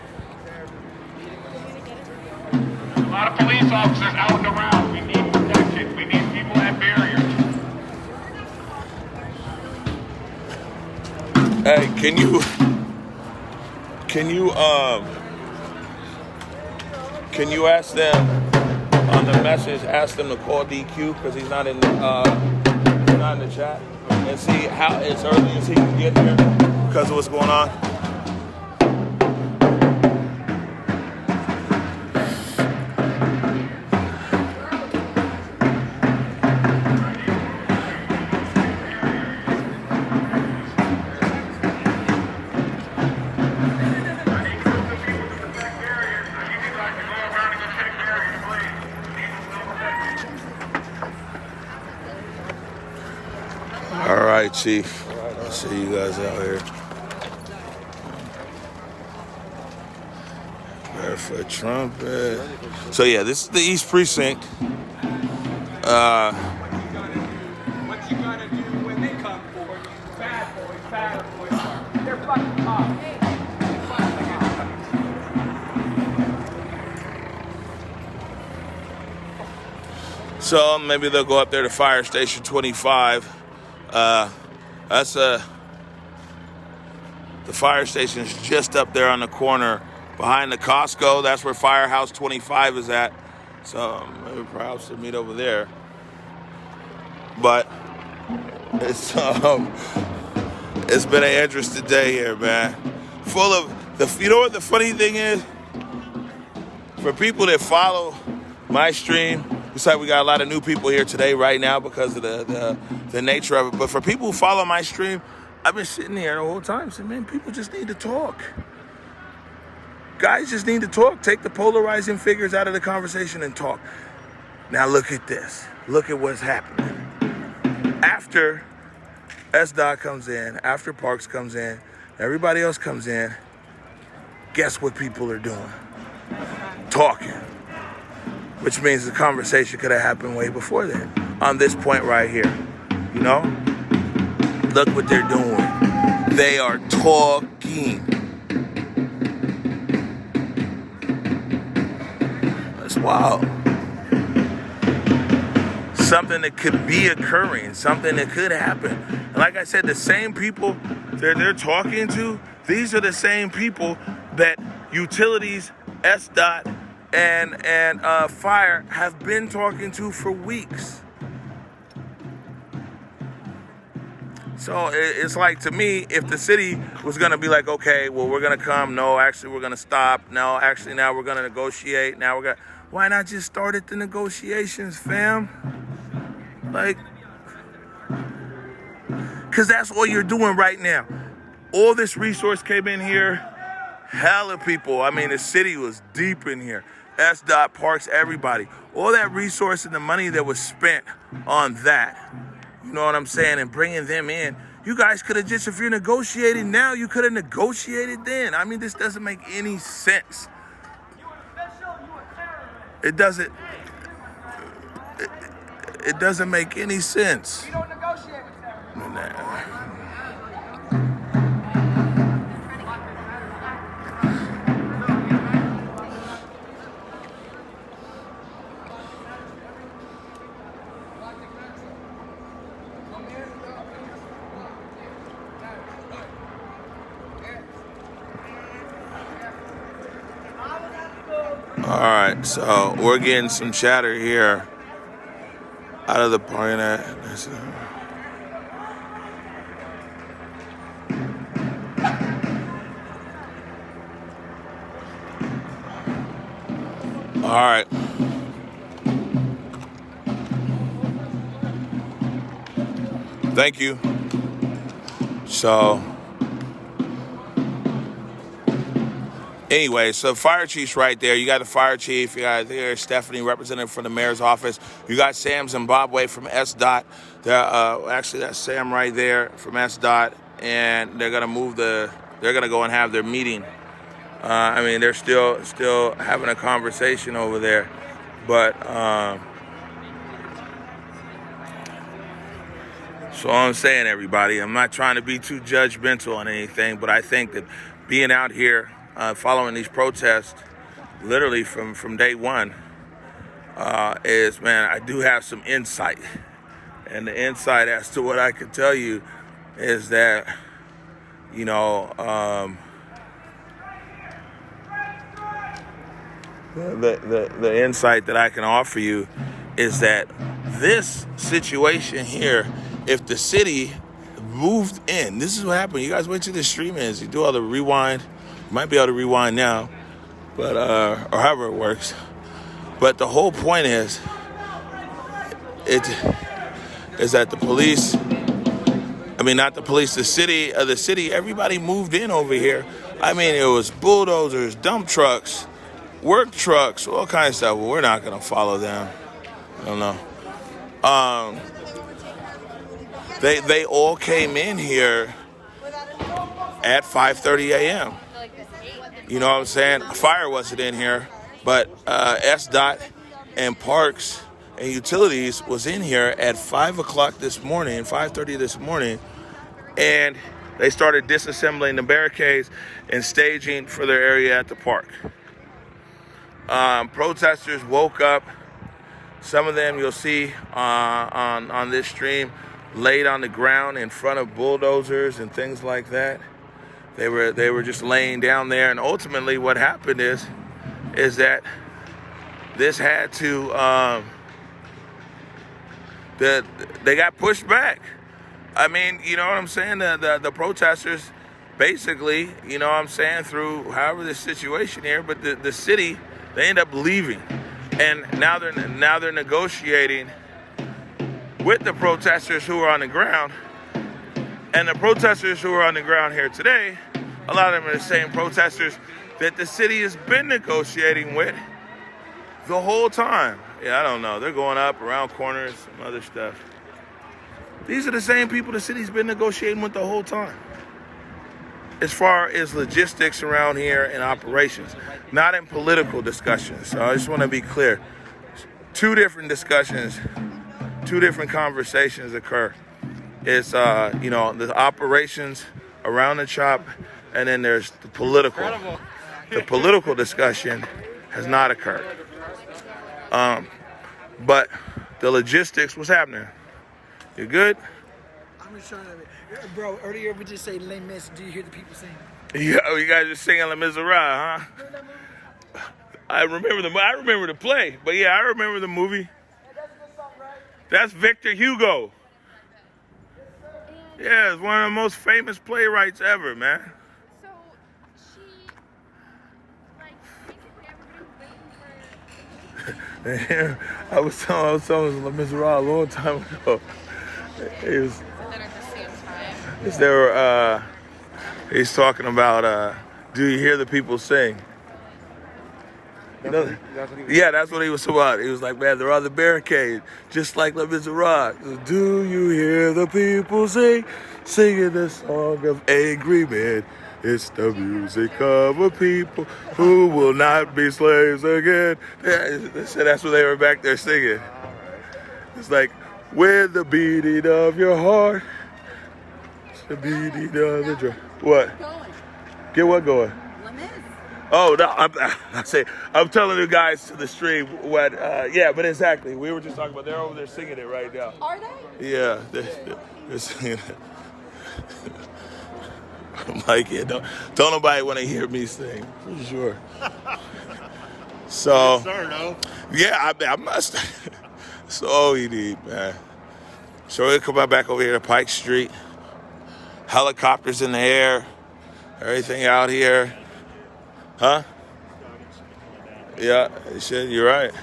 A lot of police officers out and around. We need protection. We need people at barriers. Hey, Can you ask them on the message? Ask them to call DQ because he's not in the chat, and see how as early as he can get here because of what's going on. All right, Chief. I'll see you guys out here. Barefoot trumpet. So yeah, this is the East Precinct. What you gonna do when they come for you? Bad boys. They're fucking tough. So maybe they'll go up there to Fire Station 25. The fire station is just up there on the corner behind the Costco. That's where Firehouse 25 is at. So maybe perhaps they'll meet over there. But it's been an interesting day here, man. Full of you know what the funny thing is? For people that follow my stream, it's like we got a lot of new people here today right now because of the nature of it. But for people who follow my stream, I've been sitting here the whole time saying, man, people just need to talk. Guys just need to talk. Take the polarizing figures out of the conversation and talk. Now look at this. Look at what's happening. After SDOT comes in, after Parks comes in, everybody else comes in, guess what people are doing? Talking. Which means the conversation could have happened way before then. On this point right here. You know? Look what they're doing. They are talking. That's wild. Something that could be occurring. Something that could happen. And like I said, the same people that they're talking to, these are the same people that utilities, SDOT, and fire have been talking to for weeks. So it's like, to me, if the city was going to be like, okay, well, we're going to come. No, actually, we're going to stop. No, actually, now we're going to negotiate. Now why not just start at the negotiations, fam? Like, because that's all you're doing right now. All this resource came in here. Hella people. I mean, the city was deep in here. SDOT, Parks, everybody. All that resource and the money that was spent on that. You know what I'm saying? And bringing them in. You guys could have just, if you're negotiating now, you could have negotiated then. I mean, this doesn't make any sense. It doesn't make any sense. We don't negotiate with terrorists. All right, so we're getting some chatter here out of the party. All right. Thank you. So, anyway, so fire chief's right there. You got the fire chief. You got there Stephanie, representative from the mayor's office. You got Sam Zimbabwe from SDOT. Actually, that's Sam right there from SDOT, and they're gonna they're gonna go and have their meeting. I mean, they're still having a conversation over there, but so I'm saying, everybody, I'm not trying to be too judgmental on anything, but I think that being out here following these protests, literally from day one, is, man, I do have some insight, and the insight as to what I can tell you is that, you know, the insight that I can offer you is that this situation here, if the city moved in, this is what happened. You guys went to the stream ends, you do all the rewind. You might be able to rewind now, but or however it works. But the whole point is that the police, I mean, not the police, the city, everybody moved in over here. I mean, it was bulldozers, dump trucks, work trucks, all kinds of stuff. Well, we're not going to follow them. I don't know. They all came in here at 5:30 a.m. You know what I'm saying? Fire wasn't in here, but SDOT and Parks and Utilities was in here at 5 o'clock this morning, 5:30 this morning, and they started disassembling the barricades and staging for their area at the park. Protesters woke up. Some of them you'll see on this stream laid on the ground in front of bulldozers and things like that. They were just laying down there, and ultimately what happened is that this had to they got pushed back. I mean, you know what I'm saying? The protesters basically, you know what I'm saying, through however this situation here, but the city, they end up leaving. And now they're negotiating with the protesters who are on the ground. And the protesters who are on the ground here today, a lot of them are the same protesters that the city has been negotiating with the whole time. Yeah, I don't know. They're going up around corners, some other stuff. These are the same people the city's been negotiating with the whole time. As far as logistics around here and operations, not in political discussions. So I just want to be clear. Two different discussions, two different conversations occur. It's, you know, the operations around the shop, and then there's the political. Incredible. The political discussion has not occurred. But the logistics, what's happening? You good? I'm just trying to, bro, earlier we just say Les Mis. Do you hear the people sing? Yeah, you guys just singing Les Miserables, huh? I remember the play, but yeah, I remember the movie. That's Victor Hugo. Yeah, it's one of the most famous playwrights ever, man. So she, like, basically everybody was waiting for. I was telling Les Miserables a long time ago. He was. He's talking about, do you hear the people sing? Yeah, that's what he was about. He was like, man, they're on the barricade, just like Les Miserables. Do you hear the people sing? Singing the song of angry men. It's the music of a people who will not be slaves again. They said that's what they were back there singing. It's like, with the beating of your heart, the beating of the drum. What? Get what going? Oh no! I'm telling the guys to the stream what. Yeah, but exactly. We were just talking about. They're over there singing it right now. Are they? Yeah, they're singing it. I'm like, yeah, don't nobody want to hear me sing for sure. So, yeah, I must. That's all you need, man. So we'll come back over here to Pike Street. Helicopters in the air, everything out here. Huh? Yeah, you're right.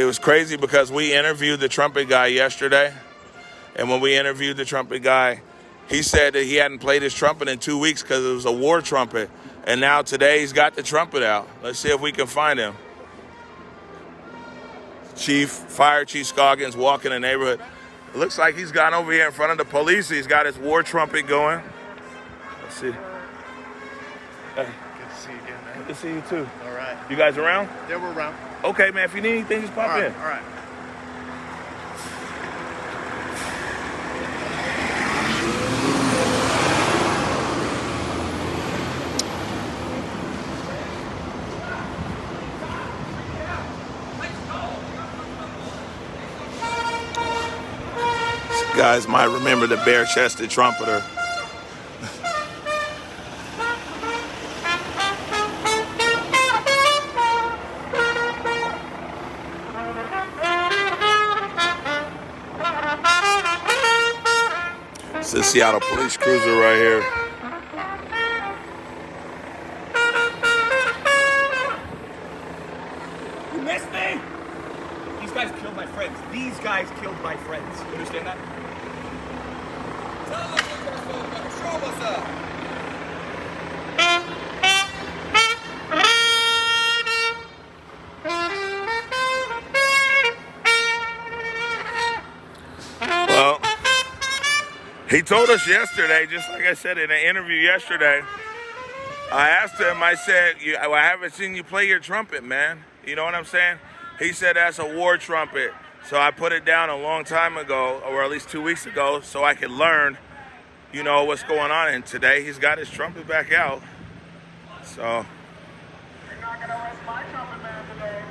It was crazy because we interviewed the trumpet guy yesterday. And when we interviewed the trumpet guy, he said that he hadn't played his trumpet in 2 weeks because it was a war trumpet. And now today he's got the trumpet out. Let's see if we can find him. Fire Chief Scoggins walking the neighborhood. It looks like he's gone over here in front of the police. He's got his war trumpet going. Let's see. Hey. Good to see you again, man. Good to see you too. All right. You guys around? Yeah, we're around. Okay, man. If you need anything, just pop in. All right. Guys might remember the bare-chested trumpeter. It's the Seattle Police Cruiser right here. You missed me? These guys killed my friends. These guys killed my friends. You understand that? Tell us show us up. Well, he told us yesterday, just like I said in an interview yesterday, I asked him, I said, I haven't seen you play your trumpet, man. You know what I'm saying? He said that's a war trumpet. So I put it down a long time ago, or at least 2 weeks ago, so I could learn, you know, what's going on. And today he's got his trumpet back out. So. You're not going to arrest my trumpet man today.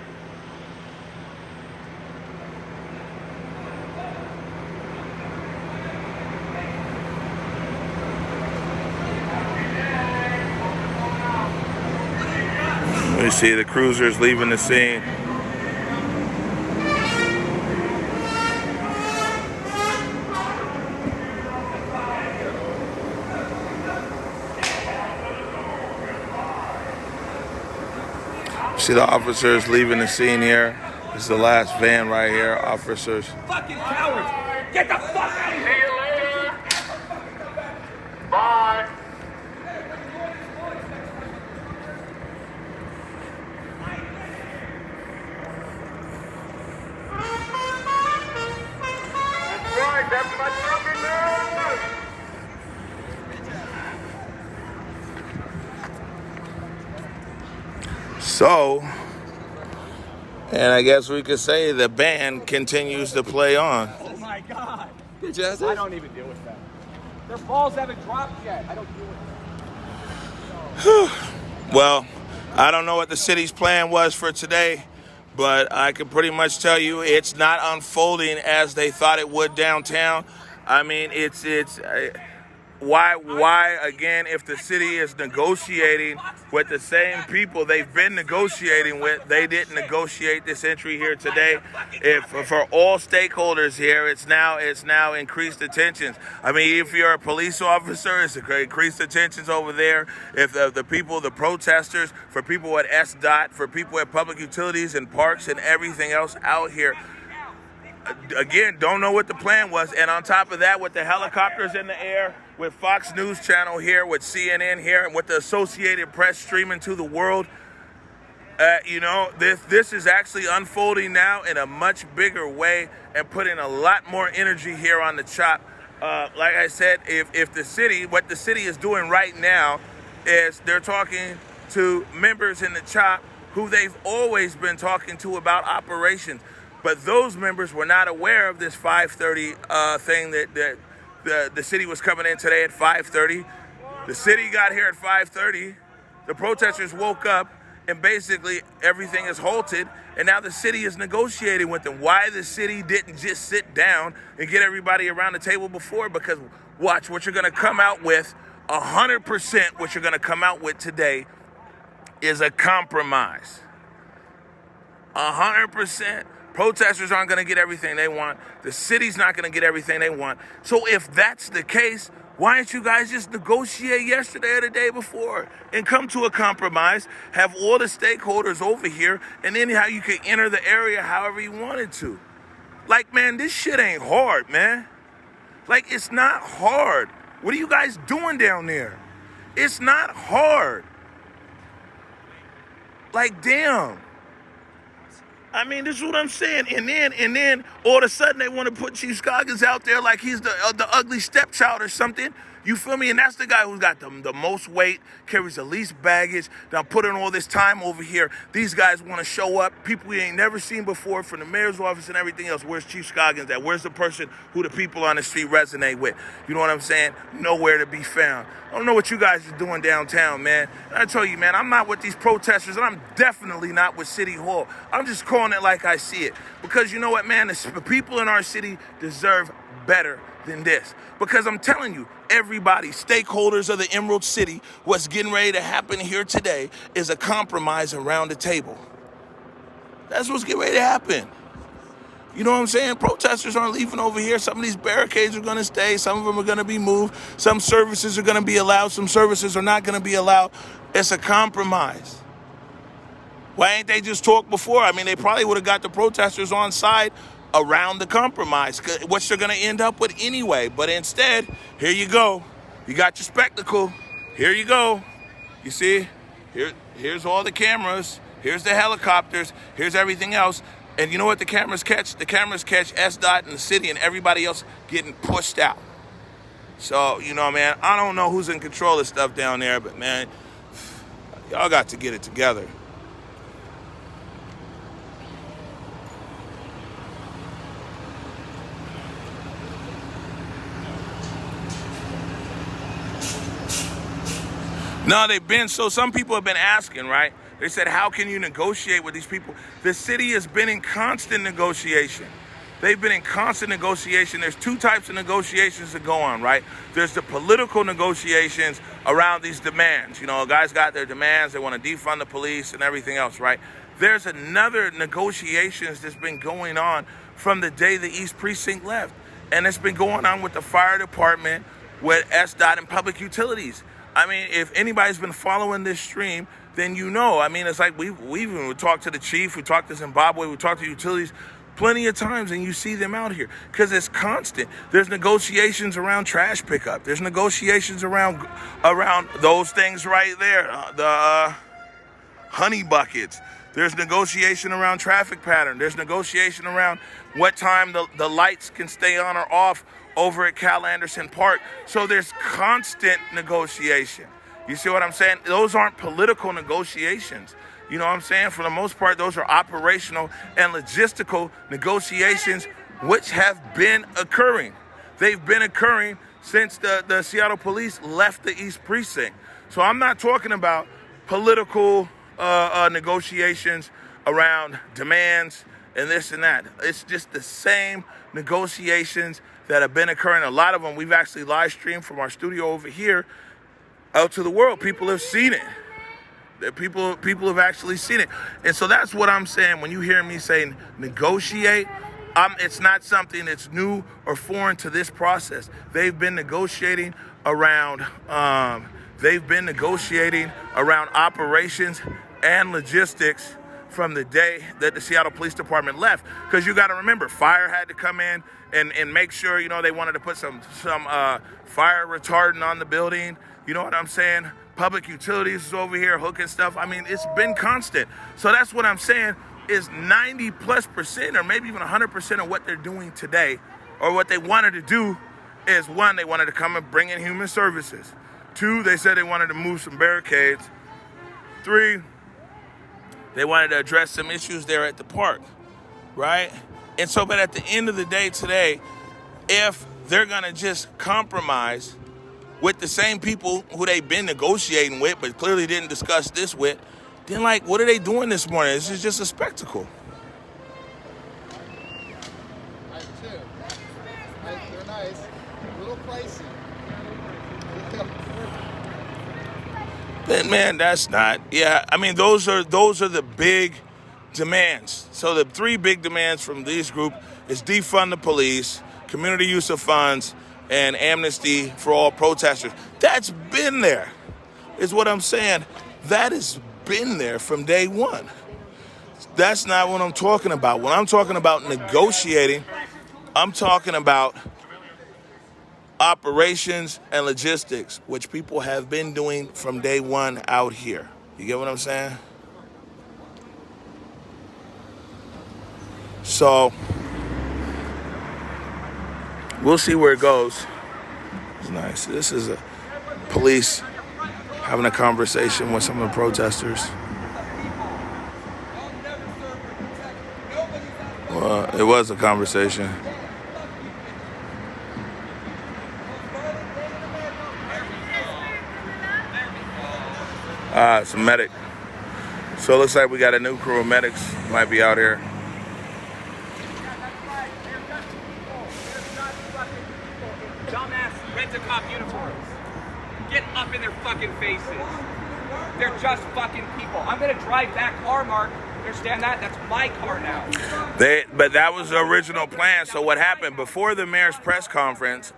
We see the cruisers leaving the scene. See the officers leaving the scene here. This is the last van right here. Officers. Fucking cowards! Get the fuck out of here! See you later. Bye. That's right, that's my trumpet man. So, and I guess we could say the band continues to play on. Oh my God! I don't even deal with that. Their balls haven't dropped yet. I don't deal with that. Well, I don't know what the city's plan was for today, but I can pretty much tell you it's not unfolding as they thought it would downtown. I mean, why again, if the city is negotiating with the same people they've been negotiating with, they didn't negotiate this entry here today. If for all stakeholders here, it's now increased attentions. I mean, if you're a police officer, it's increased attentions over there. If the people, the protesters, for people at SDOT, for people at public utilities and parks and everything else out here, again, don't know what the plan was. And on top of that, with the helicopters in the air, with Fox News Channel here, with CNN here, and with the Associated Press streaming to the world, you know, this is actually unfolding now in a much bigger way and putting a lot more energy here on the CHOP. Like I said, if the city, what the city is doing right now is they're talking to members in the CHOP who they've always been talking to about operations. But those members were not aware of this 5:30 thing that the city was coming in today at 5:30. The city got here at 5:30. The protesters woke up, and basically everything is halted. And now the city is negotiating with them. Why the city didn't just sit down and get everybody around the table before? Because watch what you're going to come out with. 100% what you're going to come out with today is a compromise. 100%. Protesters aren't going to get everything they want. The city's not going to get everything they want. So if that's the case, why didn't you guys just negotiate yesterday or the day before and come to a compromise, have all the stakeholders over here, and then how you could enter the area however you wanted to? Like, man, this shit ain't hard, man. Like, it's not hard. What are you guys doing down there? It's not hard. Like, damn. I mean, this is what I'm saying. And then all of a sudden they want to put Chief Scoggins out there like he's the ugly stepchild or something. You feel me? And that's the guy who's got the most weight, carries the least baggage. Now putting all this time over here. These guys want to show up. People we ain't never seen before from the mayor's office and everything else. Where's Chief Scoggins at? Where's the person who the people on the street resonate with? You know what I'm saying? Nowhere to be found. I don't know what you guys are doing downtown, man. And I tell you, man, I'm not with these protesters, and I'm definitely not with City Hall. I'm just calling it like I see it. Because you know what, man? The people in our city deserve better than this. Because I'm telling you, everybody, stakeholders of the Emerald City, what's getting ready to happen here today is a compromise around the table. That's what's getting ready to happen. You know what I'm saying? Protesters aren't leaving over here. Some of these barricades are going to stay. Some of them are going to be moved. Some services are going to be allowed. Some services are not going to be allowed. It's a compromise. Why ain't they just talk before? I mean, they probably would have got the protesters on side around the compromise, which they're going to end up with anyway. But instead, here you go. You got your spectacle. Here you go. You see? Here's all the cameras. Here's the helicopters. Here's everything else. And you know what the cameras catch? The cameras catch SDOT and the city and everybody else getting pushed out. So, you know, man, I don't know who's in control of stuff down there, but, man, y'all got to get it together. No, so some people have been asking, right? They said, how can you negotiate with these people? The city has been in constant negotiation. They've been in constant negotiation. There's two types of negotiations that go on, right? There's the political negotiations around these demands. You know, guys got their demands. They want to defund the police and everything else, right? There's another negotiations that's been going on from the day the East Precinct left. And it's been going on with the fire department, with SDOT and public utilities. I mean, if anybody's been following this stream, then you know. I mean, it's like we talked to the chief, we talked to Zimbabwe, we talked to utilities plenty of times, and you see them out here because it's constant. There's negotiations around trash pickup. There's negotiations around those things right there, the honey buckets. There's negotiation around traffic pattern. There's negotiation around what time the lights can stay on or off over at Cal Anderson Park. So there's constant negotiation. You see what I'm saying? Those aren't political negotiations. You know what I'm saying? For the most part, those are operational and logistical negotiations which have been occurring. They've been occurring since the Seattle police left the East Precinct. So I'm not talking about political negotiations around demands and this and that. It's just the same negotiations that have been occurring. A lot of them we've actually live streamed from our studio over here out to the world. People have seen it. People have actually seen it. And so that's what I'm saying when you hear me saying negotiate. It's not something that's new or foreign to this process. They've been negotiating around operations and logistics from the day that the Seattle Police Department left. Because you got to remember, fire had to come in and make sure, you know, they wanted to put some fire retardant on the building. You know what I'm saying? Public utilities is over here hooking stuff. I mean, it's been constant. So that's what I'm saying is 90+% or maybe even 100% of what they're doing today or what they wanted to do is, one, they wanted to come and bring in human services. Two, they said they wanted to move some barricades. Three, they wanted to address some issues there at the park, right? And so, but at the end of the day today, if they're going to just compromise with the same people who they've been negotiating with, but clearly didn't discuss this with, then, like, what are they doing this morning? This is just a spectacle. They're nice, a little pricey. Man, that's not. Yeah, I mean, those are the big demands. So the three big demands from this group is defund the police, community use of funds, and amnesty for all protesters. That's been there, is what I'm saying. That has been there from day one. That's not what I'm talking about. When I'm talking about negotiating, I'm talking about operations and logistics, which people have been doing from day one out here. You get what I'm saying? So we'll see where it goes. It's nice. This is a police having a conversation with some of the protesters. Well, it was a conversation. It's a medic. So it looks like we got a new crew of medics might be out here. Dumbass rent-a-cop uniforms. Get up in their fucking faces. They're just fucking people. I'm gonna drive that car, Mark. understand that? That's my car now. But that was the original plan. So what happened before the mayor's press conference?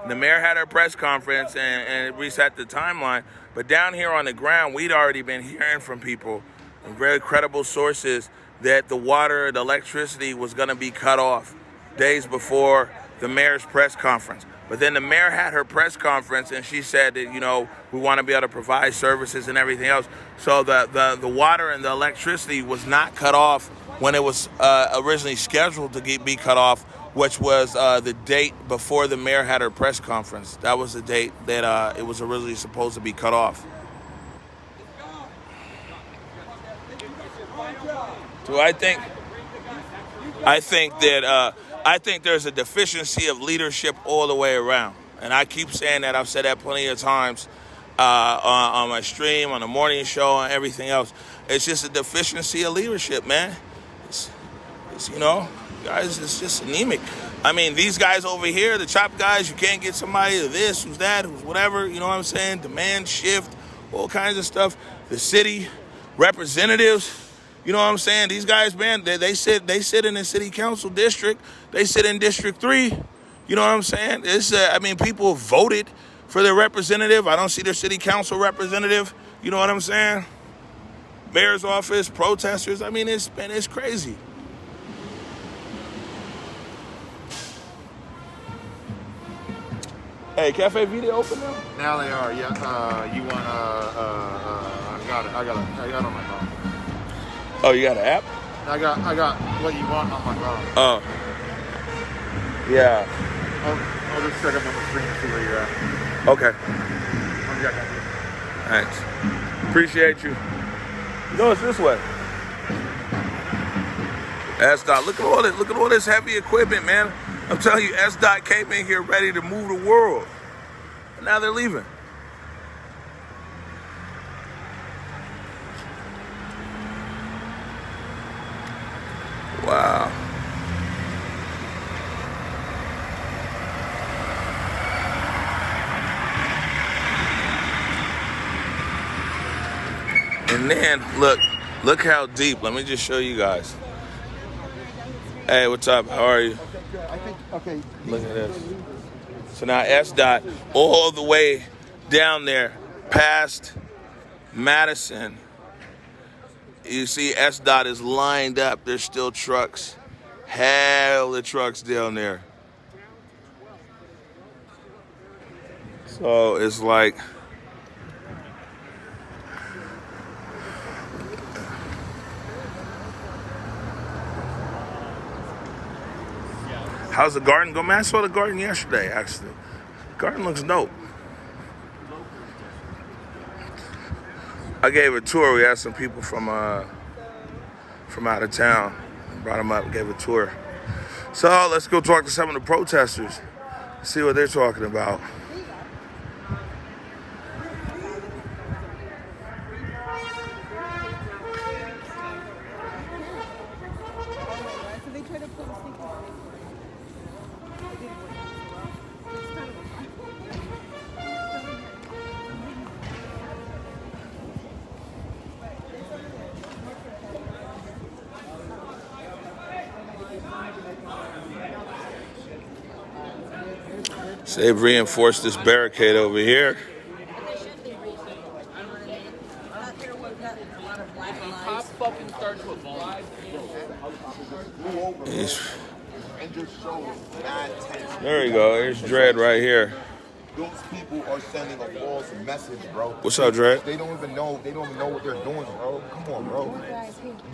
The mayor had her press conference and it reset the timeline. But down here on the ground, we'd already been hearing from people, very credible sources, that the water, the electricity was going to be cut off days before the mayor's press conference. But then the mayor had her press conference and she said that, you know, we want to be able to provide services and everything else. So the water and the electricity was not cut off when it was originally scheduled to be cut off, which was the date before the mayor had her press conference. That was the date that it was originally supposed to be cut off. So I think there's a deficiency of leadership all the way around. And I keep saying that. I've said that plenty of times on my stream, on the morning show, and everything else. It's just a deficiency of leadership, man. It's you know, guys, it's just anemic. I mean, these guys over here, the chop guys, you can't get somebody to this, who's that, who's whatever, you know what I'm saying? Demand shift, all kinds of stuff. The city representatives, you know what I'm saying? These guys, man, they sit in the city council district. They sit in District 3. You know what I'm saying? It's I mean, people voted for their representative. I don't see their city council representative. You know what I'm saying? Mayor's office, protesters. I mean, it's crazy. Hey, Cafe Video open now? Now they are. Yeah. You want? I got it on my phone. Oh, you got an app? I got what you want on my phone. Oh. Yeah. I'll just check up on the screen and see where you're at. Okay. Thanks. Appreciate you. No, it's this way. SDOT. Look at all this heavy equipment, man. I'm telling you, SDOT came in here ready to move the world. And now they're leaving. Wow. And then, look how deep. Let me just show you guys. Hey, what's up? How are you? Okay. Look at this. So now SDOT all the way down there past Madison. You see SDOT is lined up. There's still trucks. Hell of trucks down there. So it's like, how's the garden going? Man, I saw the garden yesterday, actually. Garden looks dope. I gave a tour. We had some people from out of town. Brought them up, gave a tour. So let's go talk to some of the protesters. See what they're talking about. So they've reinforced this barricade over here. Cop fucking starts with live. There you go. Here's Dredd right here. Those people are sending a false message, bro. What's up, Dredd? They don't even know what they're doing, bro. Come on, bro.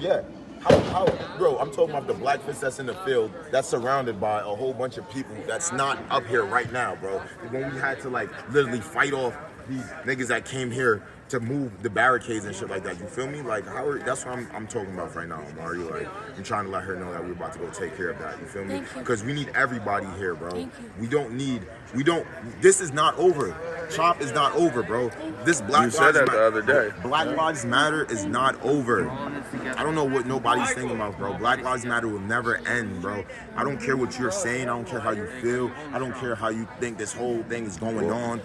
Yeah. How, bro, I'm talking about the black fist that's in the field that's surrounded by a whole bunch of people that's not up here right now, bro. When we had to, like, literally fight off these niggas that came here to move the barricades and shit like that. You feel me? Like, that's what I'm talking about right now, Omari. Like, I'm trying to let her know that we're about to go take care of that. You feel me? Because we need everybody here, bro. This is not over. CHOP is not over, bro. This Black You said that the other day. Black Lives Matter is not over. I don't know what nobody's thinking about, bro. Black Lives Matter will never end, bro. I don't care what you're saying. I don't care how you feel. I don't care how you think this whole thing is going on.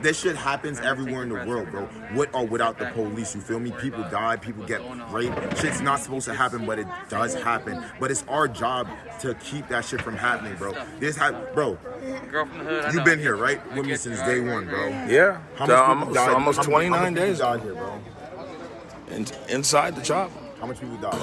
This shit happens everywhere in the world, bro. What with or without the police. You feel me? People die, people get raped. Shit's not supposed to happen, but it does happen. But it's our job to keep that shit from happening, bro. Bro. Girl from the hood. You've been here, right? With me since day one, bro. Yeah. How much people died? Almost 29 days. Died here, bro. Inside the chop. How much people died?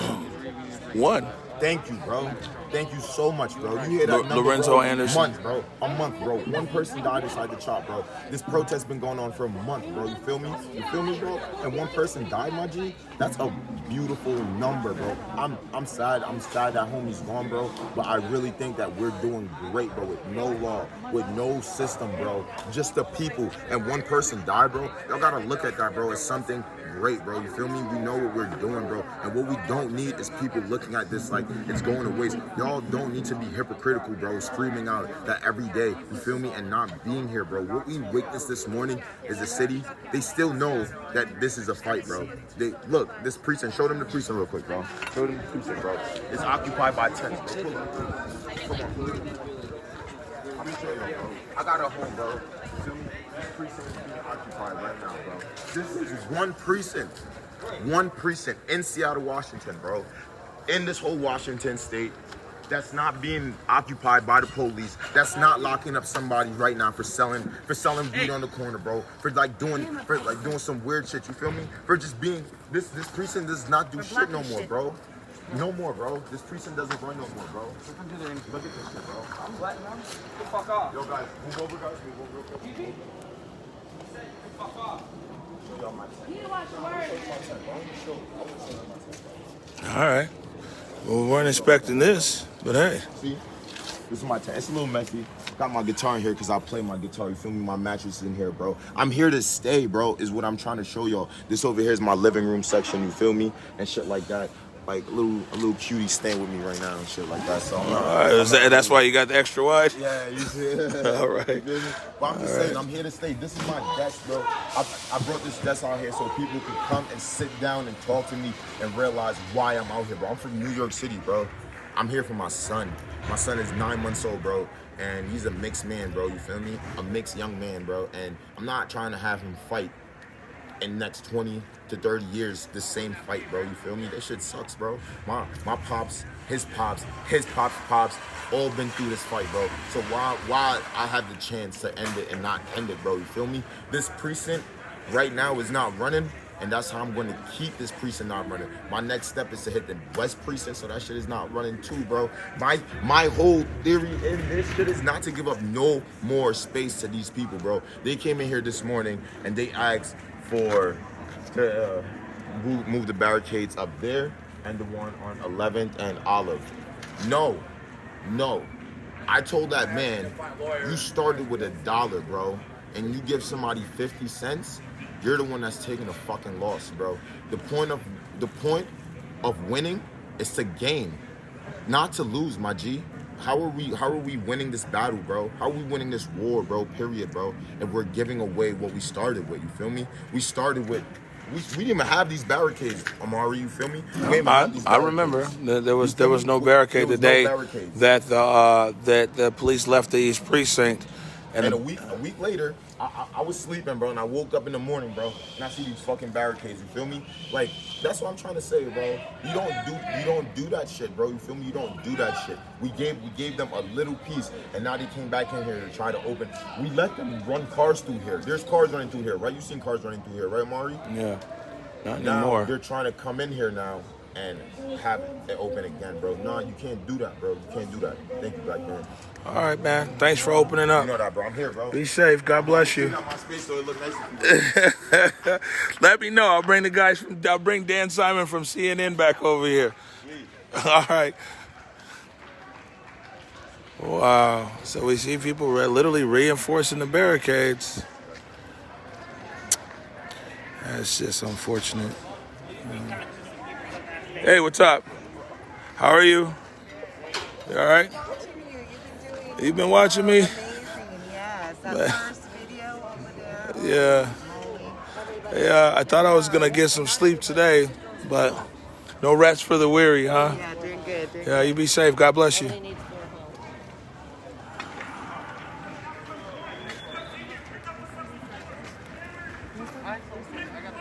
One. Thank you, bro. Thank you so much, bro. You hear that number, Lorenzo bro? Anderson. A month, bro. One person died inside the chop, bro. This protest been going on for a month, bro. You feel me? You feel me, bro? And one person died, my G. That's a beautiful number, bro. I'm sad. I'm sad that homie's gone, bro. But I really think that we're doing great, bro. With no law, with no system, bro. Just the people. And one person died, bro. Y'all gotta look at that, bro, as something great, bro. You feel me? We know what we're doing, bro. And what we don't need is people looking at this like it's going to waste. Y'all don't need to be hypocritical, bro, screaming out that every day, you feel me, and not being here, bro. What we witnessed this morning is the city. They still know that this is a fight, bro. They look, this precinct, show them the precinct real quick, bro. Show them the precinct, bro. It's occupied by tents, bro. Pull up. Come on. Let me show you, bro. I got a home, bro. You feel me? This precinct is being occupied right now, bro. This is one precinct in Seattle, Washington, bro. In this whole Washington state, that's not being occupied by the police. That's not locking up somebody right now for selling weed on the corner, bro. For doing some weird shit. You feel me? For just being this precinct does not do shit no more, bro. No more, bro. This precinct doesn't run no more, bro. Look at this shit, bro. I'm letting them. Get the fuck off. Yo, guys, move over, guys. Move over real quick. Get the fuck off. Show y'all my tent. All right. Well, we weren't expecting this, but hey. See, this is my tent. It's a little messy. Got my guitar in here because I play my guitar. You feel me? My mattress is in here, bro. I'm here to stay, bro, is what I'm trying to show y'all. This over here is my living room section, you feel me? And shit like that. Like a little cutie staying with me right now and shit like that. So that's why you got the extra wide? Yeah, you see. All right. But I'm just saying, I'm here to stay. This is my desk, bro. I brought this desk out here so people could come and sit down and talk to me and realize why I'm out here, bro. I'm from New York City, bro. I'm here for my son. My son is 9 months old, bro. And he's a mixed man, bro. You feel me? A mixed young man, bro. And I'm not trying to have him fight in the next 20 to 30 years, the same fight, bro. You feel me? That shit sucks, bro. My pops, his pops, all been through this fight, bro. So why I have the chance to end it and not end it, bro? You feel me? This precinct right now is not running, and that's how I'm going to keep this precinct not running. My next step is to hit the West precinct, so that shit is not running too, bro. My whole theory in this shit is not to give up no more space to these people, bro. They came in here this morning and they asked to move the barricades up there and the one on 11th and Olive. No. I told that man, you started with $1, bro, and you give somebody 50 cents, you're the one that's taking a fucking loss, bro. The point of winning is to gain, not to lose, my G. How are we winning this battle, bro? How are we winning this war, bro? Period, bro. If we're giving away what we started with, you feel me? We started with, we didn't even have these barricades, Omari, you feel me? I remember there was no barricade the day that the police left the East Precinct, and a week later, I was sleeping, bro, and I woke up in the morning, bro, and I see these fucking barricades. You feel me? Like, that's what I'm trying to say, bro. You don't do that shit, bro. You feel me? You don't do that shit. We gave them a little piece, and now they came back in here to try to open. We let them run cars through here. There's cars running through here, right? You've seen cars running through here, right, Mari? Yeah. Not now, anymore. They're trying to come in here now and have it open again, bro. Nah, you can't do that, bro. You can't do that. Thank you, black man. All right, man. Thanks for opening up. You know that, bro. I'm here, bro. Be safe. God bless you. My space so it look nice. Let me know. I'll bring Dan Simon from CNN back over here. All right. Wow. So we see people literally reinforcing the barricades. That's just unfortunate. Hey, what's up? How are you? You all right? You've been watching me? Yes, that first video over there. Yeah, I thought I was going to get some sleep today, but no rest for the weary, huh? Yeah, doing good. Yeah, you be safe. God bless you. I got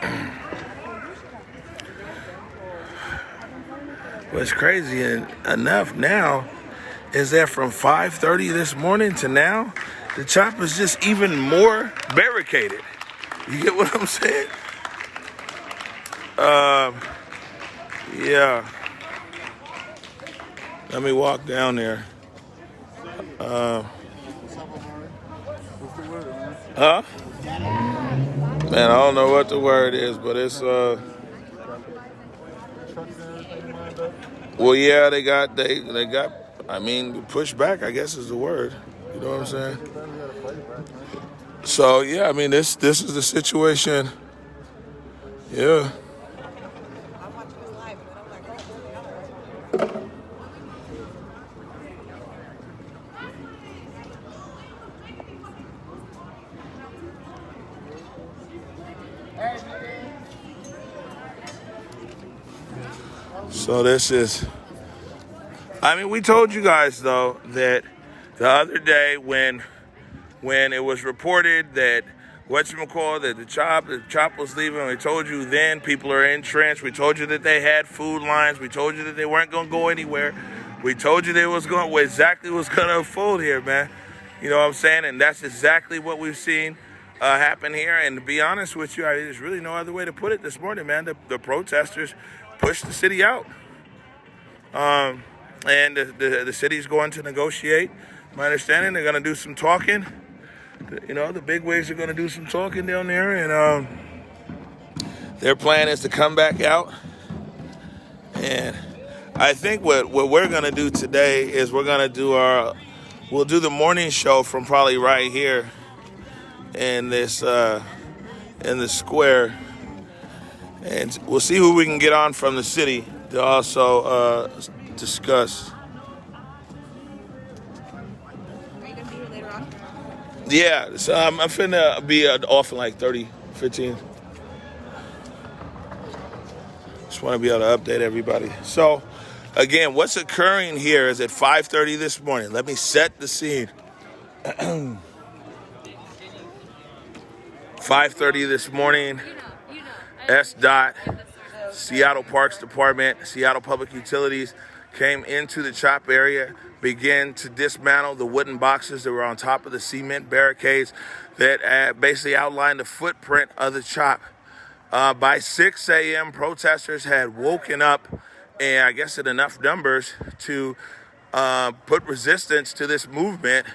what's crazy enough now is that from 5:30 this morning to now, the chop is just even more barricaded. You get what I'm saying? Yeah. Let me walk down there. Huh? Man, I don't know what the word is, but it's well, yeah, they got I mean, push back, I guess is the word. You know what I'm saying? So yeah, I mean this is the situation. Yeah. So this is, I mean, we told you guys though that the other day when it was reported that that the chop was leaving, we told you then people are entrenched. We told you that they had food lines. We told you that they weren't going to go anywhere. We told you exactly what's going to unfold here, man. You know what I'm saying? And that's exactly what we've seen happen here. And to be honest with you, there's really no other way to put it this morning, man. The protesters pushed the city out. And the city's going to negotiate. My understanding, they're going to do some talking. You know, the big wigs are going to do some talking down there. And their plan is to come back out. And I think what we're going to do today is we'll do the morning show from probably right here in this, in the square. And we'll see who we can get on from the city to also discuss. Are you going to be here later on? Yeah, so I'm finna be off in like 15. Just want to be able to update everybody. So, again, what's occurring here is at 5:30 this morning. Let me set the scene. 5:30 this morning, SDOT, Seattle Parks Department, Seattle Public Utilities came into the chop area, began to dismantle the wooden boxes that were on top of the cement barricades that basically outlined the footprint of the chop. By 6 a.m., protesters had woken up, and I guess in enough numbers to put resistance to this movement,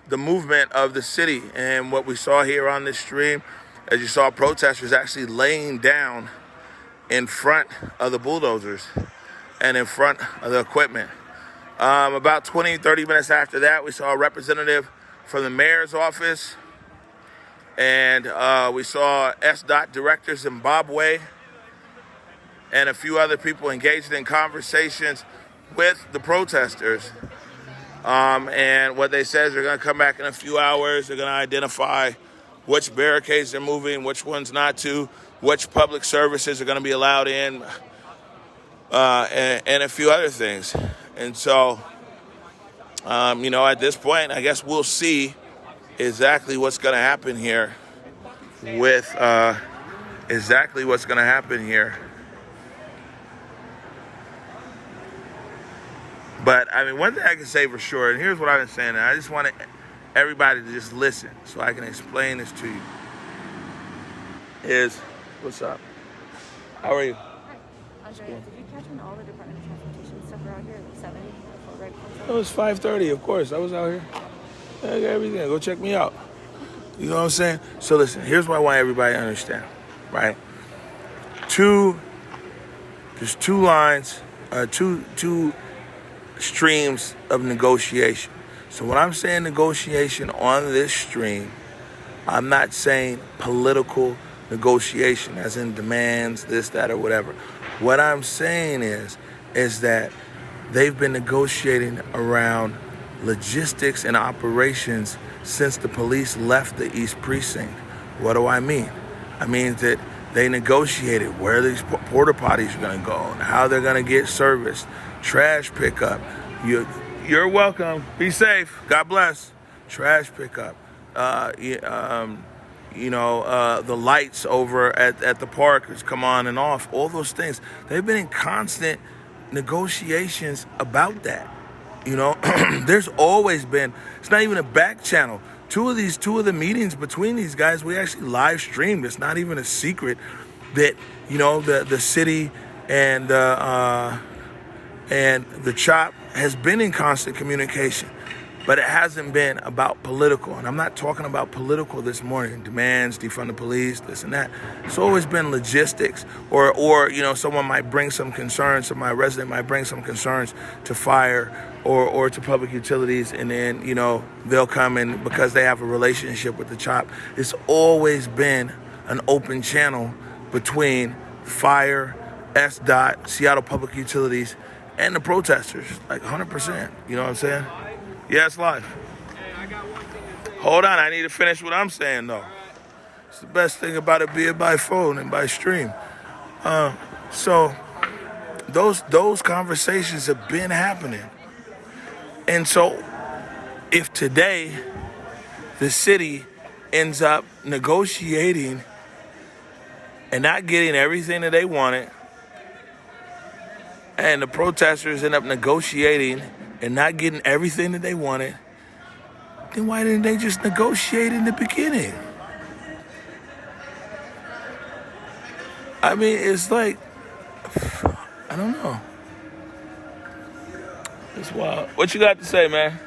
the movement of the city. And what we saw here on this stream, as you saw protesters actually laying down in front of the bulldozers and in front of the equipment. About 30 minutes after that, we saw a representative from the mayor's office, and we saw SDOT Director Zimbabwe and a few other people engaged in conversations with the protesters. And what they said is they're going to come back in a few hours. They're going to identify which barricades they're moving, which ones not to, which public services are going to be allowed in, and a few other things. And so, at this point, I guess we'll see exactly what's going to happen here with exactly what's going to happen here. But, I mean, one thing I can say for sure, and here's what I've been saying, and I just want everybody to just listen so I can explain this to you, is, what's up? How are you? Hi. Andre, did you catch when all the Department of Transportation stuff were out here at 7? Right It was 5:30, of course. I was out here. I got everything. Go check me out. You know what I'm saying? So listen, here's what I want everybody to understand, right? There's two lines, two streams of negotiation. So when I'm saying negotiation on this stream, I'm not saying political negotiation, as in demands, this, that, or whatever. What I'm saying is that they've been negotiating around logistics and operations since the police left the East Precinct. What do I mean? I mean that they negotiated where these porta potties are going to go and how they're going to get serviced, trash pickup. You're welcome. Be safe. God bless. Trash pickup. The lights over at the park has come on and off. All those things. They've been in constant negotiations about that. You know, there's always been, it's not even a back channel. Two of the meetings between these guys, we actually live streamed. It's not even a secret that, you know, the city and the CHOP has been in constant communication, but it hasn't been about political. And I'm not talking about political this morning, demands, defund the police, this and that. It's always been logistics, or you know, someone might bring some concerns, my resident might bring some concerns to fire or to public utilities, and then, you know, they'll come in because they have a relationship with the CHOP. It's always been an open channel between fire, SDOT, Seattle Public Utilities, and the protesters, like 100%. You know what I'm saying? Yeah, it's live. Hold on, I need to finish what I'm saying, though. It's the best thing about it being by phone and by stream. So those conversations have been happening. And so if today the city ends up negotiating and not getting everything that they wanted, and the protesters end up negotiating and not getting everything that they wanted, then why didn't they just negotiate in the beginning? I mean, it's like, I don't know. It's wild. What you got to say, man?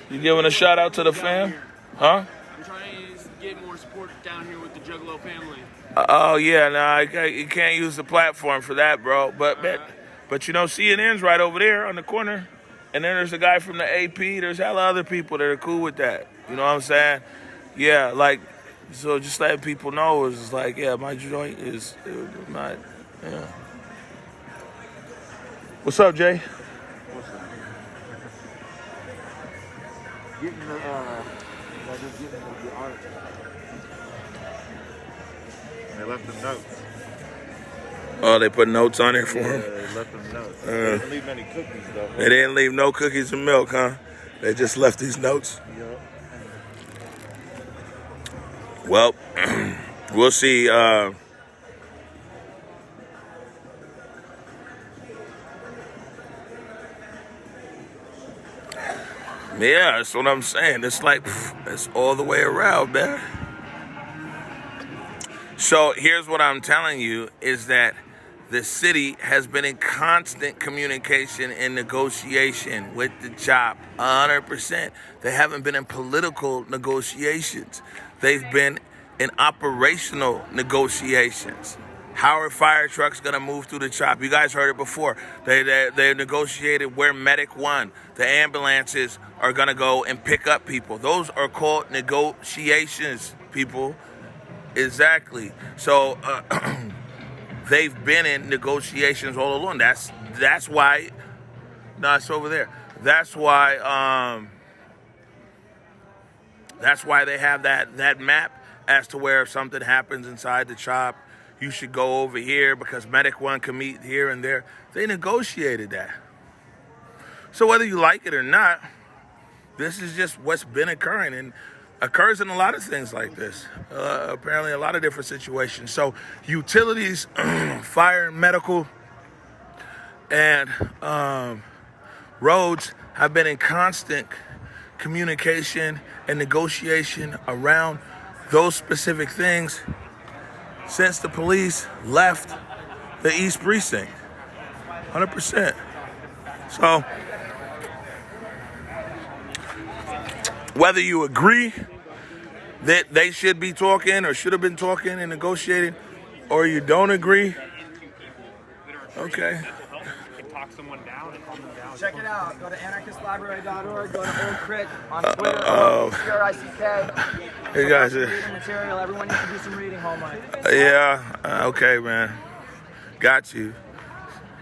You giving a shout out to the fam? Huh? I'm trying to get more support down here with the Juggalo family. Oh yeah, nah, you can't use the platform for that, bro. But you know, CNN's right over there on the corner, and then there's a guy from the AP. There's hella other people that are cool with that. You know what I'm saying? Yeah, like, so just letting people know is like, yeah, my joint is not. Yeah. What's up, Jay? Getting the art. They left the notes. Oh, they put notes on there for him? Yeah, they left them notes. They didn't leave any cookies, though. They didn't leave no cookies and milk, huh? They just left these notes. Yep. Well, we'll see. Yeah, that's what I'm saying. It's like, it's all the way around, man. So here's what I'm telling you is that the city has been in constant communication and negotiation with the CHOP, 100%. They haven't been in political negotiations. They've been in operational negotiations. How are fire trucks going to move through the CHOP? You guys heard it before. They negotiated where Medic 1, the ambulances, are going to go and pick up people. Those are called negotiations, people. Exactly. So they've been in negotiations all along. That's why. No, it's over there. That's why. That's why they have that map as to where if something happens inside the CHOP, you should go over here because Medic 1 can meet here and there. They negotiated that. So whether you like it or not, this is just what's been occurring and occurs in a lot of things like this. Apparently a lot of different situations. So utilities, fire, medical, and roads have been in constant communication and negotiation around those specific things since the police left the East Precinct, 100%. So, whether you agree that they should be talking or should have been talking and negotiating, or you don't agree, okay. Check it out. Go to anarchistlibrary.org. Go to Old Crick on Twitter. CRICK. Hey guys. Reading material. Everyone needs to do some reading homework. Yeah. Okay, man. Got you.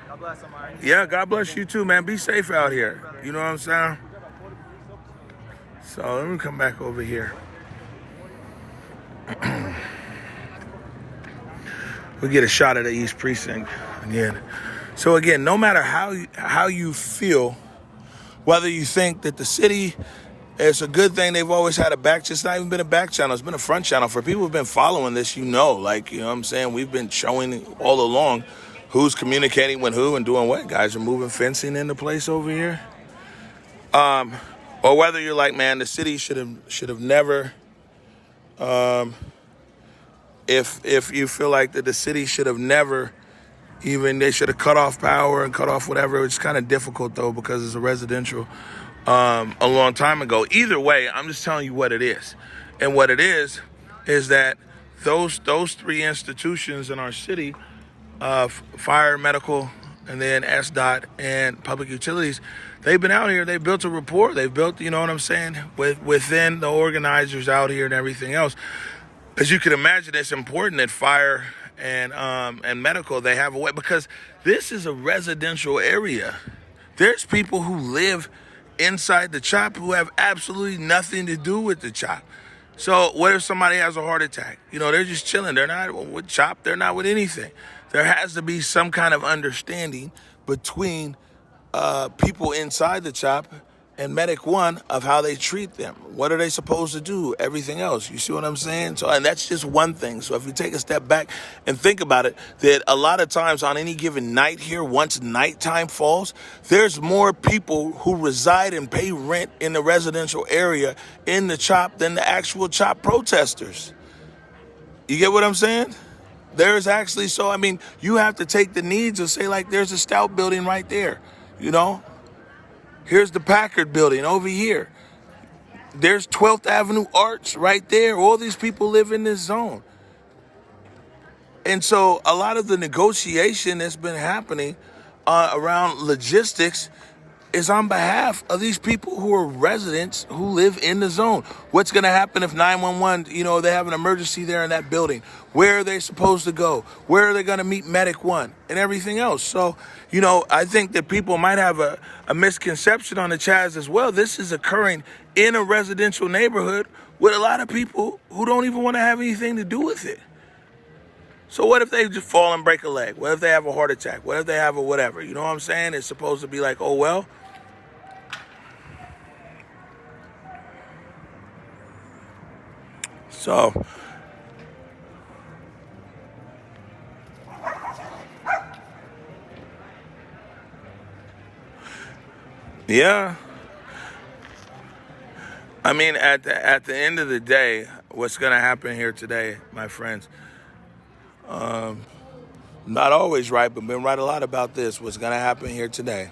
God bless, Omari. Yeah, God bless you too, man. Be safe out here. You know what I'm saying? So let me come back over here. We get a shot at the East Precinct again. So again, no matter how you feel, whether you think that the city is a good thing, they've always had a back. It's not even been a back channel. It's been a front channel. For people who've been following this, you know what I'm saying? We've been showing all along who's communicating with who and doing what. Guys are moving fencing into place over here. Or whether you're like, man, the city should have never. If you feel like that the city should have never, even they should have cut off power and cut off whatever. It's kind of difficult though because it's a residential. A long time ago. Either way, I'm just telling you what it is, and what it is that those three institutions in our city, fire, medical, and then SDOT and public utilities, they've been out here. They built a rapport. They've built, you know what I'm saying, within the organizers out here and everything else. As you can imagine, it's important that fire and medical, they have a way, because this is a residential area. There's people who live inside the CHOP who have absolutely nothing to do with the CHOP. So what if somebody has a heart attack? You know, they're just chilling. They're not with CHOP. They're not with anything. There has to be some kind of understanding between people inside the CHOP and Medic One of how they treat them. What are they supposed to do? Everything else. You see what I'm saying? So, and that's just one thing. So if you take a step back and think about it, that a lot of times on any given night here, once nighttime falls, there's more people who reside and pay rent in the residential area in the CHOP than the actual CHOP protesters. You get what I'm saying? There's actually, so I mean, you have to take the needs of, say, like, there's a Stout building right there, you know? Here's the Packard building over here. There's 12th Avenue Arts right there. All these people live in this zone. And so a lot of the negotiation that's been happening around logistics is on behalf of these people who are residents who live in the zone. What's going to happen if 911, you know, they have an emergency there in that building? Where are they supposed to go? Where are they going to meet Medic One and everything else? So, you know, I think that people might have a misconception on the Chaz as well. This is occurring in a residential neighborhood with a lot of people who don't even want to have anything to do with it. So what if they just fall and break a leg? What if they have a heart attack? What if they have a whatever? You know what I'm saying? It's supposed to be like, oh, well. So, yeah. I mean, at the end of the day, what's going to happen here today, my friends, not always right, but been right a lot about this. What's going to happen here today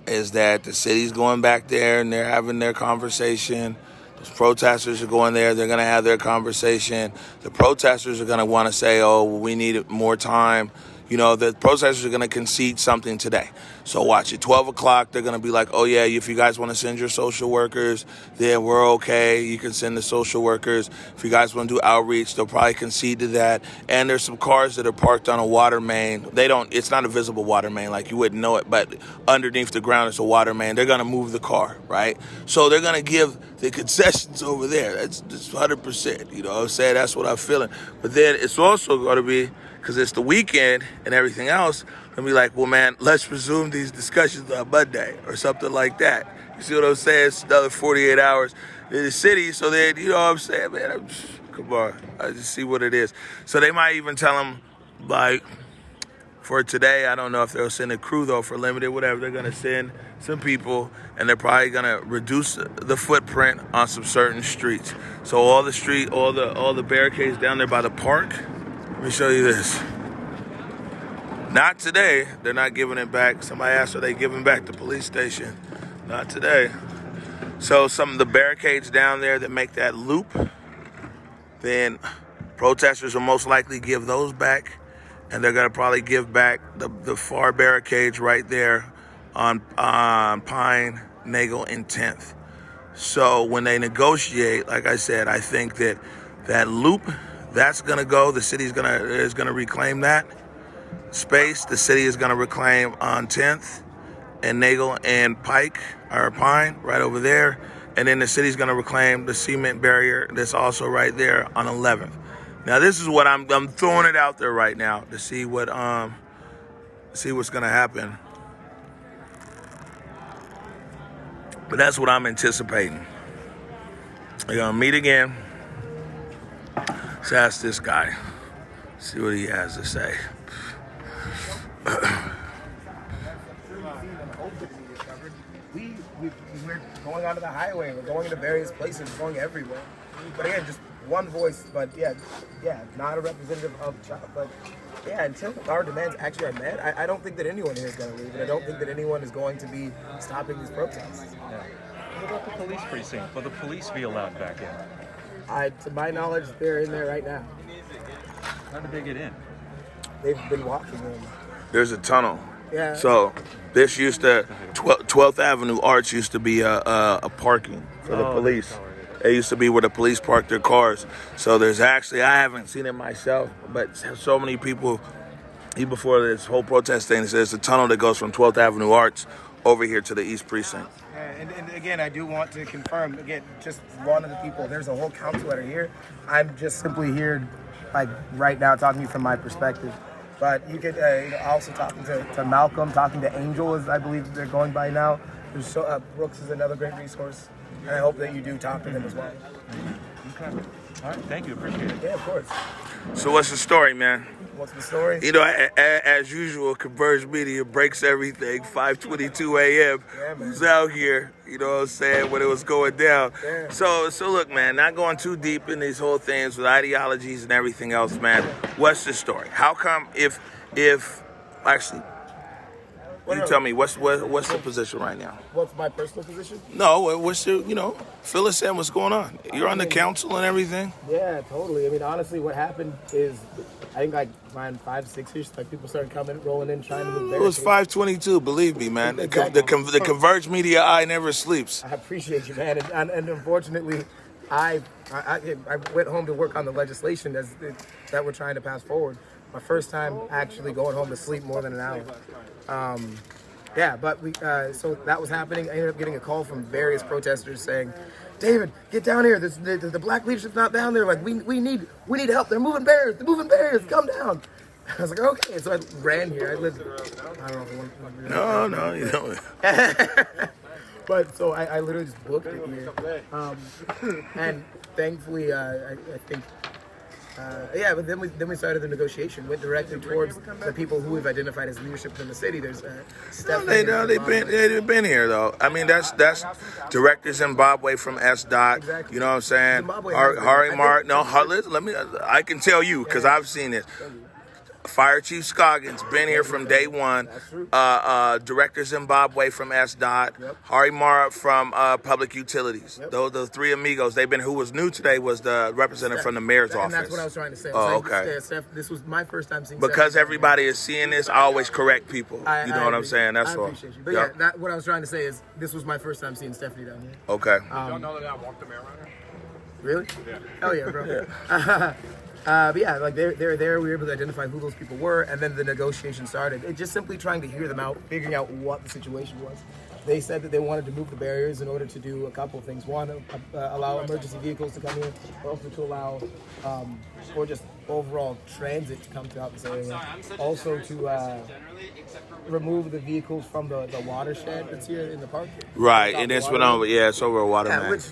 is that the city's going back there and they're having their conversation. Those protesters are going there. They're going to have their conversation. The protesters are going to want to say, oh, well, we need more time. You know, the protesters are going to concede something today. So watch it. 12 o'clock, they're going to be like, oh, yeah, if you guys want to send your social workers, then we're okay. You can send the social workers. If you guys want to do outreach, they'll probably concede to that. And there's some cars that are parked on a water main. It's not a visible water main, like you wouldn't know it, but underneath the ground is a water main. They're going to move the car, right? So they're going to give the concessions over there. That's just 100%. You know what I'm saying? That's what I'm feeling. But then it's also going to be, because it's the weekend and everything else, and be like, well, man, let's resume these discussions on Monday or something like that. You see what I'm saying? It's another 48 hours in the city. So then, you know what I'm saying, man? Come on. I just see what it is. So they might even tell them, like, for today, I don't know if they'll send a crew, though, for limited, whatever. They're going to send some people, and they're probably going to reduce the footprint on some certain streets. So all the barricades down there by the park, let me show you this. Not today. They're not giving it back. Somebody asked, are they giving back the police station? Not today. So some of the barricades down there that make that loop, then protesters will most likely give those back. And they're going to probably give back the far barricades right there on Pine, Nagel, and 10th. So when they negotiate, like I said, I think that loop, that's going to go. The city is going to reclaim that space. The city is going to reclaim on 10th and Nagel and Pike, or Pine, right over there. And then the city's going to reclaim the cement barrier that's also right there on 11th. Now, this is what I'm throwing it out there right now to see what's going to happen. But that's what I'm anticipating. We're going to meet again. Let's ask this guy. See what he has to say. We're going onto the highway. We're going to various places. We're going everywhere. But again, just one voice. But yeah, not a representative of CHOP. But yeah, until our demands actually are met, I don't think that anyone here is going to leave. And I don't think that anyone is going to be stopping these protests. Yeah. What about the police precinct? Will the police be allowed back in? To my knowledge, they're in there right now. How did they get in? They've been walking in. There's a tunnel. Yeah. So this used to 12th Avenue Arch used to be a parking for the police. It used to be where the police park their cars. So there's actually, I haven't seen it myself, but so many people, even before this whole protest thing, there's a tunnel that goes from 12th Avenue Arch over here to the East Precinct. And again, I do want to confirm, again, just one of the people, there's a whole council that are here. I'm just simply here, like, right now, talking to you from my perspective. But you could also talking to Malcolm, talking to Angel, as I believe they're going by now. There's Brooks is another great resource, and I hope that you do talk to them as well. Okay. All right, thank you, appreciate it. Yeah, of course. So what's the story, man? What's the story? You know, as usual, ConvergeMedia breaks everything. 5:22 a.m. Who's out here? You know what I'm saying? When it was going down. Yeah. So look, man. Not going too deep in these whole things with ideologies and everything else, man. What's the story? How come if actually? You tell me, what's the position right now? What's my personal position? No, what's the, fill us in, what's going on? You're on the council and everything? Yeah, totally. I mean, honestly, what happened is, I think like around 5, 6-ish, like people started rolling in, trying to move It was 5:22, believe me, man. Exactly. The ConvergeMedia eye never sleeps. I appreciate you, man. And unfortunately, I went home to work on the legislation that we're trying to pass forward. My first time actually going home to sleep more than an hour. But so that was happening. I ended up getting a call from various protesters saying, "David, get down here. The black leadership's not down there. Like we need help. They're moving barriers. Come down." I was like, "Okay." So I ran here. I lived. I don't know. No, you don't. But so I literally just booked it here, and thankfully I think. But then we started the negotiation. Went directly towards the people who we've identified as leadership in the city. There's Stephanie. They've been here though. I mean, that's Director Zimbabwe from SDOT. Exactly. You know what I'm saying? Hari Mark. No, let me. I can tell you because I've seen it. Fire Chief Scoggins been here from day one. Director Zimbabwe from SDOT. Hari Mara from Public Utilities. Those the three amigos. They've been. Who was new today was the representative from the mayor's office. And that's what I was trying to say. Okay. Steph, this was my first time seeing. Because everybody is seeing this, I always correct people. You know what I'm saying? That's all. I appreciate you. But what I was trying to say is this was my first time seeing Stephanie down here. Okay. Y'all know that I walked the mayor around here? Really? Yeah. Hell yeah, bro. But like they're there. We were able to identify who those people were, and then the negotiation started. It just simply trying to hear them out, figuring out what the situation was. They said that they wanted to move the barriers in order to do a couple of things. One, allow emergency vehicles to come here, but also to allow, or just overall transit to come throughout this area. Also to remove the vehicles from the watershed that's here in the park. Right, and it's been over. Yeah, it's over a waterman. Which,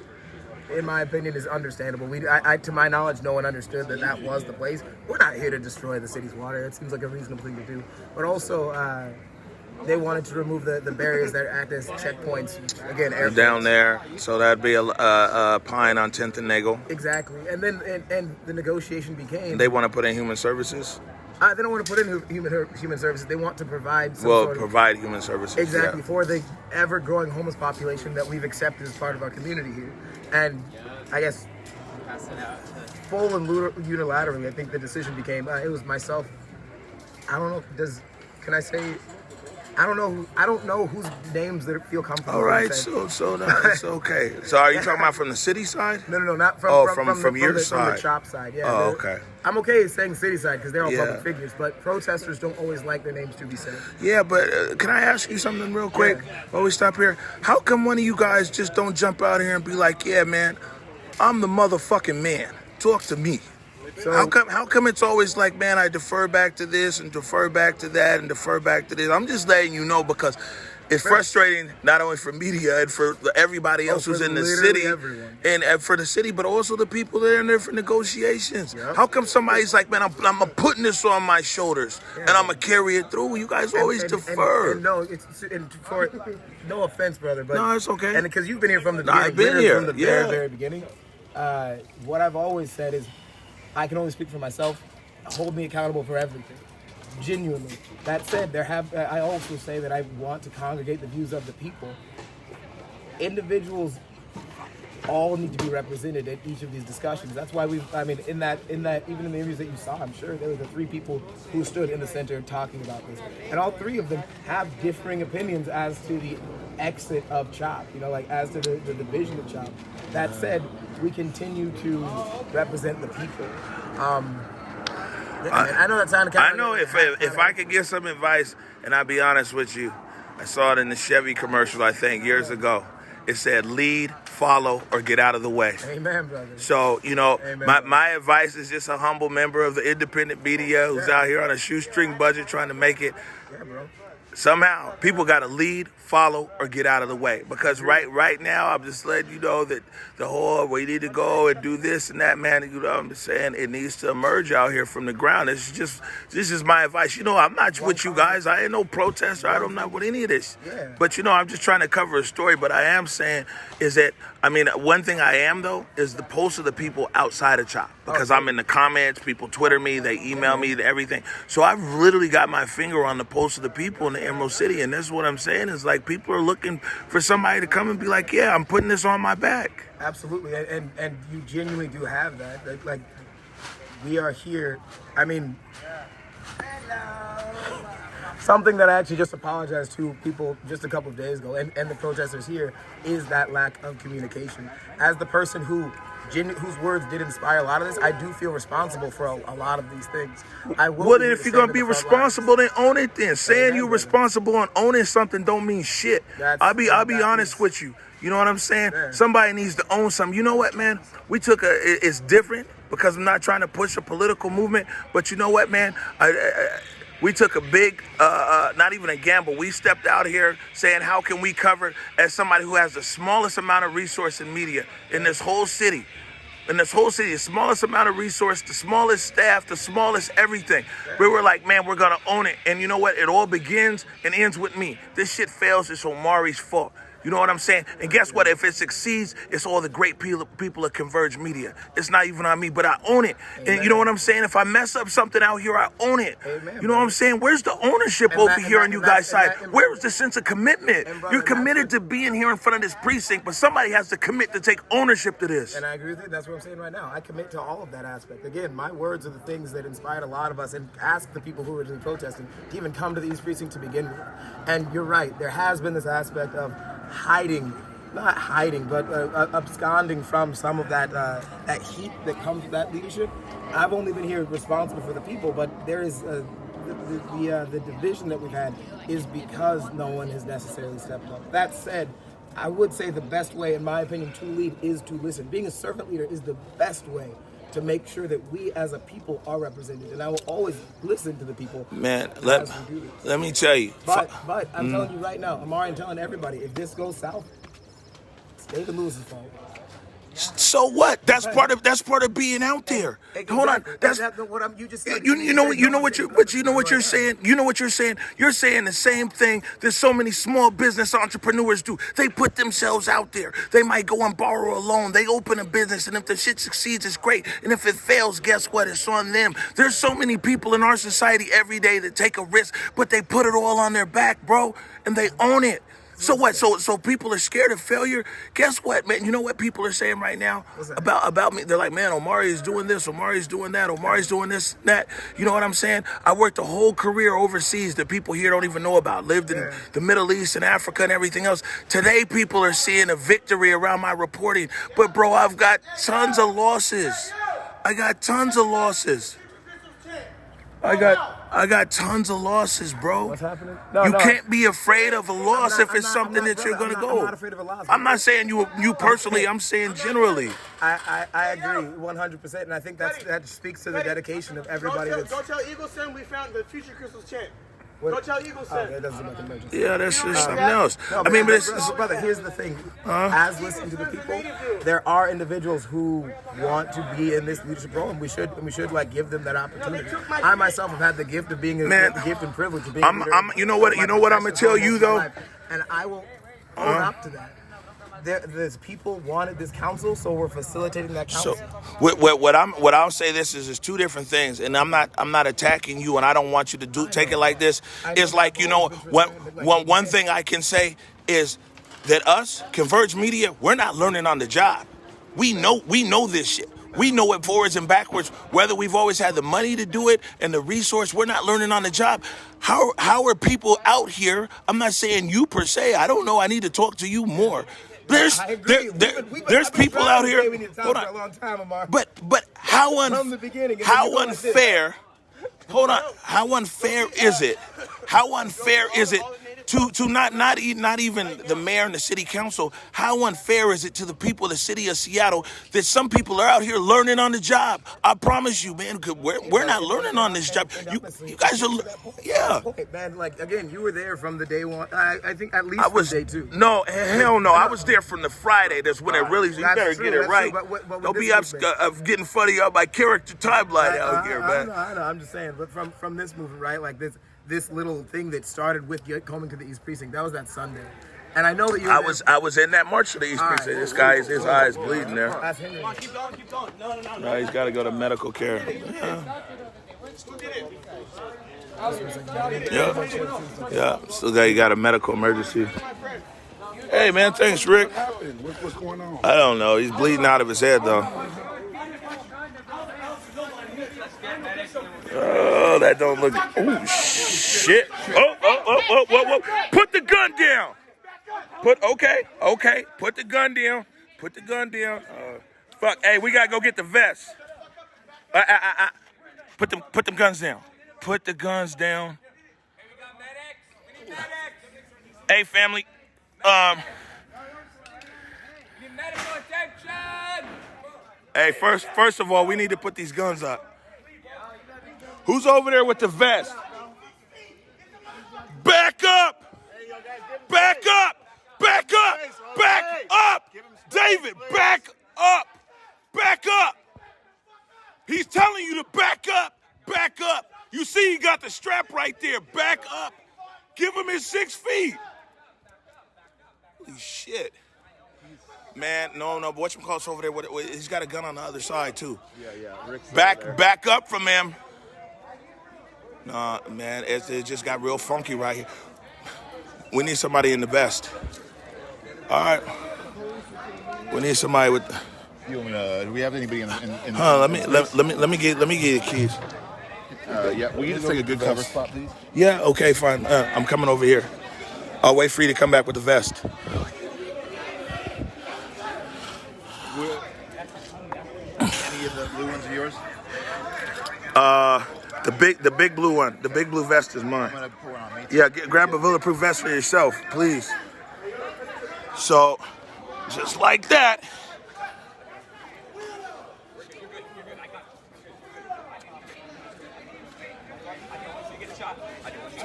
in my opinion, is understandable. To my knowledge, no one understood that was the place. We're not here to destroy the city's water. It seems like a reasonable thing to do. But also, they wanted to remove the barriers that act as checkpoints. Again, airports. Down there, so that'd be a Pine on 10th and Nagel. Exactly. And then and the negotiation became. They want to put in human services. They don't want to put in human services. They want to provide provide human services. Exactly, for the ever-growing homeless population that we've accepted as part of our community here. And I guess full and unilaterally, I think the decision became, it was myself. I don't know, can I say, I don't know whose names that feel comfortable. All right, so it's okay. So are you talking about from the city side? No, not from from your side. From the CHOP side, yeah. Oh, okay. I'm okay saying city side because they're all public figures, but protesters don't always like their names to be said. Yeah, but can I ask you something real quick? While we stop here, how come one of you guys just don't jump out here and be like, yeah, man, I'm the motherfucking man. Talk to me. So, how come it's always like, man, I defer back to this and defer back to that and defer back to this? I'm just letting you know because It's frustrating not only for media and for everybody else who's in the city, and for the city, but also the people that are in there for negotiations. How come somebody's like, man, I'm putting this on my shoulders and I'm gonna carry it through? You guys always defer. And no, for no offense, brother, but no, it's okay. And because you've been here from the I've been here from the very beginning. What I've always said is, I can only speak for myself. Hold me accountable for everything. Genuinely. That said, I also say that I want to congregate the views of the people. Individuals all need to be represented at each of these discussions. That's why even in the interviews that you saw, I'm sure there were the 3 people who stood in the center talking about this. And all 3 of them have differing opinions as to the exit of CHOP, as to the division of CHOP. That said, we continue to represent the people. I know that sounded kind of... I know if I could give some advice, and I'll be honest with you, I saw it in the Chevy commercial, I think, years ago. It said, lead, follow, or get out of the way. Amen, brother. So, my advice is just a humble member of the independent media who's out here on a shoestring budget trying to make it. Yeah, bro. Somehow, people got to lead, follow, or get out of the way. Because right now, I'm just letting you know that the whole, we need to go and do this and that, man. I'm just saying it needs to emerge out here from the ground. This is my advice. I'm not with you guys. I ain't no protester. I'm not with any of this. Yeah. But, I'm just trying to cover a story. But I am saying is that, one thing I am, though, is the post of the people outside of CHOP. Because I'm in the comments, people Twitter me, they email me, everything. So I've literally got my finger on the post of the people in the Emerald City. And this is what I'm saying is like people are looking for somebody to come and be like, yeah, I'm putting this on my back. Absolutely. And you genuinely do have that. Like we are here. Something that I actually just apologized to people just a couple of days ago and the protesters here is that lack of communication. As the person whose words did inspire a lot of this, I do feel responsible for a lot of these things. Well, then if you're going to be responsible, then own it then. Saying you're responsible and owning something don't mean shit. I'll be honest with you. You know what I'm saying? Yeah. Somebody needs to own something. You know what, man? It's different because I'm not trying to push a political movement, but you know what, man? We took a big, not even a gamble. We stepped out here saying, how can we cover as somebody who has the smallest amount of resource in media in this whole city? In this whole city, the smallest amount of resource, the smallest staff, the smallest everything. We were like, man, we're going to own it. And you know what? It all begins and ends with me. This shit fails, it's Omari's fault. You know what I'm saying? And guess what? If it succeeds, it's all the great people at ConvergeMedia. It's not even on me, but I own it. Amen. And you know what I'm saying? If I mess up something out here, I own it. Amen, you know what I'm saying? Where's the ownership over here on you guys' side? Where's the sense of commitment? You're committed to being here in front of this precinct, but somebody has to commit to take ownership to this. And I agree with you. That's what I'm saying right now. I commit to all of that aspect. Again, my words are the things that inspired a lot of us and asked the people who were originally protesting to even come to the East Precinct to begin with. And you're right. There has been this aspect of not hiding, but absconding from some of that heat that comes with that leadership. I've only been here responsible for the people, but there is the division that we've had is because no one has necessarily stepped up. That said, I would say the best way, in my opinion, to lead is to listen. Being a servant leader is the best way to make sure that we as a people are represented. And I will always listen to the people. Man, let me tell you. But I'm telling you right now, Omari, I'm telling everybody, if this goes south, it's David Lewis's fault. So what? That's part of being out there. Exactly. Hold on. That's what you just said. You know what you're saying. You know what you're saying. You're saying the same thing that so many small business entrepreneurs do. They put themselves out there. They might go and borrow a loan. They open a business, and if the shit succeeds, it's great. And if it fails, guess what? It's on them. There's so many people in our society every day that take a risk, but they put it all on their back, bro, and they own it. So what? So people are scared of failure. Guess what, man? You know what people are saying right now about me? They're like, man, Omari is doing this, Omari's doing that, Omari's doing this, that. You know what I'm saying? I worked a whole career overseas that people here don't even know about. Lived in the Middle East and Africa and everything else. Today, people are seeing a victory around my reporting. But bro, I've got tons of losses. I got tons of losses, bro. What's happening? You can't be afraid of a loss if it's something that you're going to go. I'm not afraid of a loss. I'm not saying you personally. I'm saying generally. I agree 100%, and I think that speaks to the dedication of everybody. Go tell Eagle Sim we found the future Crystal's champ. Coach, how Eagles said. That doesn't make an emergency. Yeah, that's just something else. No, I mean, but it's brother, here's the thing. As listening to the people, there are individuals who want to be in this leadership role, and we should like give them that opportunity. I myself have had the gift of being the gift and privilege of being. You know what I'm gonna tell you though, and I will own up to that. There's people wanted this council, so we're facilitating that council. So, what I'll say this is two different things, and I'm not attacking you, and I don't want you to take it like this. It's like, you know, one thing I can say is that us, ConvergeMedia, we're not learning on the job. We know this shit. We know it forwards and backwards, whether we've always had the money to do it and the resource. We're not learning on the job. How are people out here? I'm not saying you per se. I don't know. I need to talk to you more. There's people out here. Hold on. But how unfair? Hold on. How unfair is it? How unfair is it to not even the mayor and the city council? How unfair is it to the people of the city of Seattle that some people are out here learning on the job? I promise you, man, we're not learning on this job. You guys are, yeah. Okay, man, like, again, you were there from the day one. I think at least from day two. No, hell no. I was there from the Friday. That's when it really, you better get it right. Don't be getting funny up my character timeline out here, man. I know, I'm just saying, but from this movement, right, like this little thing that started with coming to the East Precinct, that was that Sunday. And I know that you I was in that march to the East Precinct. This guy, his eye is bleeding there. That's Henry. Keep going. No. No, he's got to go to medical care. Yeah. Still got a medical emergency. Hey, man, thanks, Rick. What's going on? I don't know. He's bleeding out of his head, though. Oh, that don't look. Oh, shit. Whoa. Put the gun down. Okay. Put the gun down. Fuck. Hey, we gotta go get the vest. Put them guns down. Put the guns down. Hey, family. Hey, first of all, we need to put these guns up. Who's over there with the vest? Back up! David, back up! He's telling you to back up! You see he got the strap right there. Back up! Give him his 6 feet! Holy shit. Man, no, but whatchamacallit's over there, he's got a gun on the other side, too. Yeah, Rick's Back up from him. Nah, man, it just got real funky right here. We need somebody in the vest. All right. We need somebody with. Do we have anybody in? Let me get the keys. Yeah, will you just take a good cover spot, please? Yeah. Okay. Fine. I'm coming over here. I'll wait for you to come back with the vest. Any of the blue ones are yours? The big blue one. The big blue vest is mine. Yeah, grab a bulletproof vest for yourself, please. So, just like that.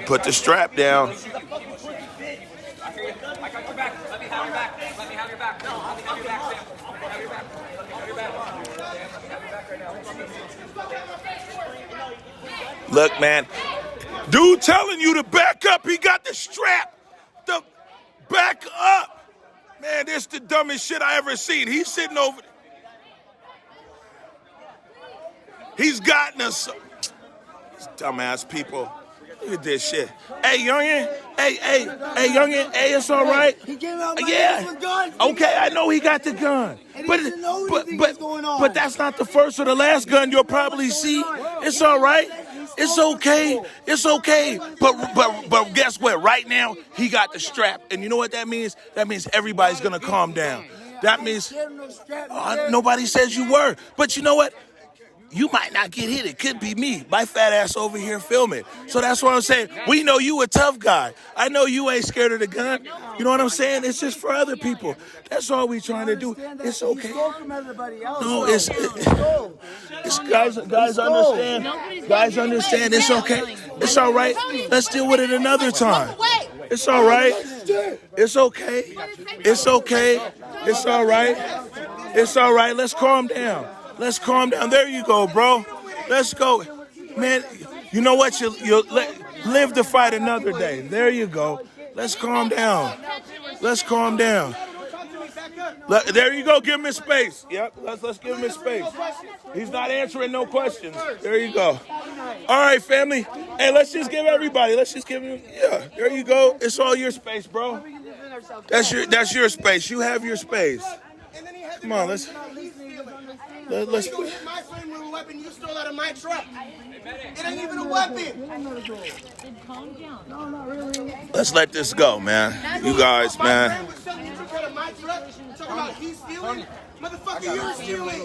Put the strap down. Look, man, dude telling you to back up. He got the strap. The back up. Man, this is the dumbest shit I ever seen. He's sitting over. He's gotten us. These dumbass people. Look at this shit. Hey, youngin. Hey, youngin. Hey, it's all right. He came out with gun. Okay, I know he got the gun. But that's not the first or the last gun you'll probably see. It's all right. It's okay. But guess what? Right now, he got the strap. And you know what that means? That means everybody's going to calm down. That means nobody says you were. But you know what? you might not get hit. It could be me, my fat ass over here filming. So that's what I'm saying. We know you a tough guy. I know you ain't scared of the gun. You know what I'm saying? It's just for other people. That's all we trying to do. It's okay. No, it's guys understand. Guys understand. It's okay. It's all right. Let's deal with it another time. It's all right. It's okay. It's okay. It's all right. It's all right. Let's calm down. Let's calm down. There you go, bro. Let's go. Man, you know what? You'll live to fight another day. There you go. Let's calm down. Let's calm down. There you go. Give him his space. Yep. Let's give him his space. He's not answering no questions. There you go. All right, family. Hey, let's just give everybody. Let's just give him. Yeah. There you go. It's all your space, bro. That's your space. You have your space. Come on. Let's. My friend with a weapon you stole out of my truck. It ain't even a weapon. Let's let this go, man. You guys, man. Motherfucker, you're stealing.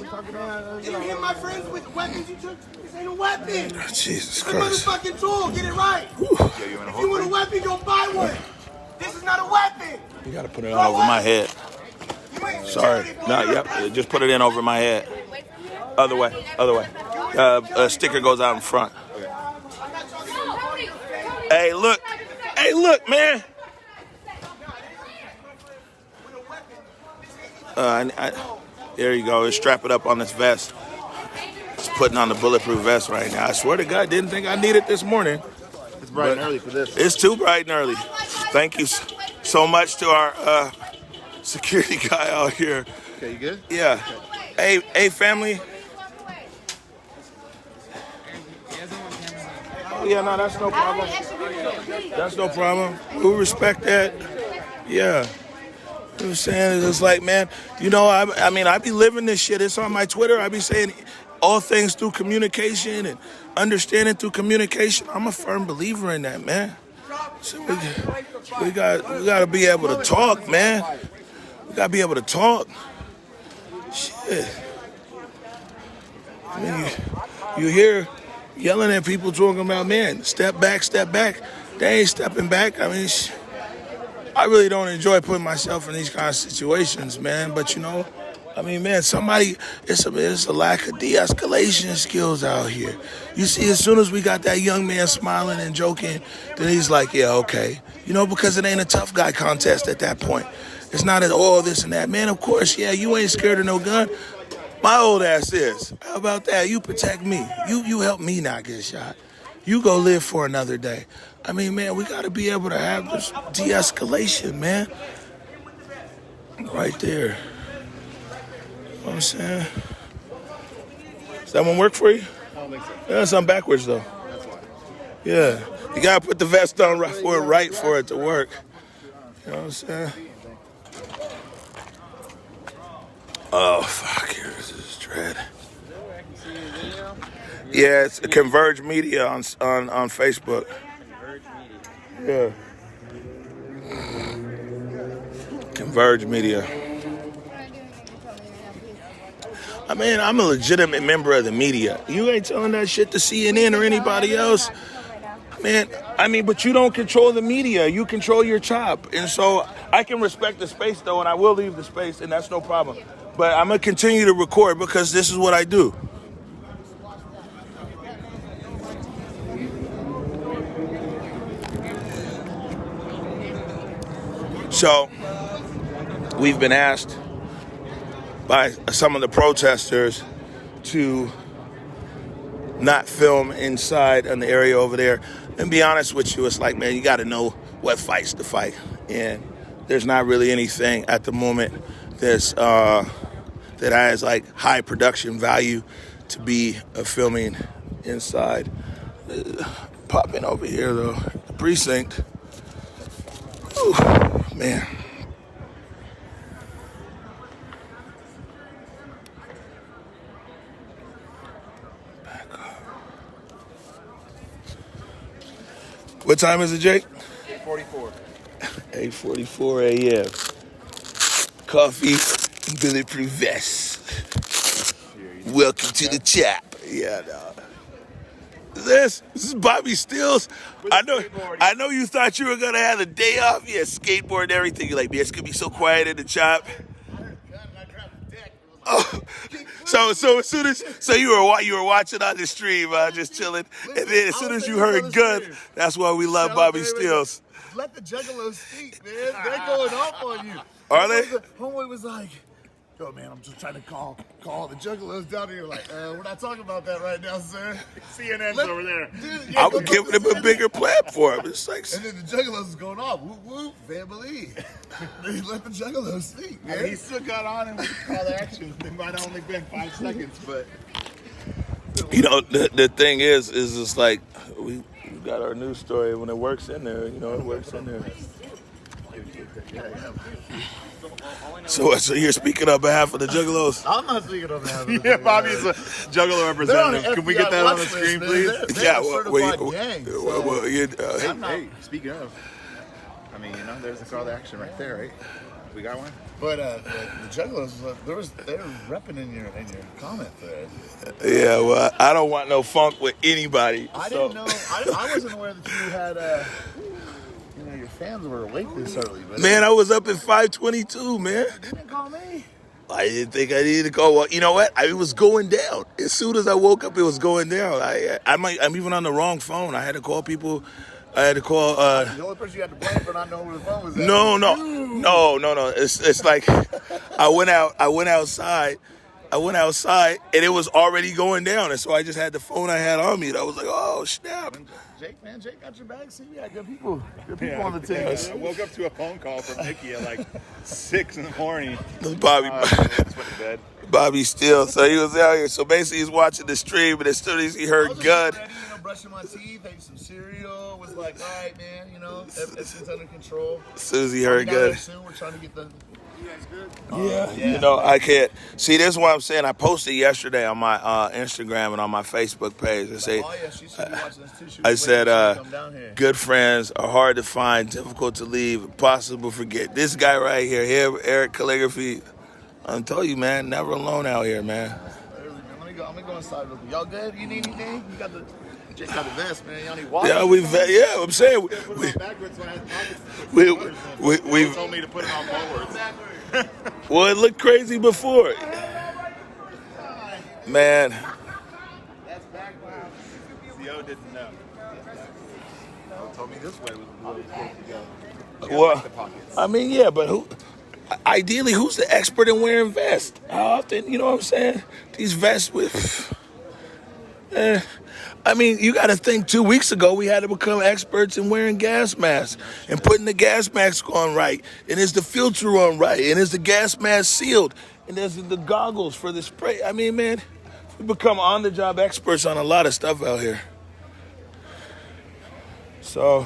You hit my friends with weapons you took. This ain't a weapon. Jesus It's a Christ. motherfucking tool. Get it right. If you want a weapon, go buy one. This is not a weapon. You gotta put it on over my head. Sorry. No, yep. Just put it in over my head. Other way. A sticker goes out in front. Hey, look. Hey, look, man. There you go. Strap it up on this vest. Just putting on the bulletproof vest right now. I swear to God, didn't think I needed it this morning. It's bright and early for this. It's too bright and early. Thank you so much to our security guy out here. Okay, you good? Yeah. Hey, family. Oh, yeah, no, that's no problem. That's no problem. We respect that. Yeah. You know what I'm saying? It's like, man, you know, I mean, I be living this shit. It's on my Twitter. I be saying all things through communication and understanding through communication. I'm a firm believer in that, man. So we got to be able to talk, man. We got to be able to talk. Shit. I mean, you hear yelling at people talking about, man, step back. They ain't stepping back. I mean, I really don't enjoy putting myself in these kind of situations, man. But, you know, I mean, man, it's a lack of de-escalation skills out here. You see, as soon as we got that young man smiling and joking, then he's like, yeah, okay. You know, because it ain't a tough guy contest at that point. It's not at all this and that. Man, of course, yeah, you ain't scared of no gun. My old ass is. How about that? You protect me. You help me not get shot. You go live for another day. I mean, man, we got to be able to have this de-escalation, man. Right there. You know what I'm saying? Does that one work for you? I don't think so. Yeah, something backwards, though. That's why. Yeah. You got to put the vest on right for it to work. You know what I'm saying? Oh, fuck. Here, this is dread. Yeah, it's ConvergeMedia on Facebook. Yeah. ConvergeMedia. I mean, I'm a legitimate member of the media. You ain't telling that shit to CNN or anybody else. Man, I mean, but you don't control the media. You control your chop. And so I can respect the space, though, and I will leave the space, and that's no problem. But I'm going to continue to record because this is what I do. So, we've been asked by some of the protesters to not film inside in the area over there. And be honest with you, it's like, man, you got to know what fights to fight. And there's not really anything at the moment that has like high production value to be filming inside. Popping over here though, the precinct. Whew, man. Back up. What time is it, Jake? 8:44. 8:44 a.m. Coffee and bulletproof vest. Welcome to the chap. Yeah, no. This is Bobby Stills. I know you thought you were gonna have the day off. Yeah, skateboard and everything. You're like, man, it's gonna be so quiet in the chop. Oh, so as soon as you were watching on the stream, just chilling, and then as soon as you heard "good," that's why we love Bobby Stills. Let the juggalos speak, man. They're going off on you. Are they? Homeboy was like, yo, man, I'm just trying to call the juggalos down here. Like, we're not talking about that right now, sir. CNN's over there. Dude, yeah, I'm giving them a bigger platform. It's like, and then the juggalos is going off. Whoop, whoop, family. They let the juggalos speak, man. And he still got on and we called action. It might have only been 5 seconds, but. You know, the thing is it's like, we got our news story when it works in there. You know, it works in there. So you're speaking on behalf of the Juggalos? I'm not speaking on behalf of the Juggalos. Yeah, Bobby's a Juggalo representative. Can we get that on the screen, please? They're Hey, speaking of, I mean, you know, there's a call to action right there, right? We got one. But the Juggalos, they were repping in your comment thread. Yeah, well, I don't want no funk with anybody. I didn't know. I wasn't aware that you had. Your fans were awake this early. But man, I was up at 5:22, man. You didn't call me. I didn't think I needed to call. Well, you know what? It was going down. As soon as I woke up, it was going down. I'm even on the wrong phone. I had to call people. I had to call. The only person you had to blame for not knowing where the phone was at. No. It's like I went outside, and it was already going down. And so I just had the phone I had on me, and I was like, oh, snap. Jake got your back. See, we got good people on the team. I woke up to a phone call from Nikki at like 6 in the morning. Bobby Steele. So he was out here. So basically, he's watching the stream, and as soon as he heard "good," brushing my teeth, ate some cereal. Was like, all right, man, you know, everything's under control. As soon as he heard "good," soon we're trying to get the. You guys good? Yeah, you know, I can't. See, this is what I'm saying. I posted yesterday on my Instagram and on my Facebook page. I said, good friends are hard to find, difficult to leave, impossible to forget. This guy right here, Eric Calligraphy, I'm telling you, man, never alone out here, man. Let me go inside with you. Y'all good? You need anything? Jake got the vest, man. Y'all need water? Yeah, I'm saying. We told me to put it on forwards. Well, it looked crazy before. Man. That's backwards. CO didn't know. Told me this way was the way it's supposed to go. Well, I mean, yeah, but ideally, who's the expert in wearing vests? How often, you know what I'm saying? These vests with... I mean, you got to think 2 weeks ago we had to become experts in wearing gas masks and putting the gas mask on right. And is the filter on right? And is the gas mask sealed? And is the goggles for the spray? I mean, man, we become on-the-job experts on a lot of stuff out here. So...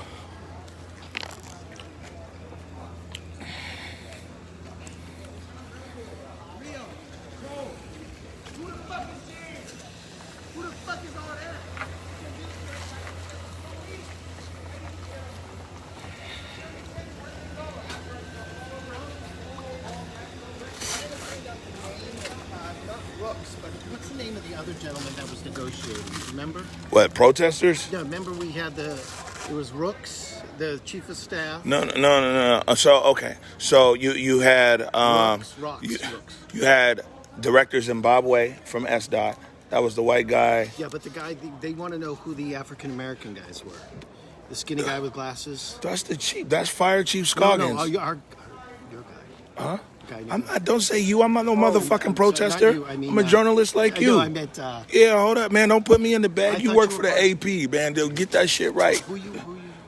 What's the name of the other gentleman that was negotiating? Remember? What, protesters? Yeah, remember we had it was Rooks, the chief of staff. No. So, okay. So you had, Rooks. You had Director Zimbabwe from SDOT. That was the white guy. Yeah, but the guy, they want to know who the African-American guys were. The skinny guy with glasses. That's the chief. That's Fire Chief Scoggins. No, your guy. Huh? I'm not. Don't say you. I'm not no motherfucking protester. Sorry, I'm a journalist like you. No, I meant. Yeah, hold up, man. Don't put me in the bag. You work for the AP, man. They'll get that shit right. Who you?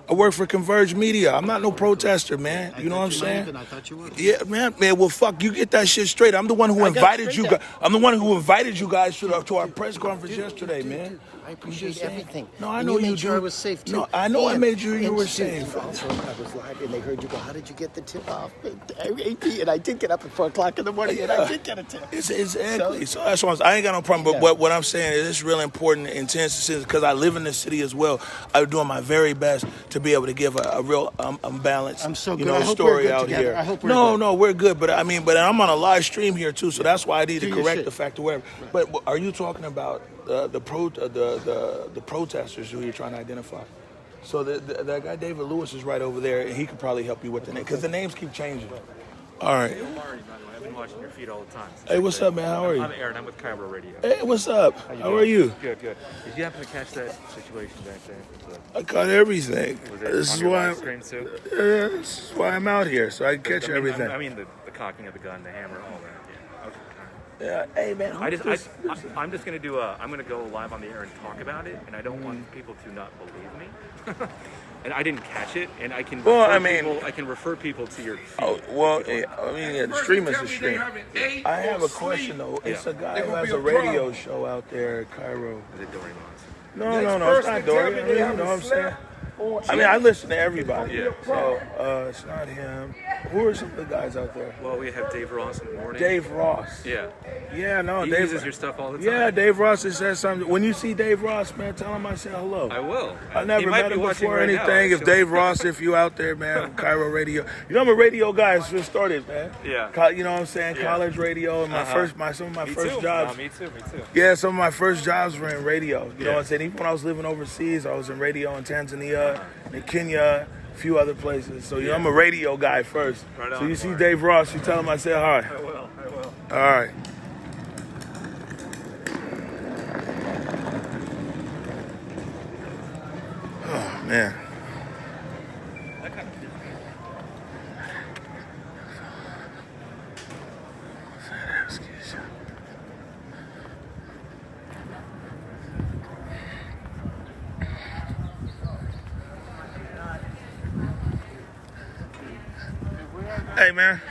I work for ConvergeMedia. I'm not no protester, man. You know what I'm saying? I thought you were. Yeah, man. Well, fuck. You get that shit straight. I'm the one who invited you guys. I'm the one who invited you guys to our press conference yesterday, man. I appreciate everything. No, I know you made sure I was safe too. No, I know I made sure you were safe. Also, I was live, and they heard you go, "How did you get the tip off?" AP, and I did get up at 4:00 in the morning, and I did get a tip. Exactly. So that's what I ain't got no problem. But what I'm saying is, it's really important in intense because I live in the city as well. I'm doing my very best to be able to give a real balanced, I'm so good. I hope story we're good out together. here. I hope we're no, good. no, we're good. But I'm on a live stream here too, so that's why I need to correct the fact of whatever. But are you talking about the protesters who you're trying to identify. So that guy David Lewis is right over there, and he could probably help you with the name because the names keep changing. All right. Omari, by the way, I've been watching your feed all the time. Hey, what's up, man? How are you? I'm Aaron. I'm with Cairo Radio. Hey, what's up? How are you? Good, good. Did you happen to catch that situation back there? I caught everything. Was it This on is your why. live stream too? This is why I'm out here, so I can catch everything. I mean the cocking of the gun, the hammer, all that. Yeah. Okay. Yeah. Hey, man. I'm just gonna do I'm gonna go live on the air and talk about it, and I don't want people to not believe me. And I didn't catch it, and I can. Well, I can refer people to your feed. Oh, well, the stream is the stream. I have a question though. It's a guy who has a radio show out there at Cairo. Is it Dory Mons? No, it's not Dory. You know what I'm saying? I listen to everybody. Yeah. So it's not him. Who are some of the guys out there? Well, we have Dave Ross in the morning. Dave Ross. Yeah. Yeah, no, He Dave uses your stuff all the time. Yeah, Dave Ross has said something. When you see Dave Ross, man, tell him I said hello. I will. I never met him before or right anything. now, If Dave Ross, if you out there, man, Cairo Radio. You know I'm a radio guy. It's just started, man. Yeah. You know what I'm saying? Yeah. College radio and some of my first jobs. Me too. Yeah, some of my first jobs were in radio. You know what I'm saying? Even when I was living overseas, I was in radio in Tanzania, in Kenya, a few other places. So I'm a radio guy first. Right on, so you see Dave Ross, you tell him I said hi. I will. All right. Oh, man. Hey, man.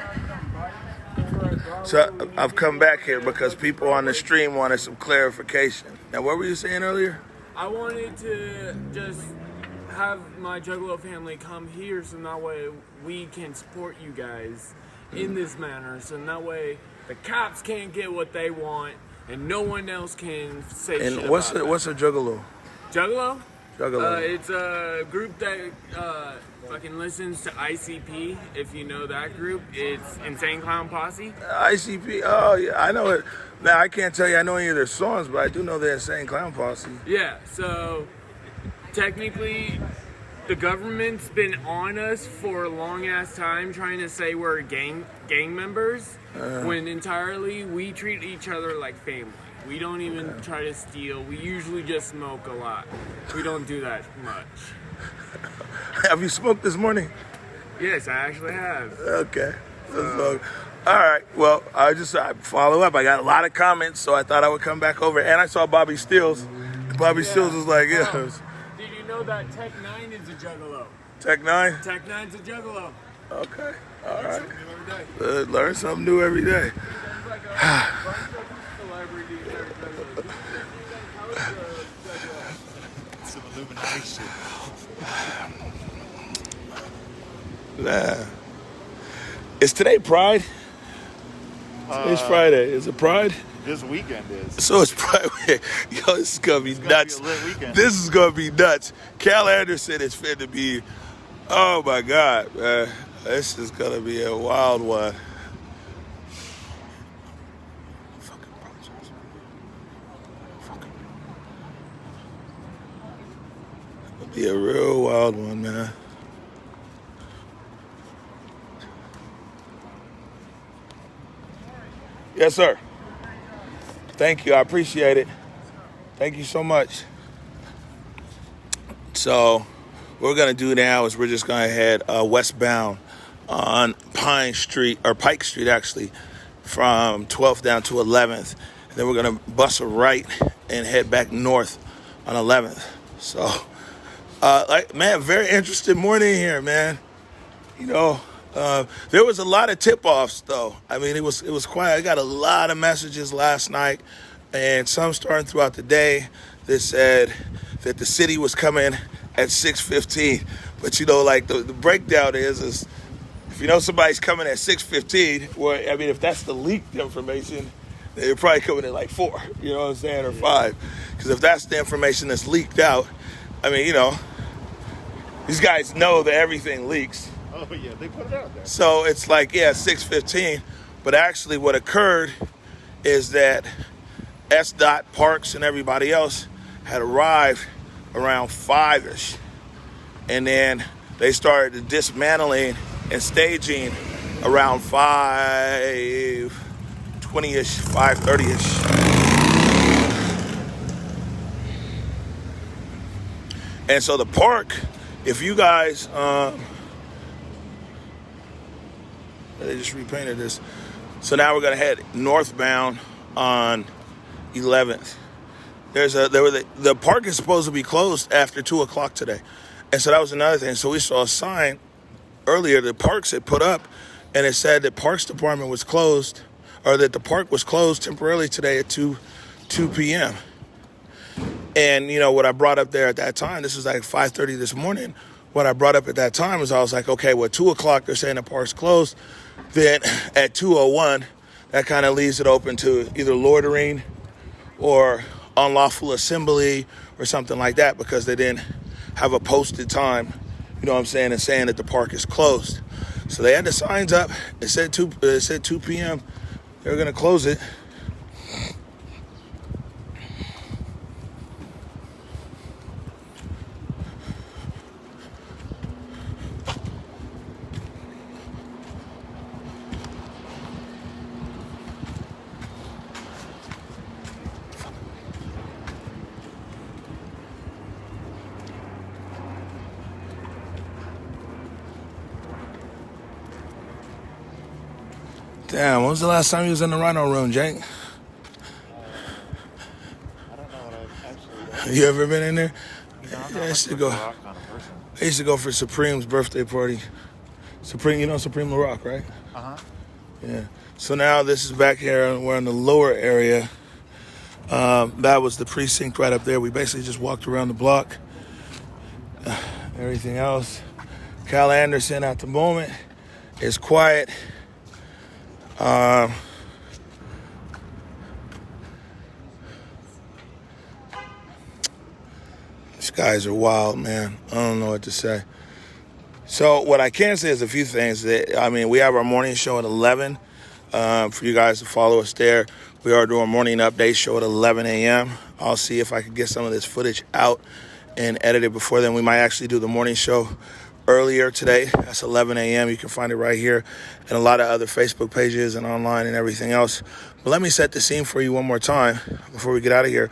So I've come back here because people on the stream wanted some clarification. Now, what were you saying earlier? I wanted to just have my Juggalo family come here so that way we can support you guys in this manner. So that way the cops can't get what they want and no one else can say shit And what's a Juggalo? Juggalo? Juggalo. It's a group that fucking listens to ICP, if you know that group. It's Insane Clown Posse. ICP, oh yeah, I know it. Now I can't tell you I know any of their songs, but I do know they're Insane Clown Posse. Yeah, so technically the government's been on us for a long ass time trying to say we're gang members when entirely we treat each other like family. We don't even try to steal. We usually just smoke a lot. We don't do that much. Have you smoked this morning? Yes, I actually have. Okay. All right. Well, I follow up. I got a lot of comments, so I thought I would come back over. And I saw Bobby Stills. Bobby Stills was like, yeah. Did you know that Tech 9 is a Juggalo? Tech 9? Tech 9's a Juggalo. Okay. All right. Learn something new every day. Some Illuminati shit. Nah. Is today Pride? Today's Friday. Is it Pride? This weekend is. So it's Pride. Yo, this is going to be nuts. This is going to be nuts. Cal Anderson is fit to be, oh my God, man. This is going to be a wild one. It'll be a real wild one, man. Yes, sir. Thank you. I appreciate it. Thank you so much. So what we're going to do now is we're just going to head westbound on Pike Street, actually, from 12th down to 11th. And then we're going to bust a right and head back north on 11th. So, man, very interesting morning here, man. You know, there was a lot of tip-offs, though. I mean, it was quiet. I got a lot of messages last night, and some starting throughout the day that said that the city was coming at 6:15. But, you know, like, the breakdown is if you know somebody's coming at 6:15, well, I mean, if that's the leaked information, they're probably coming at, like, 4, you know what I'm saying, or 5. Because if that's the information that's leaked out, I mean, you know, these guys know that everything leaks. Oh, yeah, they put it out there. So it's like, 6:15. But actually what occurred is that SDOT, Parks, and everybody else had arrived around 5-ish. And then they started dismantling and staging around 5:20-ish, 5:30-ish. And so the park, if you guys, they just repainted this. So now we're gonna head northbound on 11th. The park is supposed to be closed after 2 o'clock today. And so that was another thing. So we saw a sign earlier that Parks had put up, and it said that Parks Department was closed, or that the park was closed temporarily today at 2 p.m. And, you know, what I brought up there at that time, this was like 5:30 this morning, what I brought up at that time was I was like, okay, well, 2 o'clock, they're saying the park's closed. Then at 2:01, that kind of leaves it open to either loitering or unlawful assembly or something like that, because they didn't have a posted time, you know what I'm saying, and saying that the park is closed. So they had the signs up. It said 2 p.m. They were going to close it. Damn, when was the last time you was in the Rhino room, Jake? I don't know what I've actually... You ever been in there? You know, I'm Yeah, not I much used to of a go. rock kind of person. I used to go for Supreme's birthday party. Supreme, you know Supreme LaRock, right? Uh-huh. Yeah. So now this is back here. We're in the lower area. That was the precinct right up there. We basically just walked around the block. Everything else. Cal Anderson at the moment is quiet. These guys are wild, man. I don't know what to say. So what I can say is a few things. We have our morning show at 11. For you guys to follow us there. We are doing a morning update show at 11 a.m. I'll see if I can get some of this footage out and edit it before then. We might actually do the morning show earlier today. That's 11 a.m. You can find it right here and a lot of other Facebook pages and online and everything else. But let me set the scene for you one more time before we get out of here.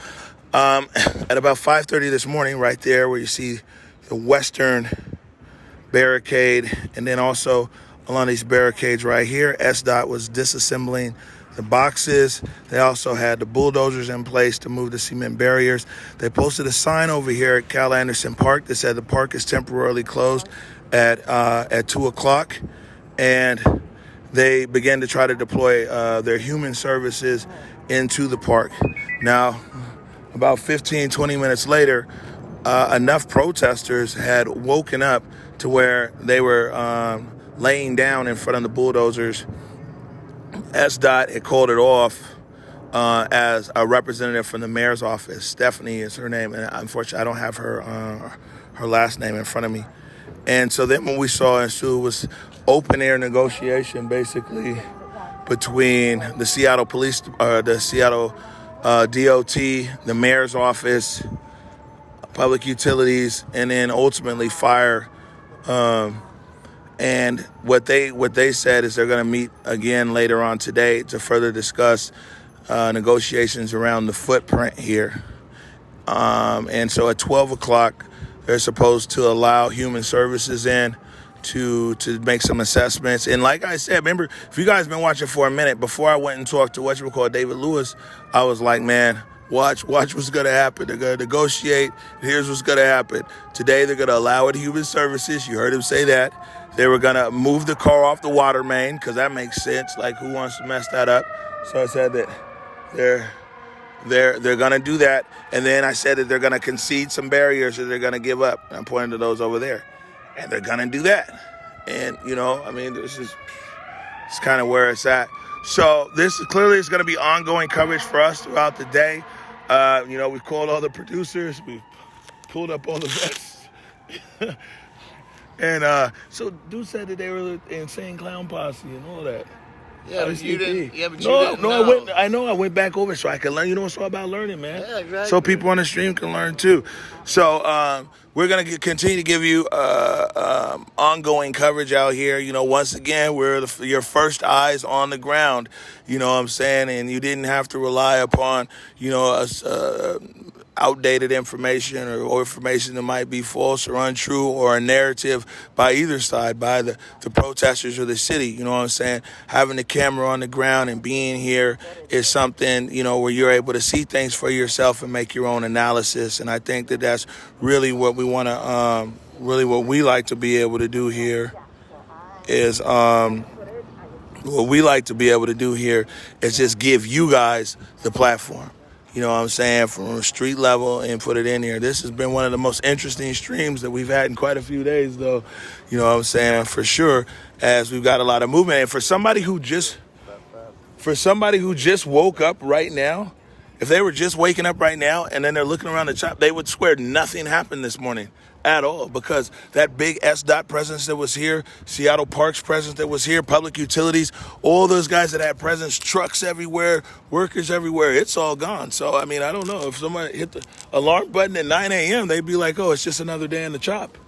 At about 5:30 this morning, right there where you see the western barricade, and then also along these barricades right here, SDOT was disassembling the boxes. They also had the bulldozers in place to move the cement barriers. They posted a sign over here at Cal Anderson Park that said the park is temporarily closed at 2 o'clock. And they began to try to deploy their human services into the park. Now, about 15, 20 minutes later, enough protesters had woken up to where they were laying down in front of the bulldozers. SDOT had called it off as a representative from the mayor's office. Stephanie is her name, and unfortunately I don't have her last name in front of me. And so then what we saw ensue was open air negotiation, basically, between the Seattle Police, the Seattle DOT, the mayor's office, public utilities, and then ultimately fire. And what they said is they're going to meet again later on today to further discuss negotiations around the footprint here. And so at 12 o'clock, they're supposed to allow human services in to make some assessments. And like I said, remember, if you guys been watching for a minute, before I went and talked to David Lewis, I was like, man, watch what's going to happen. They're going to negotiate. Here's what's going to happen. Today, they're going to allow it human services. You heard him say that. They were going to move the car off the water main, because that makes sense. Like, who wants to mess that up? So I said that they're going to do that. And then I said that they're going to concede some barriers that they're going to give up. I'm pointing to those over there. And they're going to do that. And, it's kind of where it's at. So this clearly is going to be ongoing coverage for us throughout the day. We've called all the producers. We've pulled up all the vets. And so dude said that they were insane clown posse and all that. Yeah, but you didn't. Yeah, but you No, didn't no, know. I went back over so I could learn. You know, it's all about learning, man. Yeah, exactly. So people on the stream can learn too. So we're gonna continue to give you ongoing coverage out here. You know, once again, we're your first eyes on the ground. You know what I'm saying? And you didn't have to rely upon, you know, outdated information or information that might be false or untrue or a narrative by either side, by the protesters or the city. You know what I'm saying? Having the camera on the ground and being here is something, you know, where you're able to see things for yourself and make your own analysis. And I think that that's really what we want to, really what we like to be able to do here is, what we like to be able to do here is just give you guys the platform. You know what I'm saying, from a street level and put it in here. This has been one of the most interesting streams that we've had in quite a few days, though. You know what I'm saying, for sure, as we've got a lot of movement. And for somebody who just woke up right now, if they were just waking up right now and then they're looking around the shop, they would swear nothing happened this morning at all, because that big SDOT presence that was here, Seattle Parks presence that was here, public utilities, all those guys that had presence, trucks everywhere, workers everywhere, it's all gone. So, I mean, I don't know. If somebody hit the alarm button at 9 a.m., they'd be like, oh, it's just another day in the chop.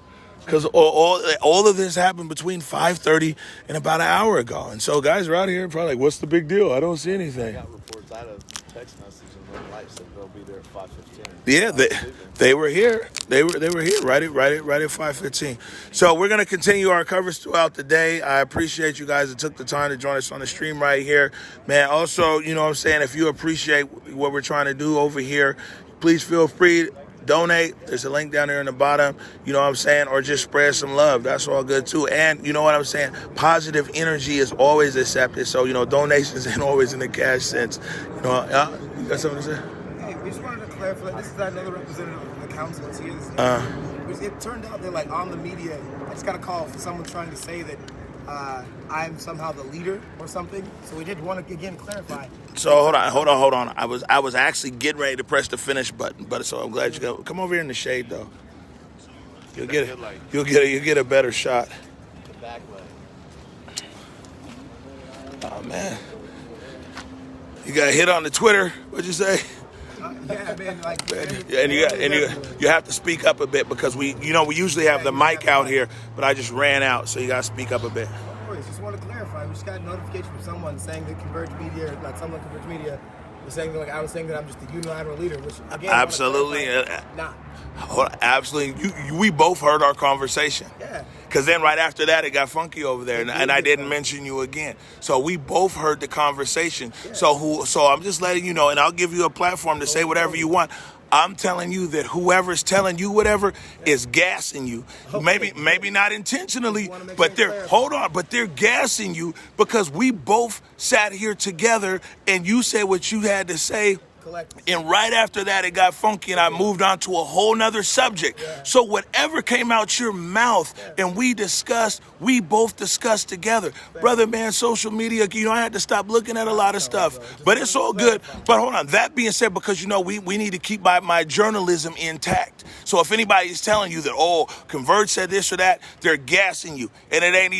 Because all of this happened between 5:30 and about an hour ago. And so guys are out here probably like, what's the big deal? I don't see anything. I got reports out of text message and the light said they'll be there at 5:15. Yeah, they were here. They were here right at 5:15. So we're gonna continue our coverage throughout the day. I appreciate you guys that took the time to join us on the stream right here, man. Also, you know what I'm saying, if you appreciate what we're trying to do over here, please feel free to donate. There's a link down there in the bottom, you know what I'm saying, or just spread some love. That's all good too. And you know what I'm saying, positive energy is always accepted. So, you know, donations ain't always in the cash sense. You know, you got something to say? Hey, we just wanted to clarify. This is another representative of the council that's here. It turned out they're like on the media. I just got a call for someone trying to say that I'm somehow the leader or something. So we did want to again clarify. So hold on. I was actually getting ready to press the finish button, but so I'm glad you got. Come over here in the shade though. You'll get it. You'll get a better shot. Oh man, you got hit on the Twitter. What'd you say? Yeah, man. Like, and you have to speak up a bit because we usually have the mic out here, but I just ran out, so you got to speak up a bit. Just want to clarify. We just got a notification from someone saying that ConvergeMedia, like someone at ConvergeMedia, was saying that, like, I was saying that I'm just the unilateral leader, which again, absolutely, not. Absolutely. We both heard our conversation. Yeah. Because then right after that, it got funky over there, and I didn't mention you again. So we both heard the conversation. Yeah. So I'm just letting you know, and I'll give you a platform to say whatever you want. I'm telling you that whoever's telling you whatever is gassing you. Okay. Maybe not intentionally, but they're gassing you because we both sat here together and you said what you had to say. And right after that, it got funky and I moved on to a whole nother subject. Yeah. So whatever came out your mouth and we both discussed together. Brother, man, social media, I had to stop looking at a lot of stuff, but it's all good. But hold on, that being said, because, we need to keep my journalism intact. So if anybody's telling you that, Converge said this or that, they're gassing you. And it ain't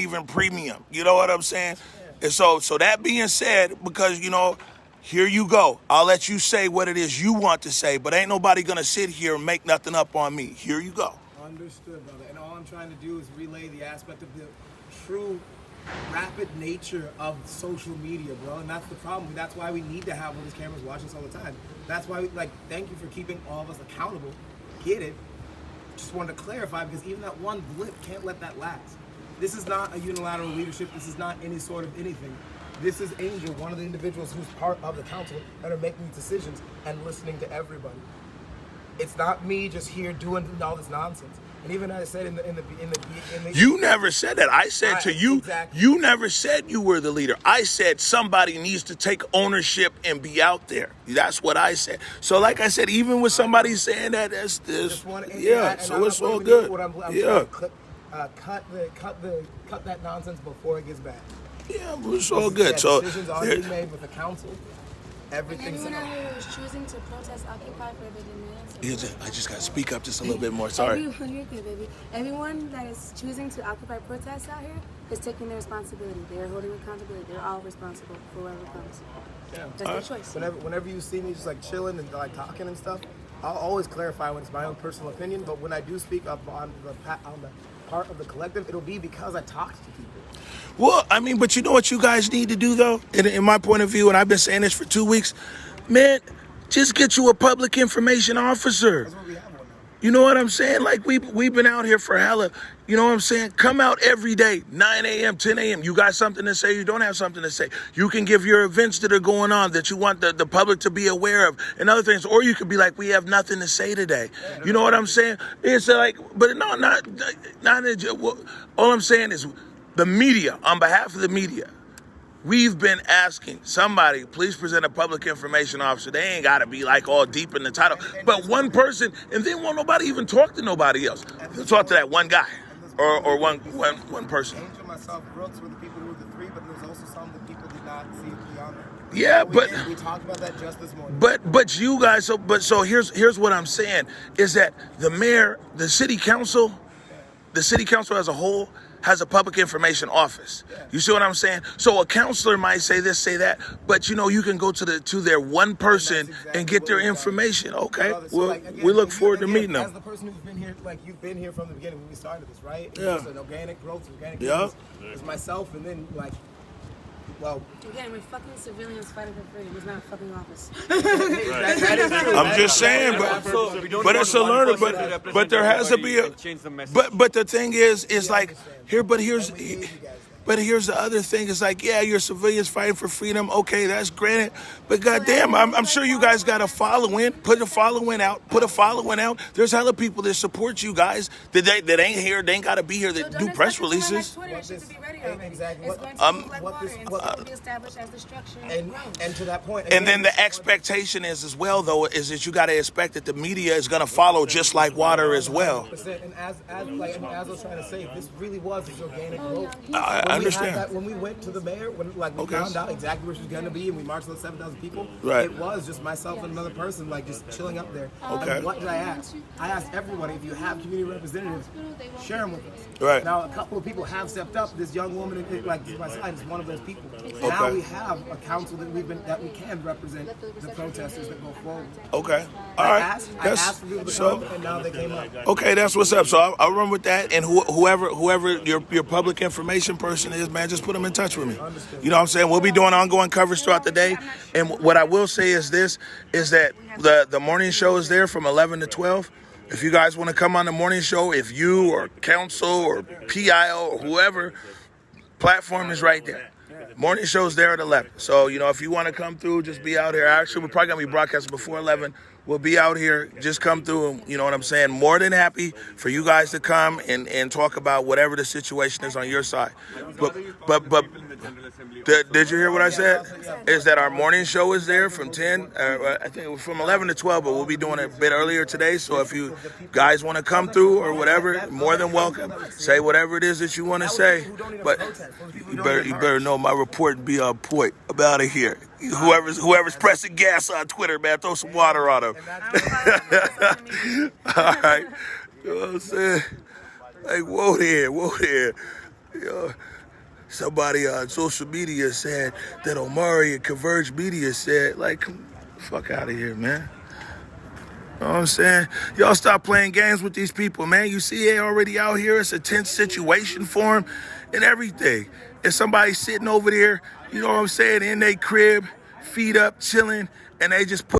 even premium. You know what I'm saying? And so that being said, because, here you go. I'll let you say what it is you want to say, but ain't nobody going to sit here and make nothing up on me. Here you go. Understood, brother. And all I'm trying to do is relay the aspect of the true rapid nature of social media, bro. And that's the problem. That's why we need to have all these cameras watching us all the time. That's why, thank you for keeping all of us accountable. Get it? Just wanted to clarify, because even that one blip, can't let that last. This is not a unilateral leadership. This is not any sort of anything. This is Angel, one of the individuals who's part of the council that are making decisions and listening to everybody. It's not me just here doing all this nonsense. And even I said in the you never said that. I said to you, exactly. You never said you were the leader. I said somebody needs to take ownership and be out there. That's what I said. So like I said, even with somebody saying that, that's this. So it's all good. Cut that nonsense before it gets bad. Yeah, it's all good. So decisions are being made with the council. Everything's anyone out here who's choosing to protest Occupy for the demands. I just got to speak up just a little bit more. Sorry. Everyone that is choosing to occupy protests out here, is taking their responsibility. They're holding accountability. They're all responsible for whoever comes. That's their choice. Whenever you see me just like chilling and like talking and stuff, I'll always clarify when it's my own personal opinion. But when I do speak up on the part of the collective, it'll be because I talked to people. Well, I mean, but you know what you guys need to do, though? In my point of view, and I've been saying this for 2 weeks, man, just get you a public information officer. That's what we have one now. You know what I'm saying? Like, we've been out here for hella, you know what I'm saying? Come out every day, 9 a.m., 10 a.m. You got something to say, you don't have something to say. You can give your events that are going on that you want the public to be aware of and other things. Or you could be like, we have nothing to say today. You know what I'm saying? It's like, but no, not all I'm saying is, the media, on behalf of the media, we've been asking somebody, please present a public information officer. They ain't got to be like all deep in the title, but one person, and then won't nobody even talk to nobody else. They'll talk to that one guy or one person. Angel and myself, Brooks were the people who were the three, but there's also some that people did not see beyond that. Yeah, we talked about that just this morning. But you guys, so here's what I'm saying is that the mayor, the city council as a whole has a public information office. You see what I'm saying? So a counselor might say this, say that, but you know, you can go to their one person and get their information. Okay, well, we look forward to meeting them. As the person who's been here, like you've been here from the beginning when we started this, right? Yeah. It's an organic growth, organic Yeah. It's myself, and then like, well, again, we're fucking civilians fighting for freedom. It's not a fucking office. that is true. I'm just saying, but it's a learner. But there has to be a. But the thing is like here. But here's the other thing. It's like, yeah, you're civilians fighting for freedom. Okay, that's granted. But goddamn, I'm sure you guys got a following. Put a following out. There's hella people that support you guys that ain't here. They ain't got to be here. That do press releases. Exactly. And to that point. And then the expectation is as well, though, is that you got to expect that the media is going to follow just like water as well. And as I was trying to say, this really was this organic growth. I understand. When we went to the mayor, when we found out exactly where she was going to be, and we marched with 7,000 people, right. It was just myself and another person, like just chilling up there. Okay. And what did I ask? I asked everybody, if you have community representatives, share them with us. Right. Now, a couple of people have stepped up. This young woman, like my side, is one of those people. Okay. Now we have a council that we can represent the protesters that go forward. Okay. All right. I asked for people to come, and now they came up. Okay, that's what's up. So I'll run with that, and whoever your public information person is, man, just put them in touch with me. You know what I'm saying? We'll be doing ongoing coverage throughout the day, and what I will say is this: is that the morning show is there from 11 to 12. If you guys want to come on the morning show, if you or council or PIO or whoever, platform is right there. Morning show's there at 11. So, you know, if you want to come through, just be out here. Actually, we're probably going to be broadcasting before 11. We'll be out here. Just come through. And, you know what I'm saying? More than happy for you guys to come and talk about whatever the situation is on your side. But did you hear what I said? Is that our morning show is there from 10, I think it was from 11 to 12, but we'll be doing it a bit earlier today. So if you guys want to come through or whatever, more than welcome. Say whatever it is that you want to say. But you better know my report and be on point. I'm out of here. Whoever's pressing gas on Twitter, man, throw some water on them. All right. You know what I'm saying? Like, whoa there. You know, somebody on social media said that Omari and ConvergeMedia said, like, come the fuck out of here, man. You know what I'm saying? Y'all stop playing games with these people, man. You see they already out here. It's a tense situation for them and everything. And somebody sitting over there, you know what I'm saying, in their crib, feet up, chilling, and they just put